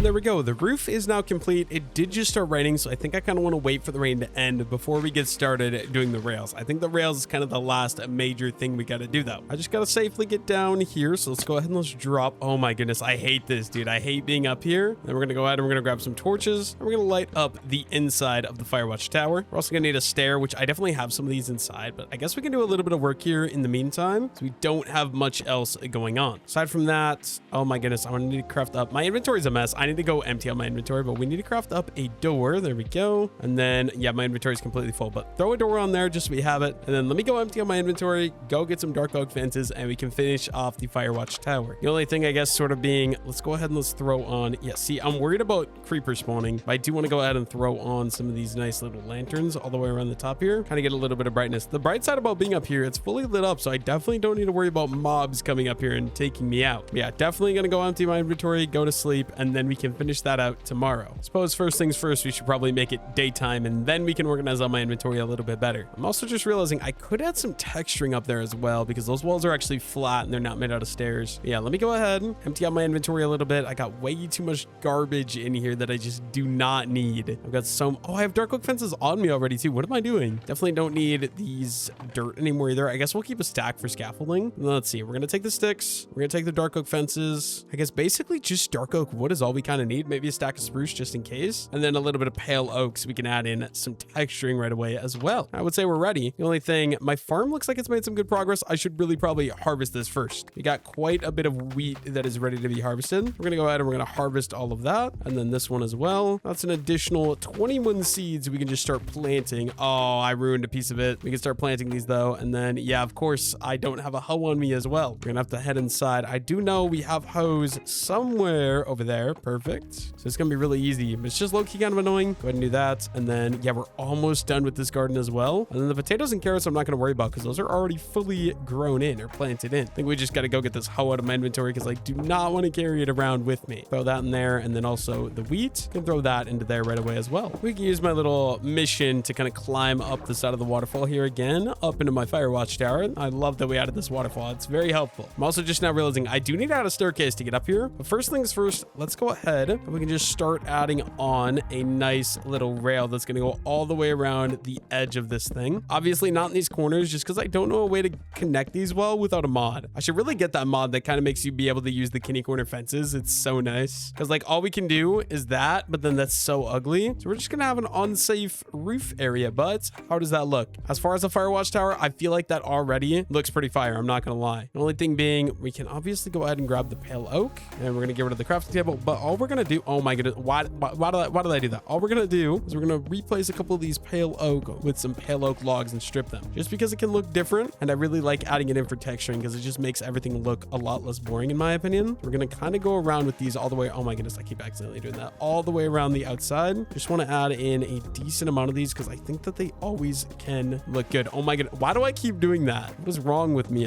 Speaker 1: There we go. The roof is now complete. It did just start raining, so I think I kind of want to wait for the rain to end before we get started doing the rails. I think the rails is kind of the last major thing we got to do though. I just got to safely get down here, so let's go ahead and let's drop. Oh my goodness, I hate this, dude. I hate being up here. Then we're going to go ahead and we're going to grab some torches, and we're going to light up the inside of the Firewatch Tower. We're also going to need a stair, which I definitely have some of these inside, but I guess we can do a little bit of work here in the meantime, so we don't have much else going on. Aside from that, oh my goodness, I'm going to need to craft up. My inventory is a mess. I need to go empty out my inventory, but we need to craft up a door. There we go. And then, yeah, my inventory is completely full, but throw a door on there just so we have it. And then let me go empty out my inventory, go get some dark oak fences, and we can finish off the Firewatch Tower. The only thing, I guess, sort of being, let's go ahead and let's throw on, yeah, see, I'm worried about creeper spawning, but I do want to go ahead and throw on some of these nice little lanterns all the way around the top here, kind of get a little bit of brightness. The bright side about being up here, it's fully lit up, so I definitely don't need to worry about mobs coming up here and taking me out. Yeah, definitely gonna go empty my inventory, go to sleep, and then we can finish that out tomorrow. Suppose first things first, we should probably make it daytime, and then we can organize all my inventory a little bit better. I'm also just realizing I could add some texturing up there as well, because those walls are actually flat and they're not made out of stairs. But yeah, let me go ahead and empty out my inventory a little bit. I got way too much garbage in here that I just do not need. I've got some, oh, I have dark oak fences on me already too. What am I doing? Definitely don't need these dirt anymore either. I guess we'll keep a stack for scaffolding. Let's see, we're gonna take the sticks, we're gonna take the dark oak fences. I guess basically just dark oak wood is all we kind of need. Maybe a stack of spruce just in case, and then a little bit of pale oak so we can add in some texturing right away as well. I would say we're ready. The only thing, my farm looks like it's made some good progress. I should really probably harvest this first. We got quite a bit of wheat that is ready to be harvested. We're gonna go ahead and we're gonna harvest all of that, and then this one as well. That's an additional 21 seeds we can just start planting. Oh, I ruined a piece of it. We can start planting these though, and then yeah, of course I don't have a hoe on me as well. We're gonna have to head inside. I do know we have hoes somewhere over there. Perfect. So it's gonna be really easy, but it's just low-key kind of annoying. Go ahead and do that, and then yeah, we're almost done with this garden as well. And then the potatoes and carrots I'm not going to worry about because those are already fully grown in or planted in. I think we just got to go get this hoe out of my inventory because I do not want to carry it around with me. Throw that in there, and then also the wheat, can throw that into there right away as well. We can use my little mission to kind of climb up the side of the waterfall here again, up into my Firewatch Tower. I love that we added this waterfall. It's very helpful. I'm also just now realizing I do need to add a staircase to get up here, but first things first, let's go ahead and we can just start adding on a nice little rail that's going to go all the way around the edge of this thing. Obviously not in these corners, just because I don't know a way to connect these well without a mod. I should really get that mod that kind of makes you be able to use the kitty corner fences. It's so nice because like all we can do is that, but then that's so ugly. So we're just gonna have an unsafe roof area, but how does that look? As far as the Firewatch Tower, I feel like that already looks pretty fire. I'm not gonna lie. The only thing being, we can obviously go ahead and grab the pale oak, and we're gonna get rid of the crafting table, but all we're gonna do, oh my goodness, why did I do that? All we're gonna do is we're gonna replace a couple of these pale oak with some pale oak logs and strip them, just because it can look different, and I really like adding it in for texturing because it just makes everything look a lot less boring in my opinion. We're gonna kind of go around with these all the way, oh my goodness, I keep accidentally doing that, all the way around the outside. Just want to add in a decent amount of these because I think that they always can look good. Oh my goodness, why do I keep doing that? What is wrong with me?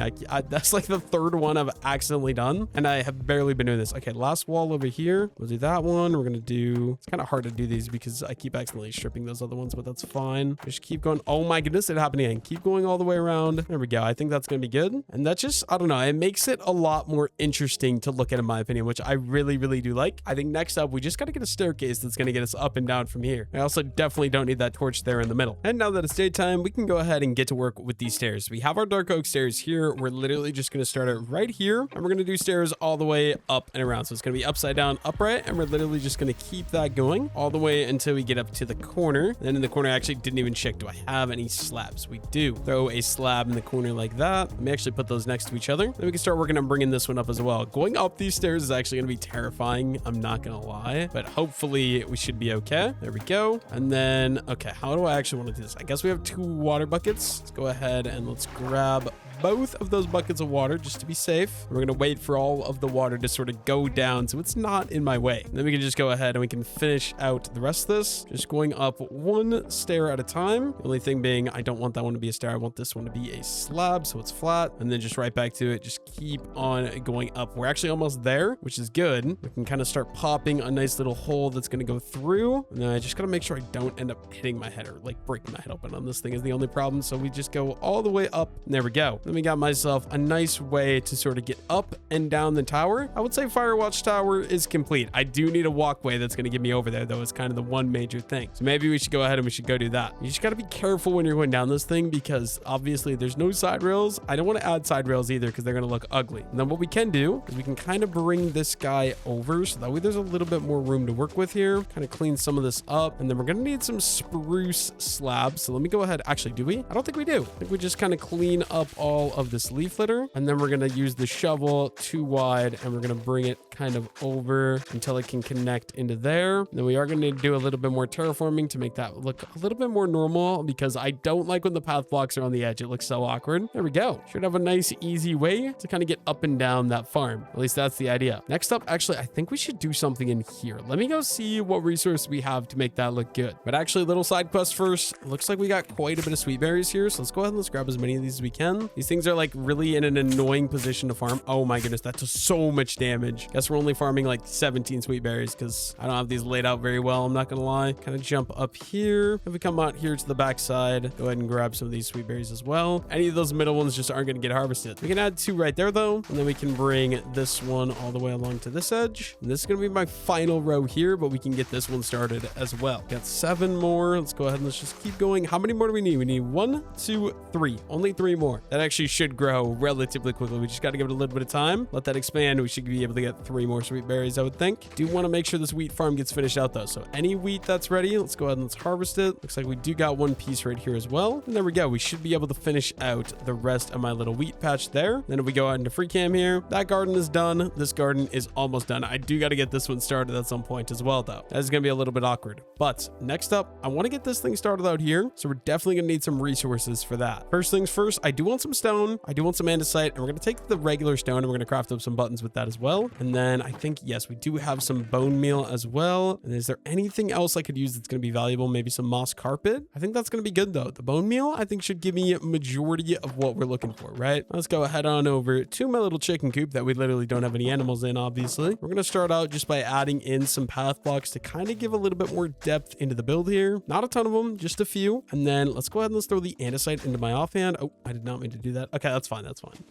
Speaker 1: That's like the third one I've accidentally done, and I have barely been doing this. Okay, last wall over here, we'll do that one. We're gonna do, it's kind of hard to do these because I keep accidentally stripping those other ones, but that's fine. Just keep going. Oh my goodness, it happened again. Keep going all the way around. There we go. I think that's gonna be good, and that just, I don't know, it makes it a lot more interesting to look at in my opinion, which I really do like. I think next up we just got to get a staircase that's going to get us up and down from here. I also definitely don't need that torch there in the middle. And now that it's daytime, we can go ahead and get to work with these stairs. We have our dark oak stairs here. We're literally just going to start it right here, and we're going to do stairs all the way up and around. So it's going to be upside down, up, upright, and we're literally just going to keep that going all the way until we get up to the corner. Then in the corner, I actually didn't even check. Do I have any slabs? We do. Throw a slab in the corner like that. Let me actually put those next to each other. Then we can start working on bringing this one up as well. Going up these stairs is actually going to be terrifying. I'm not going to lie, but hopefully we should be okay. There we go. And then, okay, how do I actually want to do this? I guess we have 2 water buckets. Let's go ahead and let's grab both of those buckets of water just to be safe. We're going to wait for all of the water to sort of go down so it's not in my way. And then we can just go ahead and we can finish out the rest of this, just going up 1 stair at a time. The only thing being, I don't want that one to be a stair. I want this one to be a slab so it's flat, and then just right back to it. Just keep on going up. We're actually almost there, which is good. We can kind of start popping a nice little hole that's going to go through. And then I just got to make sure I don't end up hitting my head or like breaking my head open on this thing is the only problem. So we just go all the way up, and there we go. Then we got myself a nice way to sort of get up and down the tower. I would say Firewatch Tower is complete. I do need a walkway that's going to get me over there, though. It's kind of the one major thing. So maybe we should go ahead and we should go do that. You just got to be careful when you're going down this thing because obviously there's no side rails. I don't want to add side rails either because they're going to look ugly. And then what we can do is we can kind of bring this guy over so that way there's a little bit more room to work with here. Kind of clean some of this up, and then we're going to need some spruce slabs. So let me go ahead. Actually, do we? I don't think we do. I think we just kind of clean up all of this leaf litter, and then we're going to use the shovel 2 wide, and we're going to bring it kind of over until it can connect into there. And then we are going to do a little bit more terraforming to make that look a little bit more normal because I don't like when the path blocks are on the edge. It looks so awkward. There we go. Should have a nice easy way to kind of get up and down that farm. At least that's the idea. Next up, actually, I think we should do something in here. Let me go see what resource we have to make that look good. But actually, little side quest first. Looks like we got quite a bit of sweet berries here. So let's go ahead and let's grab as many of these as we can. These things are like really in an annoying position to farm. Oh my goodness, that does so much damage. Guess we're only farming like 17 sweet berries because I don't have these laid out very well. I'm not gonna lie. Kind of jump up here. If we come out here to the back side, go ahead and grab some of these sweet berries as well. Any of those middle ones just aren't gonna get harvested. We can add 2 right there though, and then we can bring this one all the way along to this edge. And this is gonna be my final row here, but we can get this one started as well. Got 7 more. Let's go ahead and let's just keep going. How many more do we need? We need 1, 2, 3. Only 3 more. That actually should grow relatively quickly. We just got to give it a little bit of time. Let that expand. We should be able to get 3 more sweet berries, I would think. Do want to make sure this wheat farm gets finished out though. So any wheat that's ready, let's go ahead and let's harvest it. Looks like we do got 1 piece right here as well. And there we go. We should be able to finish out the rest of my little wheat patch there. Then if we go out into free cam here, that garden is done. This garden is almost done. I do got to get this one started at some point as well though. That is going to be a little bit awkward. But next up, I want to get this thing started out here. So we're definitely going to need some resources for that. First things first, I do want some stone. I do want some andesite, and we're going to take the regular stone and we're going to craft up some buttons with that as well. And then I think, yes, we do have some bone meal as well. And is there anything else I could use that's going to be valuable? Maybe some moss carpet. I think that's going to be good though. The bone meal, I think, should give me a majority of what we're looking for, right? Let's go head on over to my little chicken coop that we literally don't have any animals in, obviously. We're going to start out just by adding in some path blocks to kind of give a little bit more depth into the build here. Not a ton of them, just a few. And then let's go ahead and let's throw the andesite into my offhand. Oh, I did not mean to do that. Okay, that's fine. That's fine.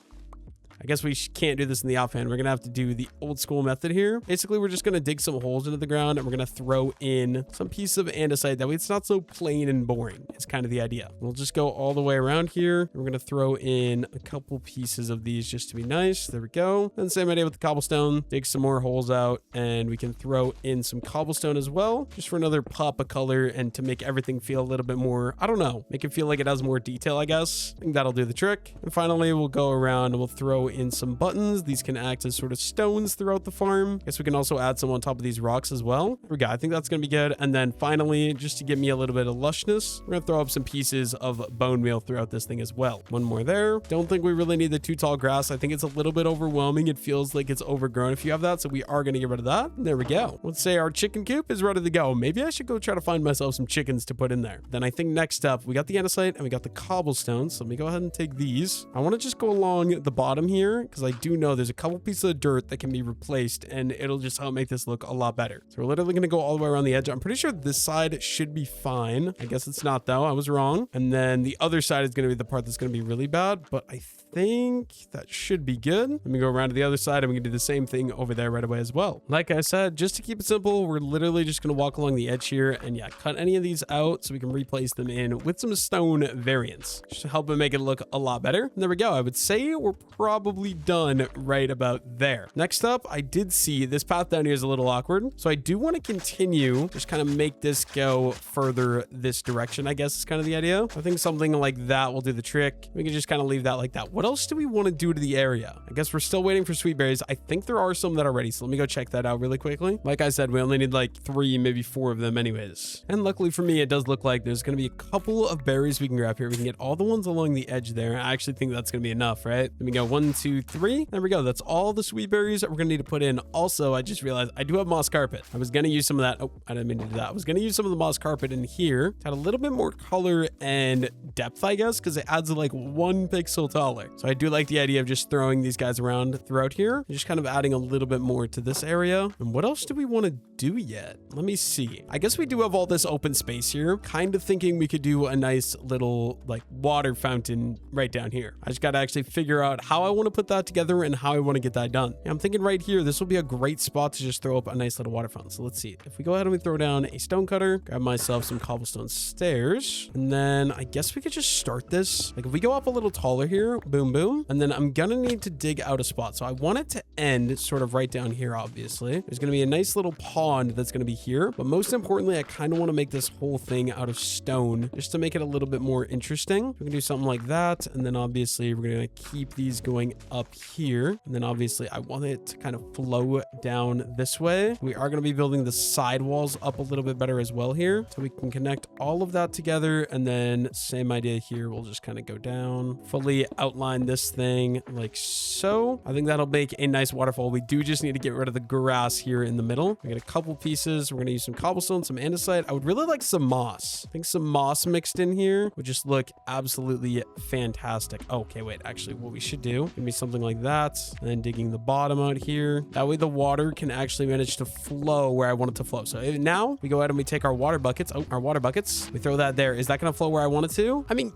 Speaker 1: I guess we can't do this in the offhand. We're going to have to do the old school method here. Basically, we're just going to dig some holes into the ground and we're going to throw in some piece of andesite. That way it's not so plain and boring. It's kind of the idea. We'll just go all the way around here. We're going to throw in a couple pieces of these just to be nice. There we go. And same idea with the cobblestone. Dig some more holes out and we can throw in some cobblestone as well, just for another pop of color and to make everything feel a little bit more, I don't know, make it feel like it has more detail, I guess. I think that'll do the trick. And finally, we'll go around and we'll throw in some buttons. These can act as sort of stones throughout the farm. I guess we can also add some on top of these rocks as well. There we go. I think that's going to be good. And then finally, just to give me a little bit of lushness, we're going to throw up some pieces of bone meal throughout this thing as well. 1 more there. Don't think we really need the 2 tall grass. I think it's a little bit overwhelming. It feels like it's overgrown if you have that. So we are going to get rid of that. And there we go. Let's say our chicken coop is ready to go. Maybe I should go try to find myself some chickens to put in there. Then I think next up, we got the andesite and we got the cobblestone. So let me go ahead and take these. I want to just go along the bottom here because I do know there's a couple pieces of dirt that can be replaced and it'll just help make this look a lot better. So we're literally going to go all the way around the edge. I'm pretty sure this side should be fine. I guess it's not though. I was wrong. And then the other side is going to be the part that's going to be really bad, but I think that should be good. Let me go around to the other side and we can do the same thing over there right away as well. Like I said, just to keep it simple, we're literally just going to walk along the edge here and yeah, cut any of these out so we can replace them in with some stone variants. Just to help it make it look a lot better. And there we go. I would say we're probably probably done right about there. Next up, I did see this path down here is a little awkward. So I do want to continue, just kind of make this go further this direction, I guess is kind of the idea. I think something like that will do the trick. We can just kind of leave that like that. What else do we want to do to the area? I guess we're still waiting for sweet berries. I think there are some that are ready. So let me go check that out really quickly. Like I said, we only need like 3, maybe 4 of them anyways. And luckily for me, it does look like there's going to be a couple of berries we can grab here. We can get all the ones along the edge there. I actually think that's going to be enough, right? Let me go 1, 2, 3. There we go. That's all the sweet berries that we're going to need to put in. Also, I just realized I do have moss carpet. I was going to use some of that. Oh, I didn't mean to do that. I was going to use some of the moss carpet in here to add a little bit more color and depth, I guess, because it adds like 1 pixel taller. So I do like the idea of just throwing these guys around throughout here, just kind of adding a little bit more to this area. And what else do we want to do yet? Let me see. I guess we do have all this open space here. Kind of thinking we could do a nice little like water fountain right down here. I just got to actually figure out how I want to put that together and how I want to get that done. And I'm thinking right here, this will be a great spot to just throw up a nice little water fountain. So let's see. If we go ahead and we throw down a stone cutter, grab myself some cobblestone stairs, and then I guess we could just start this. Like if we go up a little taller here, boom, boom, and then I'm gonna need to dig out a spot. So I want it to end sort of right down here, obviously. There's gonna be a nice little pond that's gonna be here, but most importantly, I kind of want to make this whole thing out of stone just to make it a little bit more interesting. We can do something like that, and then obviously we're gonna keep these going up here, and then obviously I want it to kind of flow down this way. We are gonna be building the side walls up a little bit better as well here, so we can connect all of that together, and then same idea here. We'll just kind of go down, fully outline this thing like so. I think that'll make a nice waterfall. We do just need to get rid of the grass here in the middle. We got a couple pieces. We're gonna use some cobblestone, some andesite. I would really like some moss. I think some moss mixed in here would just look absolutely fantastic. Okay, wait, actually what we should do, maybe something like that, and then digging the bottom out here. That way the water can actually manage to flow where I want it to flow. So now we go ahead and we take our water buckets. Oh, our water buckets. We throw that there. Is that gonna flow where I want it to? I mean,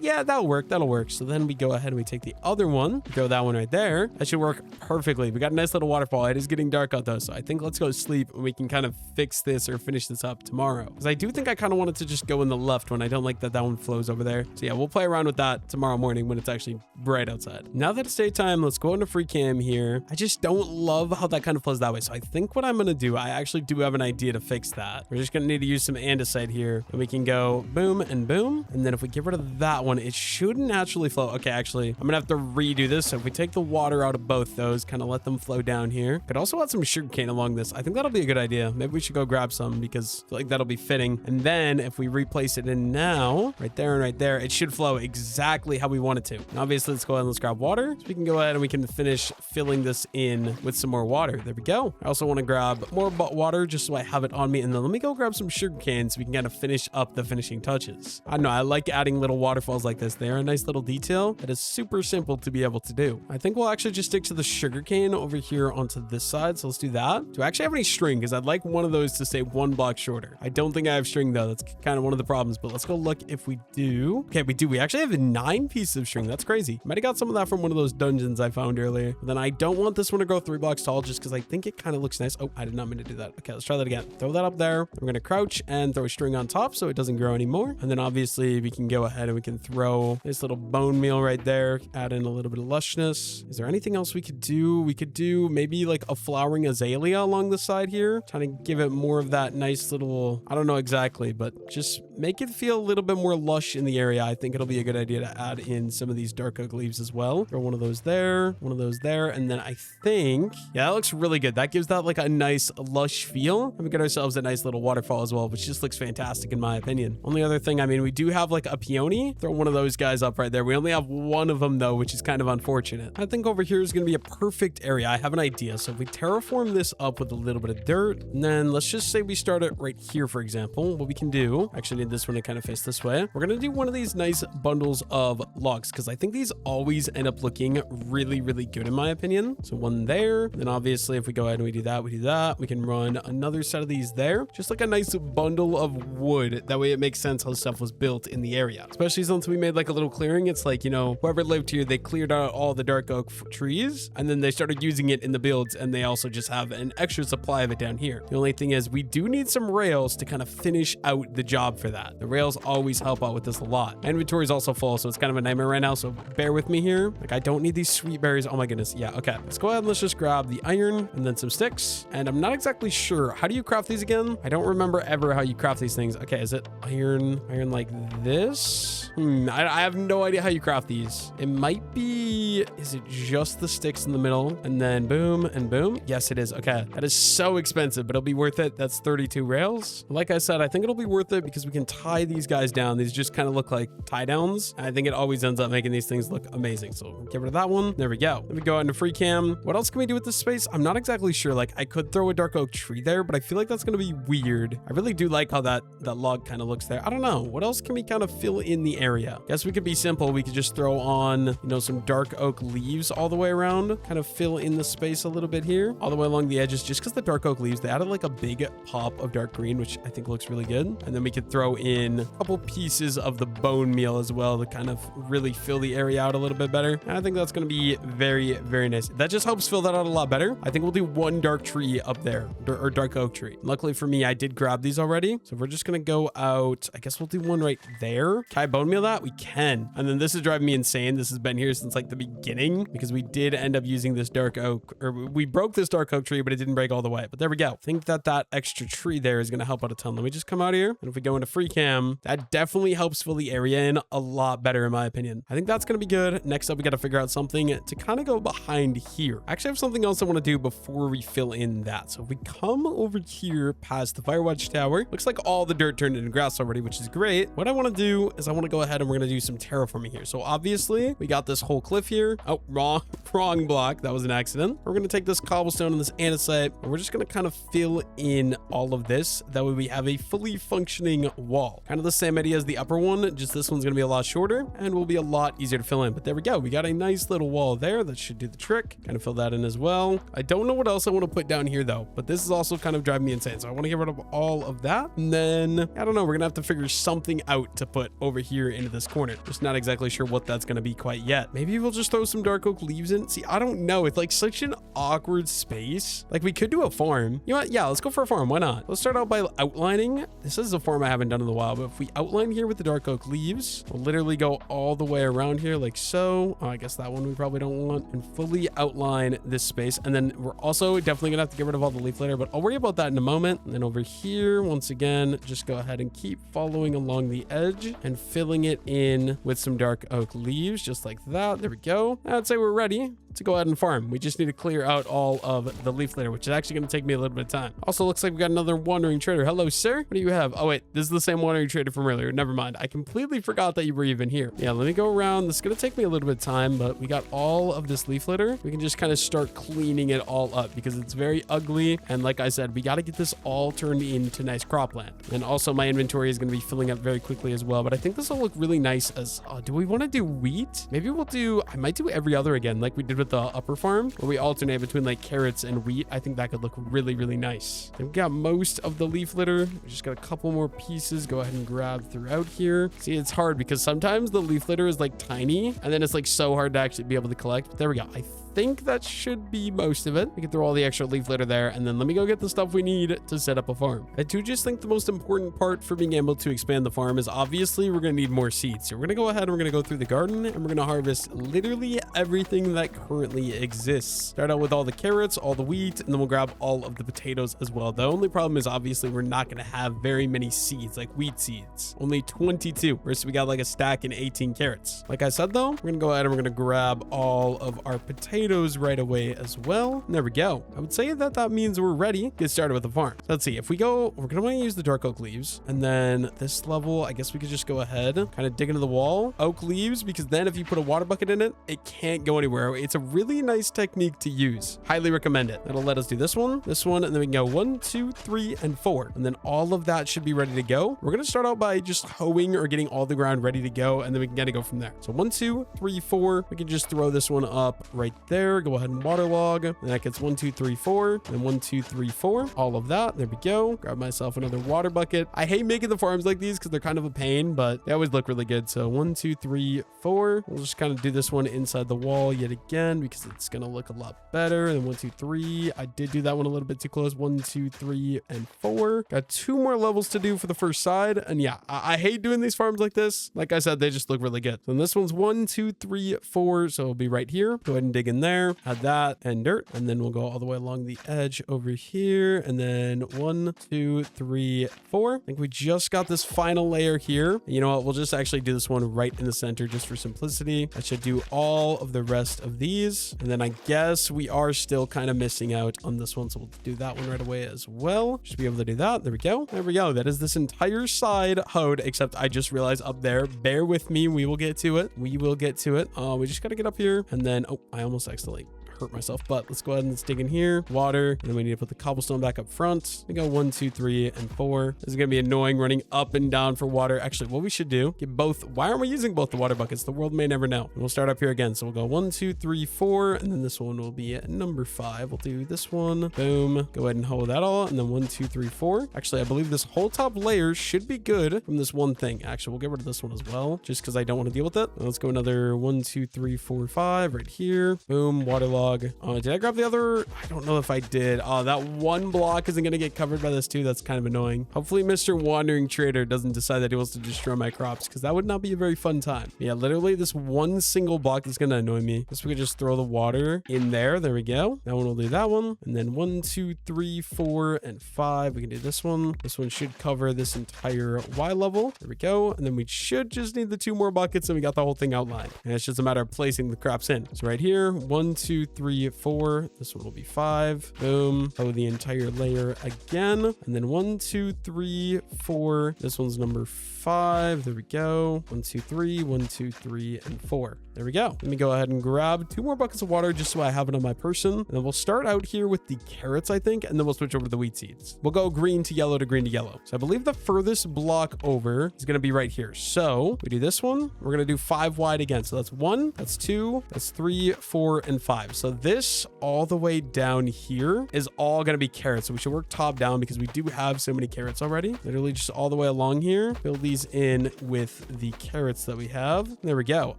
Speaker 1: yeah, that'll work. That'll work. So then we go ahead and we take the other one, throw that one right there. That should work perfectly. We got a nice little waterfall. It is getting dark out though, so I think let's go sleep and we can kind of fix this or finish this up tomorrow. Because I do think I kind of wanted to just go in the left one. I don't like that one flows over there. So yeah, we'll play around with that tomorrow morning when it's actually bright outside. Now that it's daytime, let's go into free cam here. I just don't love how that kind of flows that way. So I think what I'm going to do, I actually do have an idea to fix that. We're just going to need to use some andesite here, and we can go boom and boom. And then if we get rid of that one, it should naturally flow. Okay, actually, I'm gonna have to redo this. So if we take the water out of both those, kind of let them flow down here. Could also add some sugarcane along this. I think that'll be a good idea. Maybe we should go grab some because I feel like that'll be fitting. And then if we replace it in now, right there and right there, it should flow exactly how we want it to. And obviously, let's go ahead and let's grab water. So we can go ahead and we can finish filling this in with some more water. There we go. I also want to grab more water just so I have it on me. And then let me go grab some sugarcane so we can kind of finish up the finishing touches. I don't know. I like adding little waterfalls like this. They are a nice little detail that is super simple to be able to do. I think we'll actually just stick to the sugarcane over here onto this side. So let's do that. Do I actually have any string? Because I'd like one of those to stay 1 block shorter. I don't think I have string though. That's kind of one of the problems, but let's go look if we do. Okay, we do. We actually have 9 pieces of string. That's crazy. Might have got some of that from one of those dungeons I found earlier. But then I don't want this one to go 3 blocks tall just because I think it kind of looks nice. Oh, I did not mean to do that. Okay, let's try that again. Throw that up there. We're going to crouch and throw a string on top so it doesn't grow anymore. And then obviously we can go ahead and we can throw this little bone meal right there, add in a little bit of lushness. Is there anything else we could do? We could do maybe like a flowering azalea along the side here, trying to give it more of that nice little, I don't know exactly, but just make it feel a little bit more lush in the area. I think it'll be a good idea to add in some of these dark oak leaves as well. Throw one of those there, one of those there, and then I think, yeah, that looks really good. That gives that like a nice lush feel. And we get ourselves a nice little waterfall as well, which just looks fantastic in my opinion. Only other thing, I mean, we do have like a peony. Throw one of those guys up right there. We only have one of them though, which is kind of unfortunate. I think over here is going to be a perfect area. I have an idea. So if we terraform this up with a little bit of dirt, and then let's just say we start it right here, for example, what we can do, actually need this one to kind of face this way. We're going to do one of these nice bundles of logs because I think these always end up looking really, really good in my opinion. So one there. Then obviously if we go ahead and we do that, we can run another set of these there. Just like a nice bundle of wood. That way it makes sense how stuff was built in the area. Especially since we made like a little clearing. It's like, you know, whoever lived here, they cleared out all the dark oak trees and then they started using it in the builds, and they also just have an extra supply of it down here. The only thing is we do need some rails to kind of finish out the job for that. The rails always help out with this a lot. My inventory is also full, so it's kind of a nightmare right now, so bear with me here. Like, I don't need these sweet berries. Oh my goodness. Yeah, okay. Let's go ahead and let's just grab the iron and then some sticks. And I'm not exactly sure. How do you craft these again? I don't remember ever how you craft these things. Okay, is it iron like this? I have no idea how you craft these. It might be, is it just the sticks in the middle and then boom and boom? Yes, it is. Okay, that is so expensive, but it'll be worth it. That's 32 rails. Like I said, I think it'll be worth it because we can tie these guys down. These just kind of look like tie downs. I think it always ends up making these things look amazing. So get rid of that one. There we go. Let me go into free cam. What else can we do with this space? I'm not exactly sure. Like, I could throw a dark oak tree there, but I feel like that's going to be weird. I really do like how that log kind of looks there. I don't know. What else can we kind of fill in the area? Guess we could be simple. We could just throw on, you know, some dark oak leaves all the way around, kind of fill in the space a little bit here, all the way along the edges, just because the dark oak leaves, they added like a big pop of dark green, which I think looks really good. And then we could throw in a couple pieces of the bone meal as well to kind of really fill the area out a little bit better. And I think that's going to be very, very nice. That just helps fill that out a lot better. I think we'll do one dark tree up there, or dark oak tree. Luckily for me, I did grab these already. So we're just going to go out. I guess we'll do one right there. Can I bone meal that? We can. And then this is driving me insane. This has been here since like the beginning because we did end up using this dark oak, or we broke this dark oak tree, but it didn't break all the way. But there we go. I think that extra tree there is going to help out a ton. Let me just come out here. And if we go into free cam, that definitely helps fill the area in a lot better in my opinion. I think that's going to be good. Next up, we got to figure out something to kind of go behind here. I actually have something else I want to do before we fill in that. So if we come over here past the Firewatch Tower, looks like all the dirt turned into grass already, which is great. What I want to do is I want to go ahead and we're going to do some terraforming here. So obviously we got this whole cliff here. Oh, wrong block. That was an accident. We're going to take this cobblestone and this andesite, and we're just going to kind of fill in all of this. That way we have a fully functioning wall. Kind of the same idea as the upper one, just this one's going to be a lot shorter and will be a lot easier to fill in. But there we go. We got a nice little wall there. That should do the trick. Kind of fill that in as well. I don't know what else I want to put down here though, but this is also kind of driving me insane. So I want to get rid of all of that. And then, I don't know, we're going to have to figure something out to put over here into this corner. Just not exactly sure what that's going to be quite yet. Maybe we'll just throw some dark oak leaves in. See, I don't know. It's like such an awkward space. Like, we could do a farm. You know what? Yeah, let's go for a farm. Why not? Let's start out by outlining. This is a farm I haven't done in a while, but if we outline here with the dark oak leaves, we'll literally go all the way around here like so. Oh, I guess that one we probably don't want, and fully outline this space. And then we're also definitely gonna have to get rid of all the leaf litter, but I'll worry about that in a moment. And then over here, once again, just go ahead and keep following along the edge and filling it in with some dark oak leaves, just like that. There we go. I'd say we're ready to go ahead and farm. We just need to clear out all of the leaf litter, which is actually going to take me a little bit of time. Also, looks like we got another wandering trader. Hello, sir. What do you have? Oh, wait, this is the same wandering trader from earlier. Never mind. I completely forgot that you were even here. Yeah, let me go around. This is going to take me a little bit of time, but we got all of this leaf litter. We can just kind of start cleaning it all up because it's very ugly. And like I said, we got to get this all turned into nice cropland. And also my inventory is going to be filling up very quickly as well, but I think this will look really nice as, do we want to do wheat? Maybe we'll do, I might do every other again, like we did with the upper farm, where we alternate between like carrots and wheat. I think that could look really, really nice. And we got most of the leaf litter. We just got a couple more pieces. Go ahead and grab throughout here. See, it's hard because sometimes the leaf litter is like tiny and then it's like so hard to actually be able to collect. But there we go. I think that should be most of it. We can throw all the extra leaf litter there, and then let me go get the stuff we need to set up a farm. I do just think the most important part for being able to expand the farm is obviously we're going to need more seeds. So we're going to go ahead and we're going to go through the garden and we're going to harvest literally everything that currently exists. Start out with all the carrots, all the wheat, and then we'll grab all of the potatoes as well. The only problem is obviously we're not going to have very many seeds, like wheat seeds. Only 22, versus we got like a stack and 18 carrots. Like I said though, we're going to go ahead and we're going to grab all of our potatoes right away as well. And there we go. I would say that means we're ready to get started with the farm. So let's see. If we go, we're going to want to use the dark oak leaves. And then this level, I guess we could just go ahead, kind of dig into the wall. Oak leaves, because then if you put a water bucket in it, it can't go anywhere. It's a really nice technique to use. Highly recommend it. That'll let us do this one, and then we can go 1, 2, 3, and 4. And then all of that should be ready to go. We're going to start out by just hoeing or getting all the ground ready to go, and then we can kind of go from there. So 1, 2, 3, 4. We can just throw this one up right there. there. Go ahead and waterlog. And that gets 1, 2, 3, 4. And 1, 2, 3, 4. All of that. There we go. Grab myself another water bucket. I hate making the farms like these because they're kind of a pain, but they always look really good. So 1, 2, 3, 4. We'll just kind of do this one inside the wall yet again because it's going to look a lot better. And 1, 2, 3. I did do that one a little bit too close. 1, 2, 3, and 4. Got 2 more levels to do for the first side. And yeah, I hate doing these farms like this. Like I said, they just look really good. So this one's 1, 2, 3, 4. So it'll be right here. Go ahead and dig in there. Add that and dirt. And then we'll go all the way along the edge over here. And then 1, 2, 3, 4. I think we just got this final layer here. You know what? We'll just actually do this one right in the center just for simplicity. That should do all of the rest of these. And then I guess we are still kind of missing out on this one. So we'll do that one right away as well. Should be able to do that. There we go. There we go. That is this entire side hoed, except I just realized up there. Bear with me. We will get to it. We will get to it. We just got to get up here. And then, oh, I almost accidentally hurt myself, but let's go ahead and dig in here. Water, and then we need to put the cobblestone back up front. We go 1, 2, 3, and 4. This is gonna be annoying running up and down for water. Actually, what we should do, get both. Why aren't we using both the water buckets? The world may never know. And we'll start up here again. So we'll go 1, 2, 3, 4, and then this one will be at number 5. We'll do this one. Boom. Go ahead and hold that all, and then 1, 2, 3, 4. Actually, I believe this whole top layer should be good from this one thing. Actually, we'll get rid of this one as well, just because I don't want to deal with it. Let's go another 1, 2, 3, 4, 5 right here. Boom. Waterlog. Did I grab the other? I don't know if I did. That one block isn't going to get covered by this too. That's kind of annoying. Hopefully Mr. Wandering Trader doesn't decide that he wants to destroy my crops, because that would not be a very fun time. Yeah, literally this one single block is going to annoy me. Guess we could just throw the water in there. There we go. That one will do that one. And then 1, 2, 3, 4, and 5. We can do this one. This one should cover this entire Y level. There we go. And then we should just need the 2 more buckets and we got the whole thing outlined. And it's just a matter of placing the crops in. So right here, 1, 2, 3, 4. This one will be 5. Boom. Oh, the entire layer again. And then 1, 2, 3, 4. This one's number 5. There we go. 1, 2, 3, 1, 2, 3, and 4. There we go. Let me go ahead and grab 2 more buckets of water just so I have it on my person. And then we'll start out here with the carrots, I think, and then we'll switch over to the wheat seeds. We'll go green to yellow to green to yellow. So I believe the furthest block over is going to be right here. So we do this one. We're going to do 5 wide again. So that's 1, that's 2, that's 3, 4, and 5. So this all the way down here is all going to be carrots. So we should work top down because we do have so many carrots already. Literally just all the way along here. Fill these in with the carrots that we have. There we go.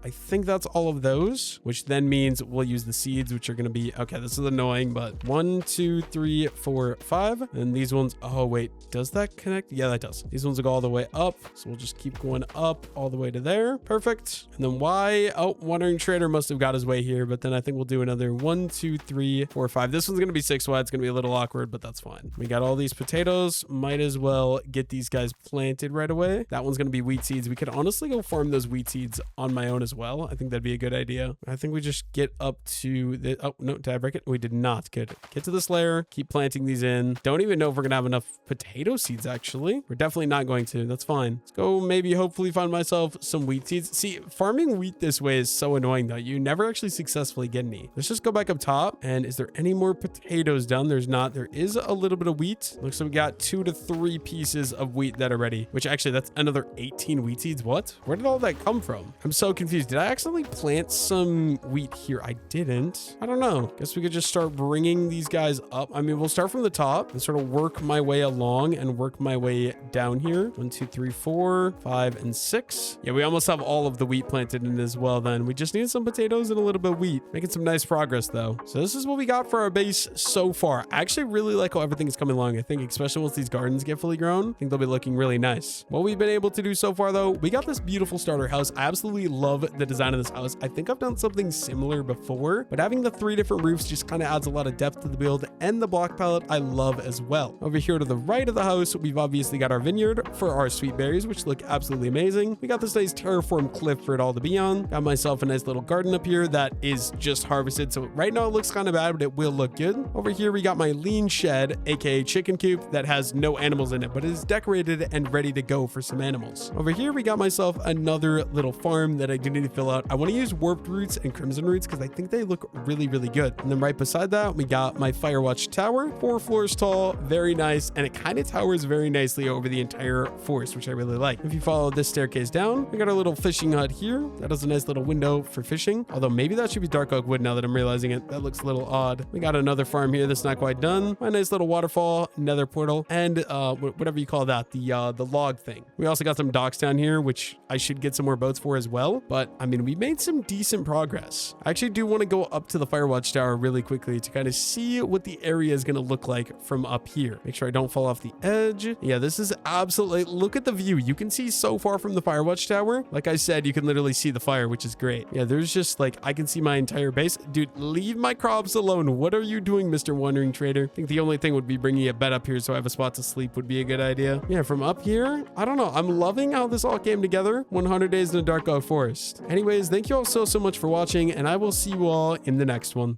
Speaker 1: I think that's all of those, which then means we'll use the seeds, which are going to be, okay, this is annoying, but 1, 2, 3, 4, 5. And these ones, oh wait, does that connect? Yeah, that does. These ones will go all the way up. So we'll just keep going up all the way to there. Perfect. And then Y, oh, Wandering Trader must have got his way here, but then I think we'll do another 1, 2, 3, 4, 5. This one's going to be 6 wide. It's going to be a little awkward, but that's fine. We got all these potatoes. Might as well get these guys planted right away. That one's going to be wheat seeds. We could honestly go farm those wheat seeds on my own as well. I think that'd be a good idea. I think we just get up to the, oh no, did I break it? We did not. Good. Get to this layer, keep planting these in. Don't even know if we're gonna have enough potato seeds. Actually, we're definitely not going to. That's fine. Let's go maybe hopefully find myself some wheat seeds. See, farming wheat this way is so annoying though. You never actually successfully get any. Let's just go back up top. And is there any more potatoes done? There's not. There is a little bit of wheat. Looks like we got 2 to 3 pieces of wheat that are ready, which actually that's another 18 wheat seeds. What? Where did all that come from? I'm so confused. Did I accidentally plant some wheat here? I didn't. I don't know. Guess we could just start bringing these guys up. I mean, we'll start from the top and sort of work my way along and work my way down here. 1, 2, 3, 4, 5, and 6. Yeah, we almost have all of the wheat planted in as well then. We just need some potatoes and a little bit of wheat. Making some nice progress though. So this is what we got for our base so far. I actually really like how everything is coming along. I think especially once these gardens get fully grown, I think they'll be looking really nice. What we've been able to do so far though, we got this beautiful starter house. I absolutely love the design of this house. I think I've done something similar before, but having the 3 different roofs just kind of adds a lot of depth to the build, and the block palette I love as well. Over here to the right of the house, we've obviously got our vineyard for our sweet berries, which look absolutely amazing. We got this nice terraform cliff for it all to be on. Got myself a nice little garden up here that is just harvested. So right now it looks kind of bad, but it will look good. Over here, we got my lean shed, aka chicken coop, that has no animals in it, but it is decorated and ready to go for some animals. Over here, we got myself another little farm that I do need to fill out. I want to use warped roots and crimson roots because I think they look really, really good. And then right beside that, we got my Firewatch tower, 4 floors tall, very nice. And it kind of towers very nicely over the entire forest, which I really like. If you follow this staircase down, we got our little fishing hut here. That has a nice little window for fishing. Although maybe that should be dark oak wood now that I'm realizing realizing it. That looks a little odd. We got another farm here that's not quite done. A nice little waterfall, nether portal, and whatever you call that, the log thing. We also got some docks down here, which I should get some more boats for as well. But I mean, we made some decent progress. I actually do want to go up to the Firewatch Tower really quickly to kind of see what the area is going to look like from up here. Make sure I don't fall off the edge. Yeah, this is absolutely, look at the view. You can see so far from the Firewatch Tower. Like I said, you can literally see the fire, which is great. Yeah, there's just like, I can see my entire base. Dude, leave my crops alone. What are you doing, Mr. Wandering Trader? I think the only thing would be bringing a bed up here so I have a spot to sleep would be a good idea. Yeah, from up here, I don't know. I'm loving how this all came together. 100 Days in the Dark Oak Forest. Anyways, thank you all so much for watching, and I will see you all in the next one.